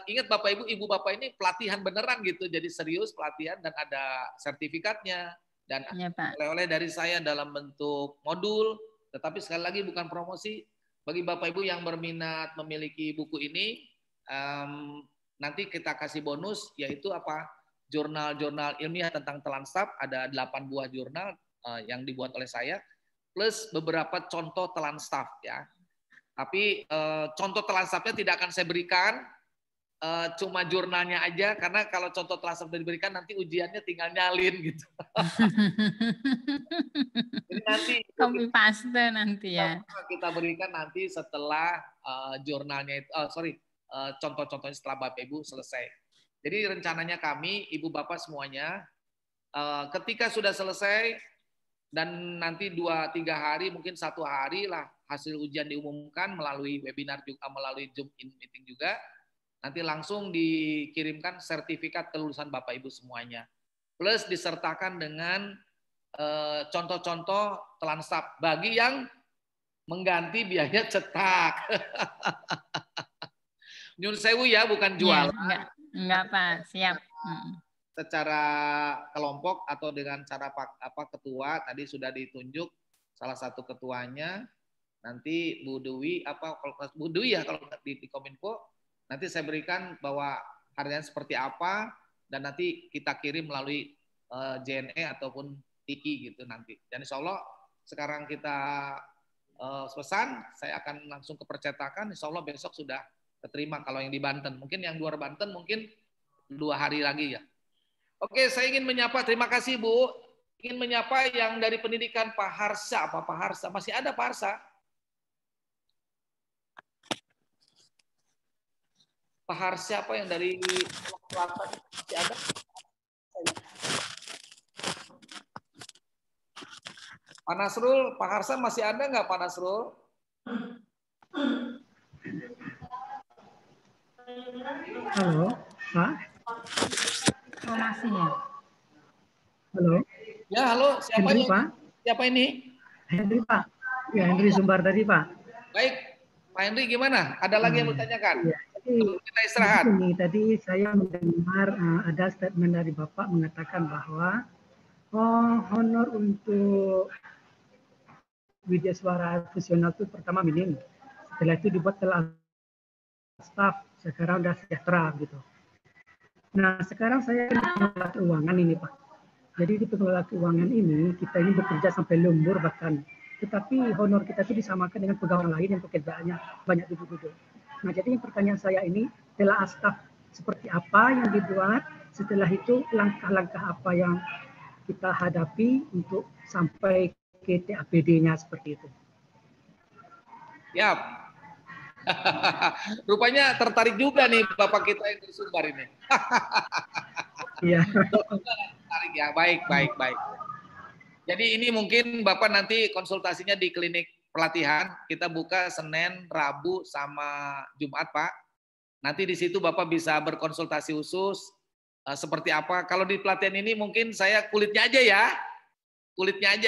[SPEAKER 1] Ingat Bapak Ibu, Ibu Bapak ini pelatihan beneran gitu, jadi serius pelatihan dan ada sertifikatnya dan oleh-oleh dari saya dalam bentuk modul. Tetapi sekali lagi bukan promosi. Bagi Bapak Ibu yang berminat memiliki buku ini, nanti kita kasih bonus yaitu apa? jurnal-jurnal ilmiah tentang telan staf, ada 8 buah jurnal yang dibuat oleh saya, plus beberapa contoh telan staf ya. Tapi contoh telan stafnya tidak akan saya berikan, cuma jurnalnya aja, karena kalau contoh telan staf diberikan nanti ujiannya tinggal nyalin gitu. Jadi nanti
[SPEAKER 10] copy paste nanti ya.
[SPEAKER 1] Kita berikan nanti setelah jurnalnya itu, contoh-contohnya setelah Bapak Ibu selesai. Jadi rencananya kami, Ibu Bapak semuanya, ketika sudah selesai dan nanti 2-3 hari, mungkin 1 hari lah hasil ujian diumumkan melalui webinar juga, melalui Zoom meeting juga, nanti langsung dikirimkan sertifikat kelulusan Bapak Ibu semuanya. Plus disertakan dengan contoh-contoh telan staf bagi yang mengganti biaya cetak. Nyun sewu ya, bukan jualan.
[SPEAKER 10] Ya, enggak Pak, siap.
[SPEAKER 1] Secara kelompok atau dengan cara ketua tadi sudah ditunjuk salah satu ketuanya, nanti Bu Dwi Bu Dwi ya kalau di Kominfo, nanti saya berikan bahwa harganya seperti apa dan nanti kita kirim melalui JNE ataupun Tiki gitu nanti. Dan insya Allah sekarang kita pesan, saya akan langsung ke percetakan, insya Allah besok sudah keterima kalau yang di Banten. Mungkin yang luar Banten mungkin 2 hari lagi ya. Oke, saya ingin menyapa, terima kasih Bu. Ingin menyapa yang dari pendidikan Pak Harsa. Pak Harsa, masih ada Pak Harsa? Pak Harsa apa yang dari Selatan masih ada? Pak Nasrul, Pak Harsa masih ada nggak Pak Nasrul?
[SPEAKER 9] Halo, Pak.
[SPEAKER 10] Oh, masih ya.
[SPEAKER 9] Halo.
[SPEAKER 1] Ya, halo. Siapa
[SPEAKER 9] Henry,
[SPEAKER 1] ini?
[SPEAKER 9] Pak?
[SPEAKER 1] Siapa ini?
[SPEAKER 9] Henry, Pak. Ya, Henry Sumbar tadi, Pak.
[SPEAKER 1] Baik, Pak Henry gimana? Ada lagi yang bertanyakan?
[SPEAKER 9] Ya,
[SPEAKER 1] kita istirahat.
[SPEAKER 9] Tadi saya mendengar ada statement dari Bapak mengatakan bahwa honor untuk Widya Suara Fusional itu pertama minim. Setelah itu dibuat telah staf, sekarang udah sejahtera gitu. Nah, sekarang saya di pengelola keuangan ini, Pak. Jadi di pengelola keuangan ini, kita ini bekerja sampai lembur bahkan. Tetapi honor kita itu disamakan dengan pegawai lain yang pekerjaannya banyak duduk-duduk. Nah, jadi pertanyaan saya ini, telah staf seperti apa yang dibuat, setelah itu langkah-langkah apa yang kita hadapi untuk sampai ke TAPD-nya seperti itu.
[SPEAKER 1] Yap. Rupanya tertarik juga nih Bapak kita yang dari Sumbar ini.
[SPEAKER 9] Iya.
[SPEAKER 1] Tertarik ya, baik. Jadi ini mungkin Bapak nanti konsultasinya di klinik pelatihan. Kita buka Senin, Rabu, sama Jumat, Pak. Nanti di situ Bapak bisa berkonsultasi khusus seperti apa. Kalau di pelatihan ini mungkin saya kulitnya aja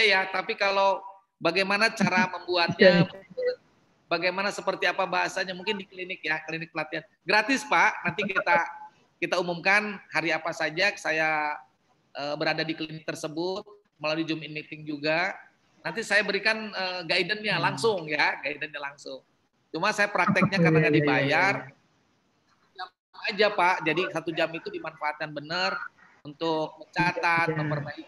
[SPEAKER 1] ya. Tapi kalau bagaimana cara membuatnya, bagaimana seperti apa bahasanya, mungkin di klinik ya, klinik pelatihan. Gratis Pak, nanti kita umumkan hari apa saja saya berada di klinik tersebut, melalui Zoom meeting juga. Nanti saya berikan guidance-nya langsung ya, guidance-nya langsung. Cuma saya prakteknya karena nggak dibayar, jam aja Pak, jadi 1 jam itu dimanfaatkan benar untuk mencatat, memperbaiki,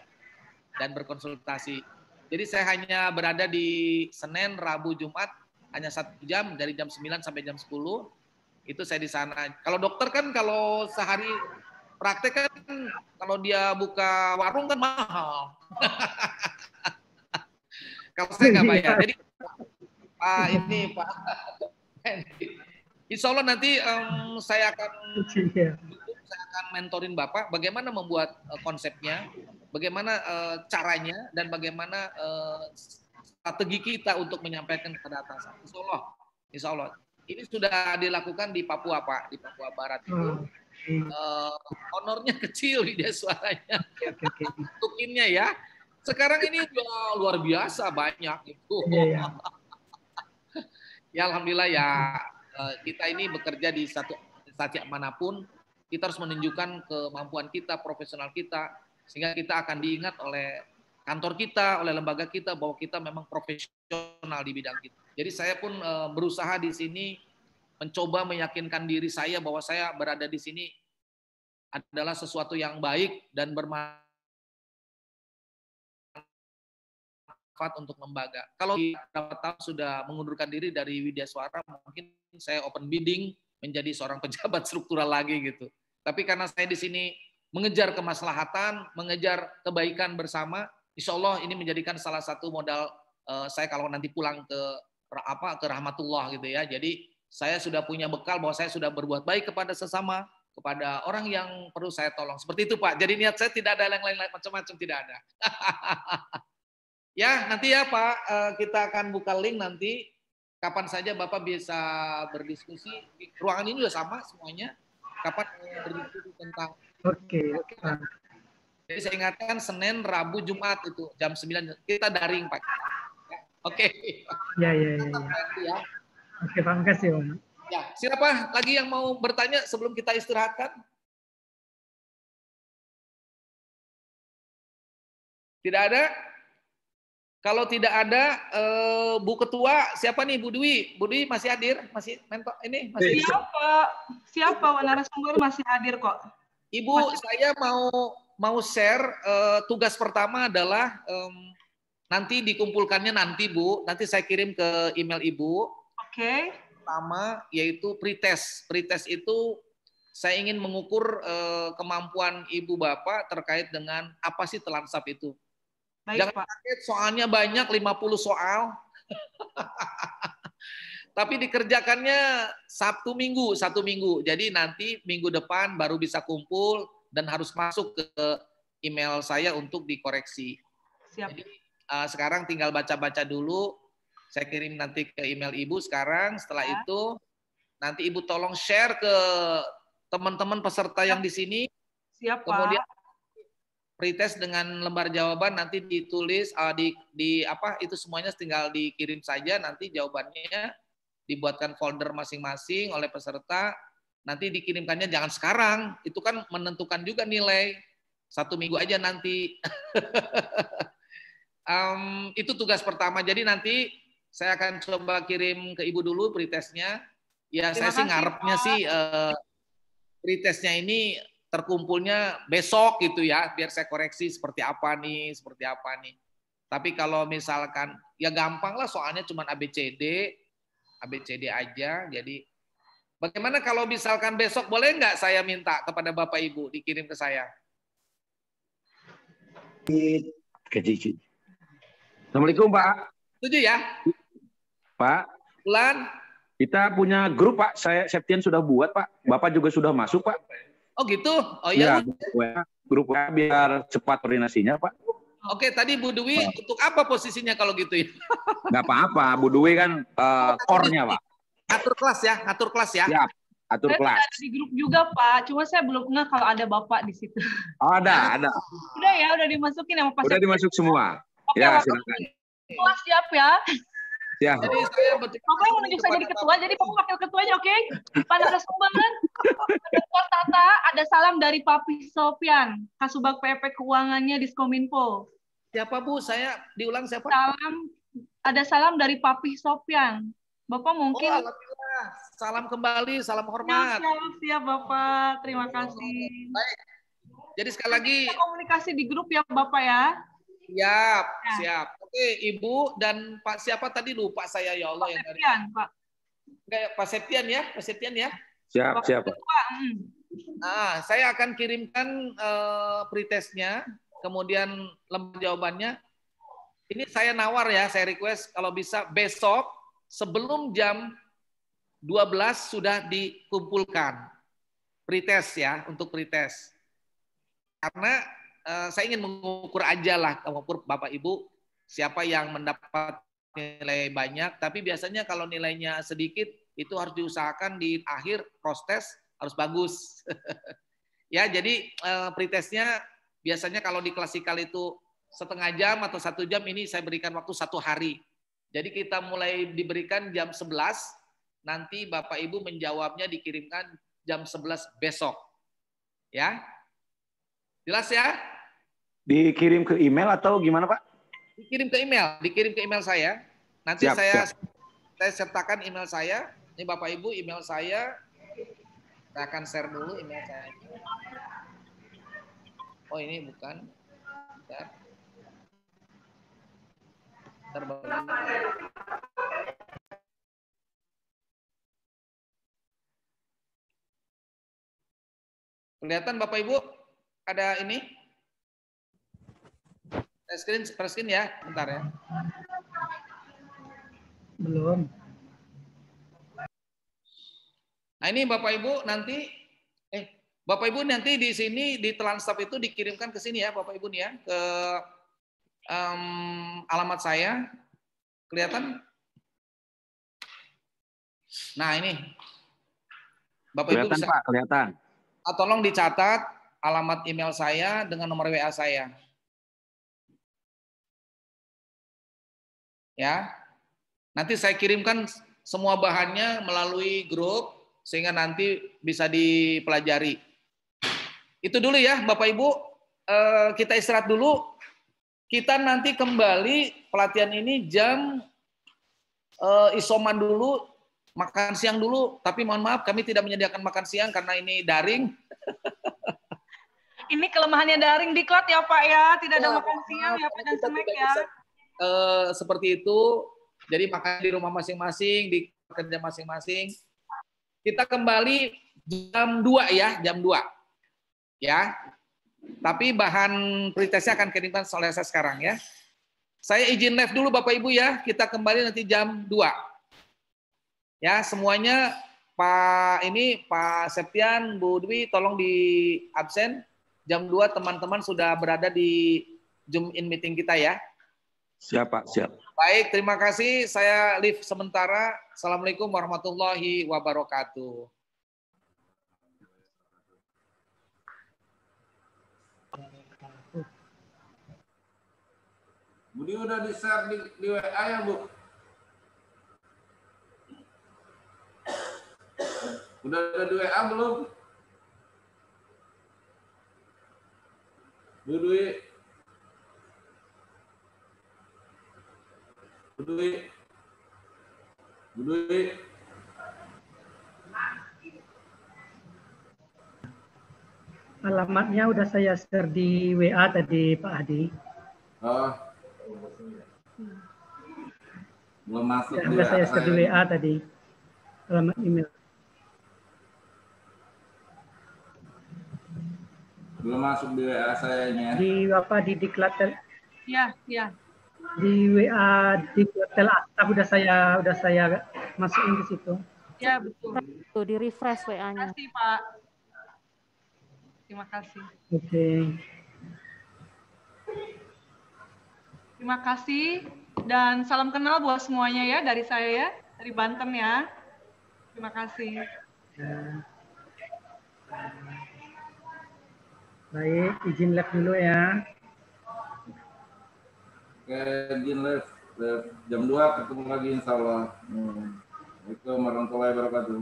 [SPEAKER 1] dan berkonsultasi. Jadi saya hanya berada di Senin, Rabu, Jumat, hanya 1 jam dari jam 9 sampai jam 10 itu saya di sana. Kalau dokter kan kalau sehari praktek kan kalau dia buka warung kan mahal. Kalau saya nggak bayar. Jadi Pak Insya Allah nanti saya akan mentorin Bapak bagaimana membuat konsepnya, bagaimana caranya, dan bagaimana strategi kita untuk menyampaikan kepada atasan. Insya Allah. Ini sudah dilakukan di Papua, Pak, di Papua Barat itu. Honornya kecil dia suaranya. Tukinnya ya. Sekarang ini udah luar biasa banyak itu. Ya alhamdulillah ya, kita ini bekerja di satu instansi manapun, kita harus menunjukkan kemampuan kita, profesional kita, sehingga kita akan diingat oleh kantor kita, oleh lembaga kita bahwa kita memang profesional di bidang kita. Jadi saya pun berusaha di sini mencoba meyakinkan diri saya bahwa saya berada di sini adalah sesuatu yang baik dan bermanfaat untuk lembaga. Kalau beberapa tahun sudah mengundurkan diri dari Widya Suara, mungkin saya open bidding menjadi seorang pejabat struktural lagi gitu. Tapi karena saya di sini mengejar kemaslahatan, mengejar kebaikan bersama, insya Allah ini menjadikan salah satu modal saya kalau nanti pulang ke rahmatullah gitu ya. Jadi saya sudah punya bekal bahwa saya sudah berbuat baik kepada sesama, kepada orang yang perlu saya tolong. Seperti itu Pak. Jadi niat saya tidak ada yang lain-lain macam-macam, tidak ada. Ya, nanti ya Pak, kita akan buka link nanti. Kapan saja Bapak bisa berdiskusi. Ruangan ini sudah sama semuanya. Kapan berdiskusi tentang...
[SPEAKER 9] Oke.
[SPEAKER 1] Jadi saya ingatkan Senin, Rabu, Jumat itu jam 9. Kita daring Pak. Oke.
[SPEAKER 9] Ya. Oke, Pak, makasih Pak.
[SPEAKER 1] Ya, siapa lagi yang mau bertanya sebelum kita istirahatkan? Tidak ada? Kalau tidak ada, Bu Ketua, siapa nih Bu Dwi? Bu Dwi masih hadir? Masih mentor ini? Masih
[SPEAKER 4] Siapa narasumber masih hadir kok.
[SPEAKER 1] Ibu, saya mau share tugas pertama adalah nanti dikumpulkannya nanti Bu, nanti saya kirim ke email Ibu.
[SPEAKER 4] Oke.
[SPEAKER 1] Pertama yaitu pretest. Pretest itu saya ingin mengukur kemampuan Ibu Bapak terkait dengan apa sih Telansap itu. Baik, jangan Pak. Kaget, soalnya banyak 50 soal. Tapi dikerjakannya Sabtu Minggu, 1 minggu. Jadi nanti minggu depan baru bisa kumpul dan harus masuk ke email saya untuk dikoreksi.
[SPEAKER 4] Siap.
[SPEAKER 1] Jadi sekarang tinggal baca-baca dulu. Saya kirim nanti ke email Ibu sekarang. Setelah itu nanti Ibu tolong share ke teman-teman peserta yang di sini.
[SPEAKER 4] Siap, Pak.
[SPEAKER 1] Kemudian pretest dengan lembar jawaban nanti ditulis itu semuanya tinggal dikirim saja, nanti jawabannya dibuatkan folder masing-masing oleh peserta, nanti dikirimkannya jangan sekarang, itu kan menentukan juga nilai. 1 minggu aja nanti. Itu tugas pertama. Jadi nanti saya akan coba kirim ke Ibu dulu pretestnya. Ya saya sih ngarepnya sih pretestnya ini terkumpulnya besok gitu ya, biar saya koreksi seperti apa nih. Tapi kalau misalkan, ya gampang lah soalnya cuma ABCD aja. Jadi bagaimana kalau misalkan besok boleh nggak saya minta kepada Bapak Ibu dikirim ke saya?
[SPEAKER 2] Assalamualaikum Pak.
[SPEAKER 1] Setuju ya?
[SPEAKER 2] Pak.
[SPEAKER 1] Bulan.
[SPEAKER 2] Kita punya grup Pak, saya Septian sudah buat Pak. Bapak juga sudah masuk Pak.
[SPEAKER 1] Oh gitu? Oh iya.
[SPEAKER 2] Grup biar cepat koordinasinya Pak.
[SPEAKER 1] Oke, tadi Bu Dwi untuk apa posisinya kalau gitu ya?
[SPEAKER 2] Nggak apa-apa, Bu Dwi kan core-nya Pak.
[SPEAKER 1] Ngatur kelas ya.
[SPEAKER 2] Ya, atur
[SPEAKER 4] saya
[SPEAKER 2] kelas.
[SPEAKER 4] Ada di grup juga Pak, cuma saya belum pernah kalau ada Bapak di situ.
[SPEAKER 2] Oh, ada.
[SPEAKER 4] Udah dimasukin sama Pak.
[SPEAKER 2] Udah dimasuk semua.
[SPEAKER 4] Oke,
[SPEAKER 2] ya,
[SPEAKER 4] silakan. Kelas siap ya.
[SPEAKER 2] Ya.
[SPEAKER 1] Jadi saya
[SPEAKER 4] Bapak yang menunjuk saya jadi ketua, jadi Bapak wakil ketuanya, oke? Pak narasumber, ada Pak Tata, ada salam dari Papi Sofian, Kasubag PP Keuangannya Diskominfo.
[SPEAKER 1] Siapa Bu? Saya diulang siapa?
[SPEAKER 4] Ada salam dari Papi Sofian. Bapak mungkin.
[SPEAKER 1] Oh, alhamdulillah. Salam kembali, salam hormat.
[SPEAKER 4] Siap Bapak, terima kasih.
[SPEAKER 1] Baik. Jadi sekali lagi.
[SPEAKER 4] Kita komunikasi di grup ya Bapak ya.
[SPEAKER 1] Siap. Oke, Ibu dan Pak siapa tadi lupa saya ya Allah yang dari
[SPEAKER 4] Pak.
[SPEAKER 1] Pak Septian ya, Pak Septian ya.
[SPEAKER 2] Siap.
[SPEAKER 1] Nah, saya akan kirimkan pretestnya, kemudian lembar jawabannya. Ini saya nawar ya, saya request kalau bisa besok sebelum jam 12 sudah dikumpulkan pretest ya, untuk pretest. Karena saya ingin mengukur aja lah, mengukur Bapak Ibu siapa yang mendapat nilai banyak, tapi biasanya kalau nilainya sedikit itu harus diusahakan di akhir proses harus bagus. Ya, jadi pretestnya biasanya kalau di klasikal itu setengah jam atau 1 jam, ini saya berikan waktu 1 hari. Jadi kita mulai diberikan jam 11, nanti Bapak Ibu menjawabnya dikirimkan jam 11 besok. Ya. Jelas ya?
[SPEAKER 2] Dikirim ke email atau gimana Pak?
[SPEAKER 1] Dikirim ke email saya. Nanti saya sertakan email saya. Ini Bapak Ibu email saya. Saya akan share dulu email saya. Oh ini bukan. Bentar. Kelihatan Bapak Ibu ada ini? Screen ya, bentar ya.
[SPEAKER 9] Belum.
[SPEAKER 1] Nah ini Bapak Ibu nanti, Bapak Ibu nanti di sini di Telanstaf itu dikirimkan ke sini ya Bapak Ibu nih ya, ke alamat saya, kelihatan? Nah ini, Bapak Ibu
[SPEAKER 11] kelihatan
[SPEAKER 1] bisa,
[SPEAKER 11] Pak, kelihatan.
[SPEAKER 1] Tolong dicatat alamat email saya dengan nomor WA saya. Ya, nanti saya kirimkan semua bahannya melalui grup sehingga nanti bisa dipelajari. Itu dulu ya Bapak Ibu, kita istirahat dulu. Kita nanti kembali pelatihan ini jam isoman dulu, makan siang dulu. Tapi mohon maaf kami tidak menyediakan makan siang karena ini daring.
[SPEAKER 4] Ini kelemahannya daring diklat ya Pak ya, tidak ada makan siang ya Pak dan snack ya.
[SPEAKER 1] Seperti itu, jadi makan di rumah masing-masing, di kerja masing-masing. Kita kembali jam 2 ya, jam 2. Ya. Tapi bahan pretestnya akan kirimkan oleh saya sekarang ya. Saya izin live dulu Bapak Ibu ya, kita kembali nanti jam 2. Ya, semuanya Pak Septian, Bu Dwi tolong di absen. Jam 2 teman-teman sudah berada di Zoom in meeting kita ya.
[SPEAKER 11] Siap Pak, siap.
[SPEAKER 1] Baik, terima kasih. Saya live sementara. Assalamualaikum warahmatullahi wabarakatuh.
[SPEAKER 6] Budi udah di-share di WA ya, Bu? Udah ada di WA belum? Bu Dwi. Bu Dwi. Bu Dwi.
[SPEAKER 9] Alamatnya udah saya share di WA tadi Pak Hadi.
[SPEAKER 6] Oh. Belum masuk.
[SPEAKER 9] Ya, udah saya share di WA tadi. Alamat email.
[SPEAKER 6] Belum masuk di WA sayanya.
[SPEAKER 9] Di apa di diklat?
[SPEAKER 4] Ya, ya.
[SPEAKER 9] Di WA di hotel Astaf udah saya masukin ke situ.
[SPEAKER 4] Ya, betul.
[SPEAKER 3] Tuh di refresh WA-nya.
[SPEAKER 4] Terima kasih, Pak. Terima kasih.
[SPEAKER 9] Oke.
[SPEAKER 4] Terima kasih dan salam kenal buat semuanya ya dari saya ya, dari Banten ya. Terima kasih.
[SPEAKER 9] Baik, izin live dulu ya.
[SPEAKER 6] Oke, izin live. Jam 2 ketemu lagi insya Allah. Assalamualaikum warahmatullahi wabarakatuh.